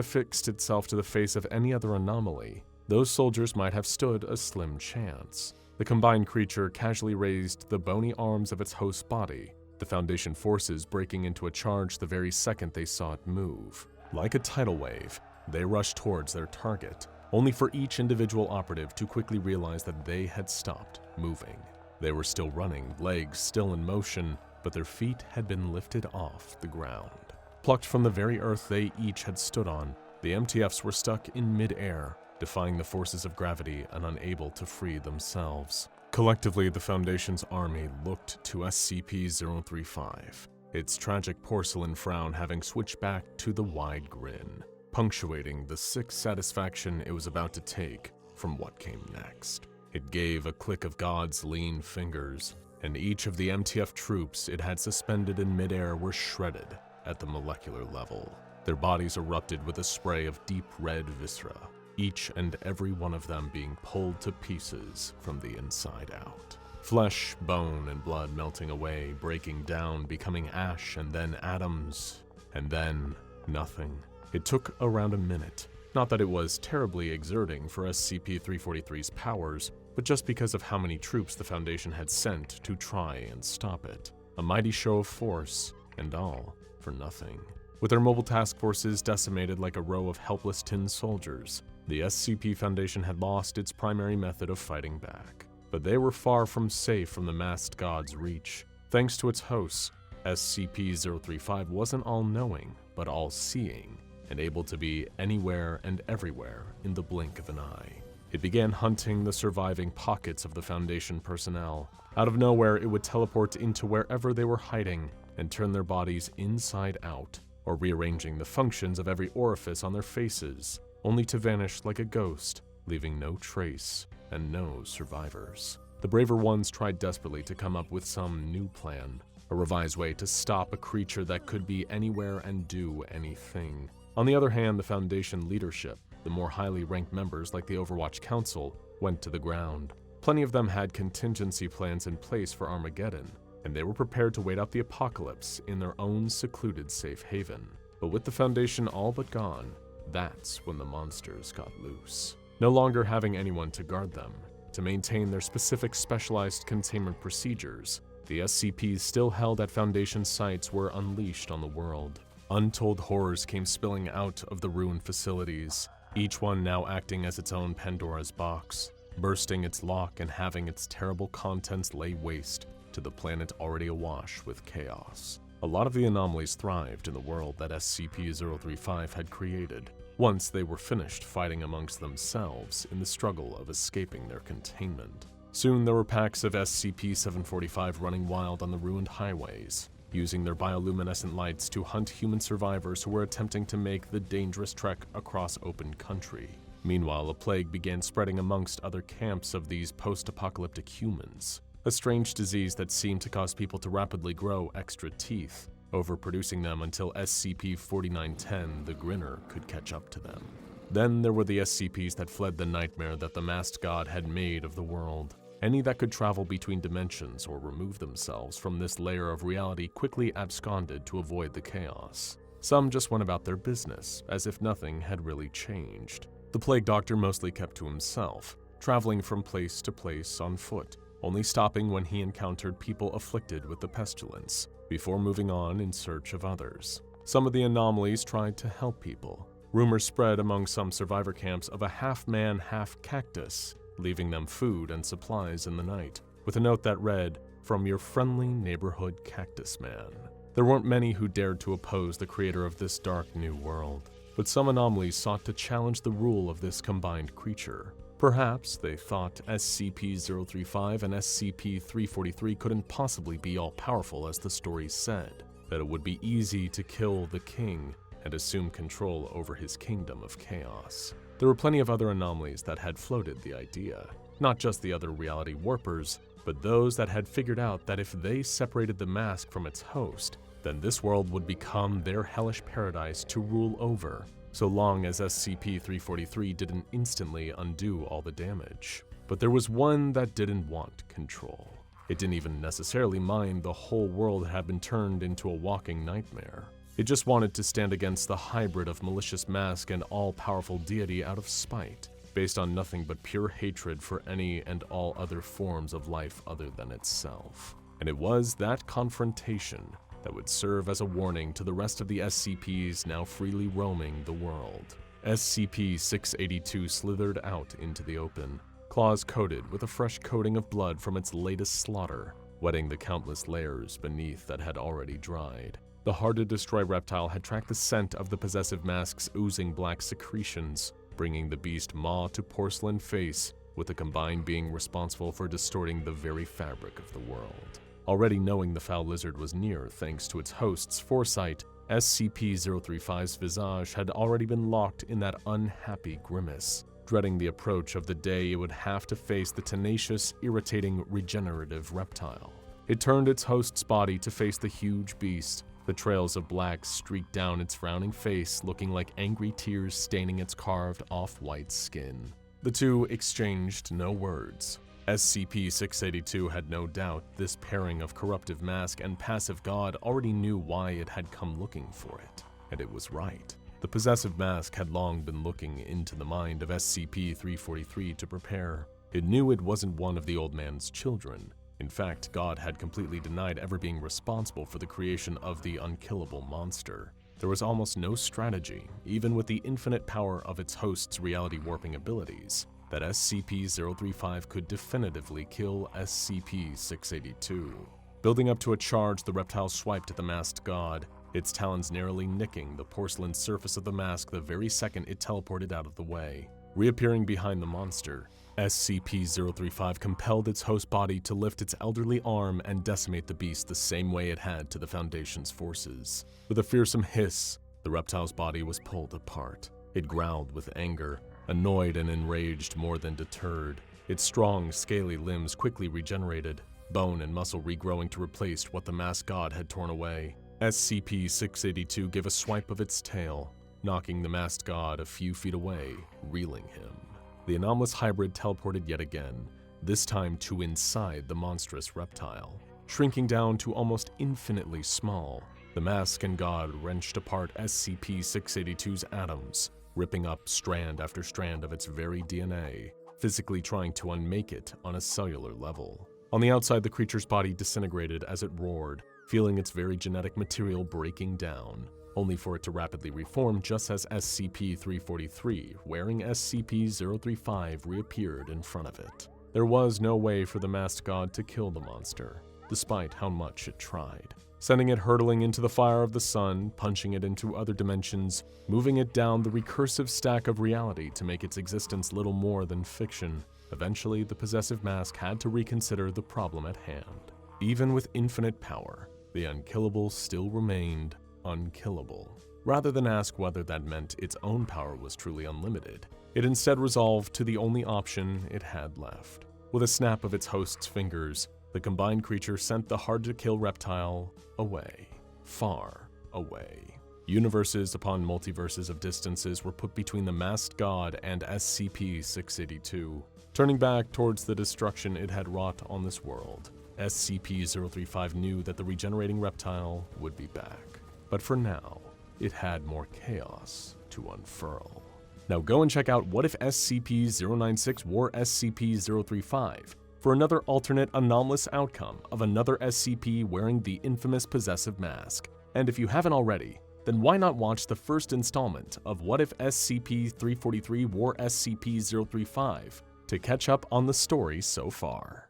affixed itself to the face of any other anomaly, those soldiers might have stood a slim chance. The combined creature casually raised the bony arms of its host's body, the Foundation forces breaking into a charge the very second they saw it move. Like a tidal wave, they rushed towards their target, only for each individual operative to quickly realize that they had stopped moving. They were still running, legs still in motion, but their feet had been lifted off the ground. Plucked from the very earth they each had stood on, the MTFs were stuck in mid-air, defying the forces of gravity and unable to free themselves. Collectively, the Foundation's army looked to SCP-035, its tragic porcelain frown having switched back to the wide grin, punctuating the sick satisfaction it was about to take from what came next. It gave a click of God's lean fingers, and each of the MTF troops it had suspended in midair were shredded at the molecular level. Their bodies erupted with a spray of deep red viscera, each and every one of them being pulled to pieces from the inside out. Flesh, bone, and blood melting away, breaking down, becoming ash, and then atoms, and then nothing. It took around a minute. Not that it was terribly exerting for SCP-343's powers, but just because of how many troops the Foundation had sent to try and stop it. A mighty show of force, and all for nothing. With their mobile task forces decimated like a row of helpless tin soldiers, the SCP Foundation had lost its primary method of fighting back. But they were far from safe from the masked god's reach. Thanks to its hosts, SCP-035 wasn't all-knowing, but all-seeing, and able to be anywhere and everywhere in the blink of an eye. It began hunting the surviving pockets of the Foundation personnel. Out of nowhere, it would teleport into wherever they were hiding and turn their bodies inside out, or rearranging the functions of every orifice on their faces, only to vanish like a ghost, leaving no trace and no survivors. The braver ones tried desperately to come up with some new plan, a revised way to stop a creature that could be anywhere and do anything. On the other hand, the Foundation leadership, the more highly ranked members like the Overwatch Council, went to the ground. Plenty of them had contingency plans in place for Armageddon, and they were prepared to wait out the apocalypse in their own secluded safe haven. But with the Foundation all but gone, that's when the monsters got loose. No longer having anyone to guard them, to maintain their specific specialized containment procedures, the SCPs still held at Foundation sites were unleashed on the world. Untold horrors came spilling out of the ruined facilities, each one now acting as its own Pandora's box, bursting its lock and having its terrible contents lay waste to the planet already awash with chaos. A lot of the anomalies thrived in the world that SCP-035 had created, once they were finished fighting amongst themselves in the struggle of escaping their containment. Soon there were packs of SCP-745 running wild on the ruined highways, using their bioluminescent lights to hunt human survivors who were attempting to make the dangerous trek across open country. Meanwhile, a plague began spreading amongst other camps of these post-apocalyptic humans, a strange disease that seemed to cause people to rapidly grow extra teeth, overproducing them until SCP-4910, the Grinner, could catch up to them. Then there were the SCPs that fled the nightmare that the masked god had made of the world. Any that could travel between dimensions or remove themselves from this layer of reality quickly absconded to avoid the chaos. Some just went about their business, as if nothing had really changed. The plague doctor mostly kept to himself, traveling from place to place on foot, only stopping when he encountered people afflicted with the pestilence, before moving on in search of others. Some of the anomalies tried to help people. Rumors spread among some survivor camps of a half-man, half-cactus, leaving them food and supplies in the night, with a note that read, "From your friendly neighborhood cactus man." There weren't many who dared to oppose the creator of this dark new world, but some anomalies sought to challenge the rule of this combined creature. Perhaps they thought SCP-035 and SCP-343 couldn't possibly be all-powerful as the story said, that it would be easy to kill the king and assume control over his kingdom of chaos. There were plenty of other anomalies that had floated the idea, not just the other reality warpers, but those that had figured out that if they separated the mask from its host, then this world would become their hellish paradise to rule over, so long as SCP-343 didn't instantly undo all the damage. But there was one that didn't want control. It didn't even necessarily mind the whole world had been turned into a walking nightmare. It just wanted to stand against the hybrid of malicious mask and all-powerful deity out of spite, based on nothing but pure hatred for any and all other forms of life other than itself. And it was that confrontation that would serve as a warning to the rest of the SCPs now freely roaming the world. SCP-682 slithered out into the open, claws coated with a fresh coating of blood from its latest slaughter, wetting the countless layers beneath that had already dried. The hard-to-destroy reptile had tracked the scent of the possessive mask's oozing black secretions, bringing the beast maw to porcelain face, with the combined being responsible for distorting the very fabric of the world. Already knowing the foul lizard was near thanks to its host's foresight, SCP-035's visage had already been locked in that unhappy grimace, dreading the approach of the day it would have to face the tenacious, irritating, regenerative reptile. It turned its host's body to face the huge beast. The trails of black streaked down its frowning face, looking like angry tears staining its carved off-white skin. The two exchanged no words. SCP-682 had no doubt this pairing of corruptive mask and passive god already knew why it had come looking for it, and it was right. The possessive mask had long been looking into the mind of SCP-343 to prepare. It knew it wasn't one of the old man's children. In fact, God had completely denied ever being responsible for the creation of the unkillable monster. There was almost no strategy, even with the infinite power of its host's reality-warping abilities, that SCP-035 could definitively kill SCP-682. Building up to a charge, the reptile swiped at the masked god, its talons narrowly nicking the porcelain surface of the mask the very second it teleported out of the way. Reappearing behind the monster, SCP-035 compelled its host body to lift its elderly arm and decimate the beast the same way it had to the Foundation's forces. With a fearsome hiss, the reptile's body was pulled apart. It growled with anger, annoyed and enraged more than deterred. Its strong, scaly limbs quickly regenerated, bone and muscle regrowing to replace what the masked god had torn away. SCP-682 gave a swipe of its tail, knocking the masked god a few feet away, reeling him. The anomalous hybrid teleported yet again, this time to inside the monstrous reptile. Shrinking down to almost infinitely small, the mask and god wrenched apart SCP-682's atoms, ripping up strand after strand of its very DNA, physically trying to unmake it on a cellular level. On the outside, the creature's body disintegrated as it roared, feeling its very genetic material breaking down, only for it to rapidly reform just as SCP-343, wearing SCP-035, reappeared in front of it. There was no way for the masked god to kill the monster, despite how much it tried. Sending it hurtling into the fire of the sun, punching it into other dimensions, moving it down the recursive stack of reality to make its existence little more than fiction. Eventually, the possessive mask had to reconsider the problem at hand. Even with infinite power, the unkillable still remained unkillable. Rather than ask whether that meant its own power was truly unlimited, it instead resolved to the only option it had left. With a snap of its host's fingers, the combined creature sent the hard-to-kill reptile away, far away. Universes upon multiverses of distances were put between the masked god and SCP-682, turning back towards the destruction it had wrought on this world. SCP-035 knew that the regenerating reptile would be back. But for now, it had more chaos to unfurl. Now go and check out What If SCP-096 wore SCP-035 for another alternate anomalous outcome of another SCP wearing the infamous possessive mask. And if you haven't already, then why not watch the first installment of What If SCP-343 wore SCP-035 to catch up on the story so far.